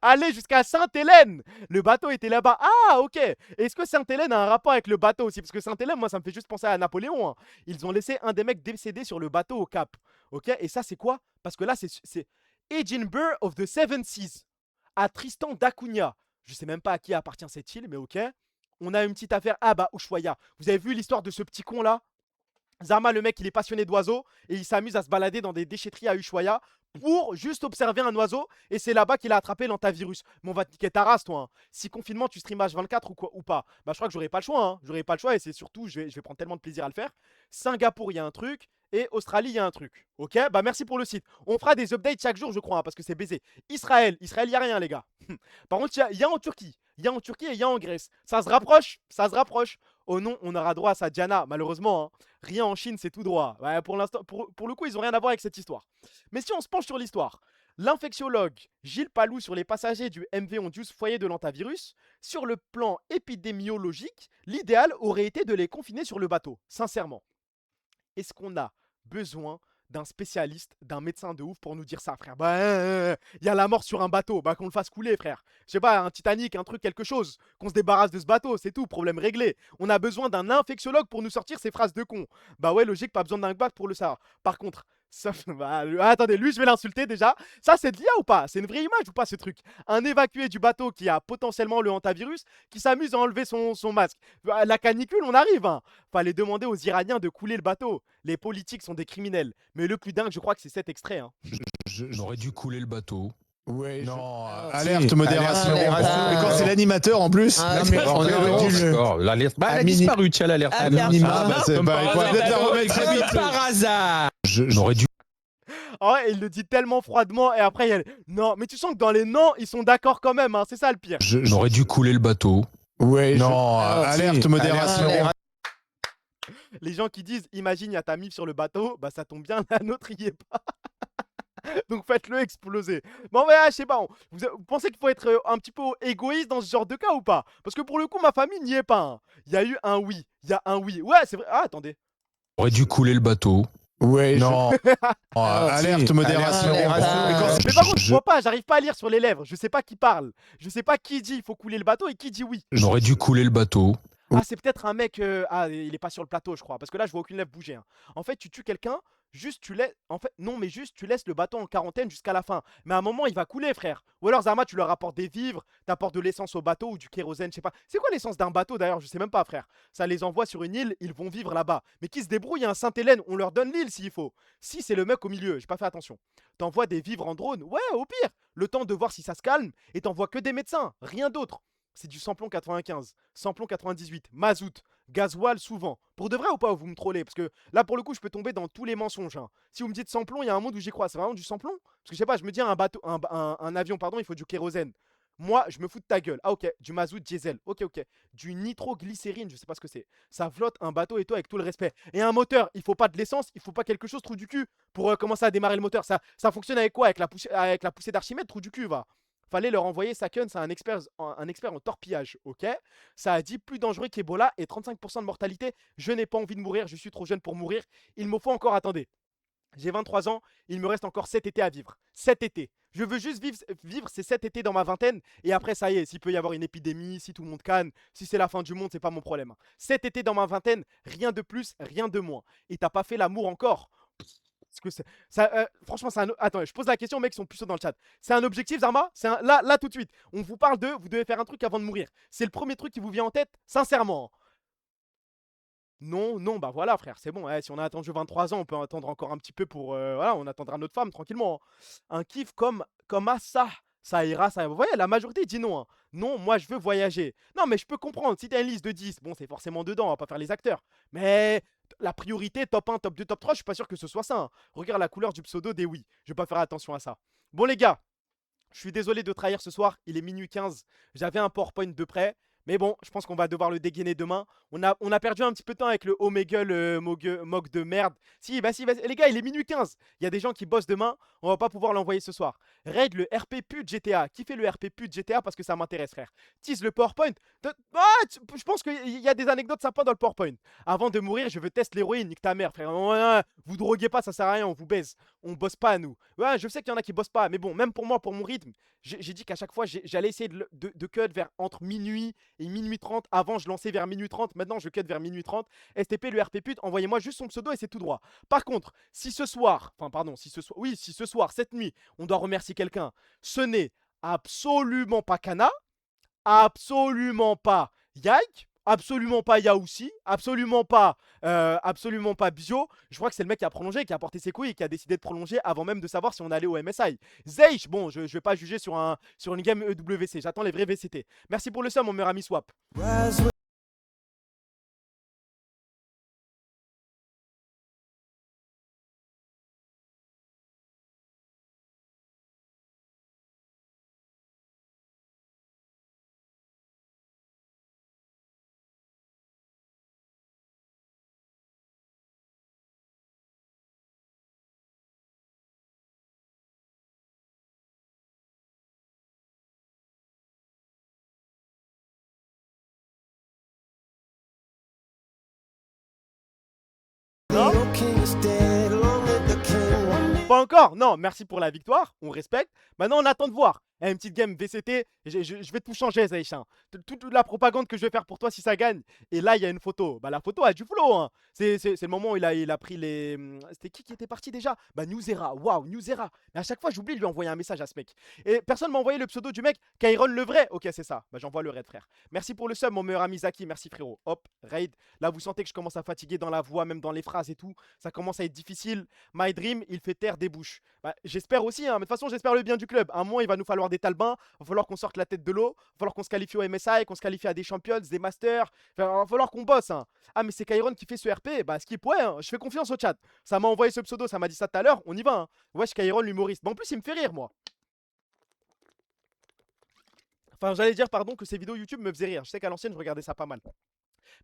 S1: Allez jusqu'à Sainte-Hélène! Le bateau était là-bas. Ah, ok. Est-ce que Sainte-Hélène a un rapport avec le bateau aussi? Parce que Sainte-Hélène, moi, ça me fait juste penser à Napoléon. Hein. Ils ont laissé un des mecs décédé sur le bateau au Cap. Ok. Et ça, c'est quoi? Parce que là, c'est Edinburgh of the Seven Seas. À Tristan d'Acunha. Je sais même pas à qui appartient cette île, mais ok. On a une petite affaire. Ah bah, Ushuaïa. Vous avez vu l'histoire de ce petit con là? Zama, le mec, il est passionné d'oiseaux et il s'amuse à se balader dans des déchetteries à Ushuaïa pour juste observer un oiseau et c'est là-bas qu'il a attrapé l'antavirus. Mais on va te niquer ta race, toi. Hein. Si confinement, tu stream H24 ou, quoi, ou pas? Bah, je crois que j'aurais pas le choix. Hein. J'aurais pas le choix et c'est surtout, je vais prendre tellement de plaisir à le faire. Singapour, il y a un truc et Australie, il y a un truc. Ok? Bah, merci pour le site. On fera des updates chaque jour, je crois, hein, parce que c'est baisé. Israël, il y a rien, les gars. Par contre, il y a en Turquie. Il y a en Turquie et il y a en Grèce. Ça se rapproche, ça se rapproche. Oh non, on aura droit à ça, Diana, malheureusement. Hein. Rien en Chine, c'est tout droit. Ouais, pour l'instant, pour le coup, ils n'ont rien à voir avec cette histoire. Mais si on se penche sur l'histoire, l'infectiologue Gilles Palou sur les passagers du MV Ondius foyer de l'antavirus, sur le plan épidémiologique, l'idéal aurait été de les confiner sur le bateau, sincèrement. Est-ce qu'on a besoin d'un spécialiste, d'un médecin de ouf pour nous dire ça, frère? Bah, il y a la mort sur un bateau, bah qu'on le fasse couler, frère. Je sais pas, un Titanic, un truc, quelque chose. Qu'on se débarrasse de ce bateau, c'est tout, problème réglé. On a besoin d'un infectiologue pour nous sortir ces phrases de con. Bah ouais, logique, pas besoin d'un bac pour le savoir. Par contre, ça, bah, attendez, lui, je vais l'insulter déjà. Ça, c'est de l'IA ou pas? C'est une vraie image ou pas, ce truc? Un évacué du bateau qui a potentiellement le hantavirus, qui s'amuse à enlever son masque. La canicule, on arrive, hein. Fallait demander aux Iraniens de couler le bateau. Les politiques sont des criminels. Mais le plus dingue, je crois que c'est cet extrait. Hein.
S17: J'aurais dû couler le bateau.
S18: Ouais.
S17: Non,
S18: Alerte, modération. Et quand c'est l'animateur en plus.
S17: L'alerte. Bah, elle a disparu, tiens, l'alerte.
S18: Par hasard.
S17: J'aurais dû.
S1: Ah ouais, il le dit tellement froidement et après il y a non, mais tu sens que dans les non, ils sont d'accord quand même, hein, c'est ça le pire.
S17: J'aurais dû couler le bateau.
S18: Ouais. Non, alerte, modération.
S1: Les gens qui disent imagine il y a ta mif sur le bateau, bah ça tombe bien, la nôtre y est pas. Donc faites-le exploser. Bon mais je sais pas, vous pensez qu'il faut être un petit peu égoïste dans ce genre de cas ou pas? Parce que pour le coup ma famille n'y est pas. Hein. Il y a eu un oui, il y a un oui. Ouais c'est vrai. Ah attendez.
S17: J'aurais dû couler le bateau.
S18: Ouais. Non. Alerte, modération.
S1: Mais par contre je vois pas, j'arrive pas à lire sur les lèvres. Je sais pas qui parle. Je sais pas qui dit il faut couler le bateau et qui dit oui.
S17: J'aurais dû couler le bateau.
S1: Ah c'est peut-être un mec. Ah il est pas sur le plateau je crois. Parce que là je vois aucune lèvre bouger. Hein. En fait tu tues quelqu'un. Juste tu laisses. En fait, non, mais juste tu laisses le bateau en quarantaine jusqu'à la fin. Mais à un moment, il va couler, frère. Ou alors, Zama, tu leur apportes des vivres, t'apportes de l'essence au bateau ou du kérosène, je sais pas. C'est quoi l'essence d'un bateau d'ailleurs? Je sais même pas, frère. Ça les envoie sur une île, ils vont vivre là-bas. Mais qui se débrouille, il y a un Sainte-Hélène, on leur donne l'île s'il faut. Si c'est le mec au milieu, j'ai pas fait attention. T'envoies des vivres en drone, ouais, au pire. Le temps de voir si ça se calme et t'envoies que des médecins, rien d'autre. C'est du samplon 95, samplon 98, mazout, gasoil souvent. Pour de vrai ou pas, vous me trollez? Parce que là, pour le coup, je peux tomber dans tous les mensonges. Hein. Si vous me dites samplon, il y a un monde où j'y crois. C'est vraiment du samplon? Parce que je sais pas, je me dis un avion, pardon, il faut du kérosène. Moi, je me fous de ta gueule. Ah ok, du mazout diesel. Ok. Du nitroglycérine, je sais pas ce que c'est. Ça flotte un bateau et toi avec tout le respect. Et un moteur, il faut pas de l'essence, il faut pas quelque chose, trou du cul, pour commencer à démarrer le moteur. Ça fonctionne avec quoi? Avec la poussée d'Archimède, trou du cul, va. Fallait leur envoyer Saken, c'est un expert en torpillage, ok? Ça a dit plus dangereux qu'Ebola et 35% de mortalité. Je n'ai pas envie de mourir, je suis trop jeune pour mourir. Il me faut encore, attendez. J'ai 23 ans, il me reste encore 7 étés à vivre. 7 étés. Je veux juste vivre ces 7 étés dans ma vingtaine. Et après, ça y est, s'il peut y avoir une épidémie, si tout le monde canne, si c'est la fin du monde, c'est pas mon problème. 7 étés dans ma vingtaine, rien de plus, rien de moins. Et t'as pas fait l'amour encore? Parce que franchement, c'est un. Attends, je pose la question aux mecs qui sont puceaux dans le chat. C'est un objectif, Zarma? Là, tout de suite. On vous parle de. Vous devez faire un truc avant de mourir. C'est le premier truc qui vous vient en tête, sincèrement. Non, bah voilà, frère, c'est bon. Si on a attendu 23 ans, on peut attendre encore un petit peu pour. Voilà, on attendra notre femme tranquillement. Hein. Un kiff comme ça. Ça ira, ça. Vous voyez, la majorité dit non. Hein. Non, moi je veux voyager. Non, mais je peux comprendre. Si t'as une liste de 10, bon, c'est forcément dedans, on va pas faire les acteurs. Mais la priorité, top 1, top 2, top 3, je suis pas sûr que ce soit ça. Hein. Regarde la couleur du pseudo des oui. Je vais pas faire attention à ça. Bon, les gars, je suis désolé de trahir ce soir. Il est minuit 15. J'avais un PowerPoint de près. Mais bon, je pense qu'on va devoir le dégainer demain. On a perdu un petit peu de temps avec le Omegle Mog de merde. Si, bah si, les gars, il est minuit 15. Il y a des gens qui bossent demain. On va pas pouvoir l'envoyer ce soir. Raid le RP put GTA. Qui fait le RP put GTA parce que ça m'intéresse, frère. Tease le PowerPoint. Je pense qu'il y a des anecdotes sympas dans le PowerPoint. Avant de mourir, je veux tester l'héroïne. Nique ta mère, frère. Ouais, vous droguez pas, ça sert à rien. On vous baise. On bosse pas, nous. Ouais, je sais qu'il y en a qui bossent pas. Mais bon, même pour moi, pour mon rythme, j'ai dit qu'à chaque fois, j'allais essayer de cut vers entre minuit et minuit 30. Avant, je lançais vers minuit 30. Maintenant, je cut vers minuit 30. STP, le RP put, envoyez-moi juste son pseudo et c'est tout droit. Par contre, si ce soir, si ce soir, cette nuit, on doit remercier quelqu'un, ce n'est absolument pas Kana, absolument pas Yike, absolument pas Yaoussi, absolument pas Bio. Je crois que c'est le mec qui a prolongé, qui a porté ses couilles et qui a décidé de prolonger avant même de savoir si on allait au MSI. Zeish, bon, je vais pas juger sur une game EWC, j'attends les vrais VCT. Merci pour le sum, mon meilleur ami Swap. Pas encore, non, merci pour la victoire, on respecte. Maintenant, on attend de voir. Une petite game VCT, je vais tout changer, Zeish. Toute la propagande que je vais faire pour toi si ça gagne. Et là, il y a une photo. Bah, la photo a du flow. Hein. C'est le moment où il a pris les. C'était qui était parti déjà? Bah, Newzera. Waouh, Newzera. Mais à chaque fois, j'oublie de lui envoyer un message à ce mec. Et personne m'a envoyé le pseudo du mec. Kairon le vrai. Ok, c'est ça. Bah, j'envoie le raid, frère. Merci pour le sub, mon meilleur ami Zaki. Merci, frérot. Hop, raid. Là, vous sentez que je commence à fatiguer dans la voix, même dans les phrases et tout. Ça commence à être difficile. My Dream, il fait taire des bouches. Bah, j'espère aussi. Hein. Mais de toute façon, j'espère le bien du club. Un moment, il va nous falloir des talbins. Il va falloir qu'on sorte la tête de l'eau. Il va falloir qu'on se qualifie au MSI, qu'on se qualifie à des Champions, des Masters. Enfin, il va falloir qu'on bosse. Hein. Ah, mais c'est Kairon qui fait ce RP. Bah, skip, ouais. Hein. Je fais confiance au chat. Ça m'a envoyé ce pseudo. Ça m'a dit ça tout à l'heure. On y va. Hein. Wesh, Kairon, l'humoriste. Bah, en plus, il me fait rire, moi. Enfin, j'allais dire, pardon, que ces vidéos YouTube me faisaient rire. Je sais qu'à l'ancienne, je regardais ça pas mal.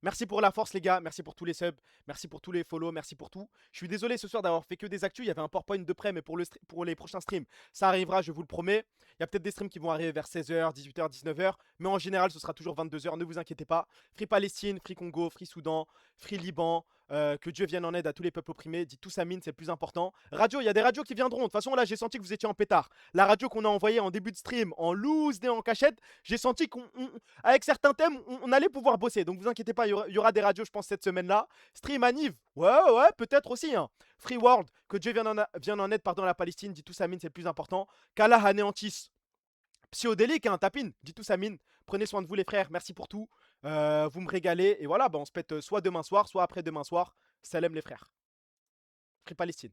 S1: Merci pour la force, les gars. Merci pour tous les subs. Merci pour tous les follow. Merci pour tout. Je suis désolé ce soir d'avoir fait que des actus. Il y avait un PowerPoint de près, mais pour les prochains streams, ça arrivera, je vous le promets. Il y a peut-être des streams qui vont arriver vers 16h, 18h, 19h. Mais en général, ce sera toujours 22h. Ne vous inquiétez pas. Free Palestine, Free Congo, Free Soudan, Free Liban. Que Dieu vienne en aide à tous les peuples opprimés. Dit tous Amine, c'est le plus important. Radio, il y a des radios qui viendront. De toute façon, là, j'ai senti que vous étiez en pétard. La radio qu'on a envoyée en début de stream, en loose et en cachette, j'ai senti qu'avec certains thèmes, on allait pouvoir bosser. Donc, vous inquiétez pas, il y aura des radios, je pense, cette semaine-là. Stream à Nive, ouais, peut-être aussi. Hein. Free World, que Dieu vienne en aide, pardon, à la Palestine. Dit tous Amine, c'est le plus important. Qu'Allah anéantisse. Psyodélique, hein, tapine. Dit tous Amine. Prenez soin de vous, les frères. Merci pour tout. Vous me régalez. Et voilà, bah, on se pète soit demain soir, soit après-demain soir. Salam, les frères. Free Palestine.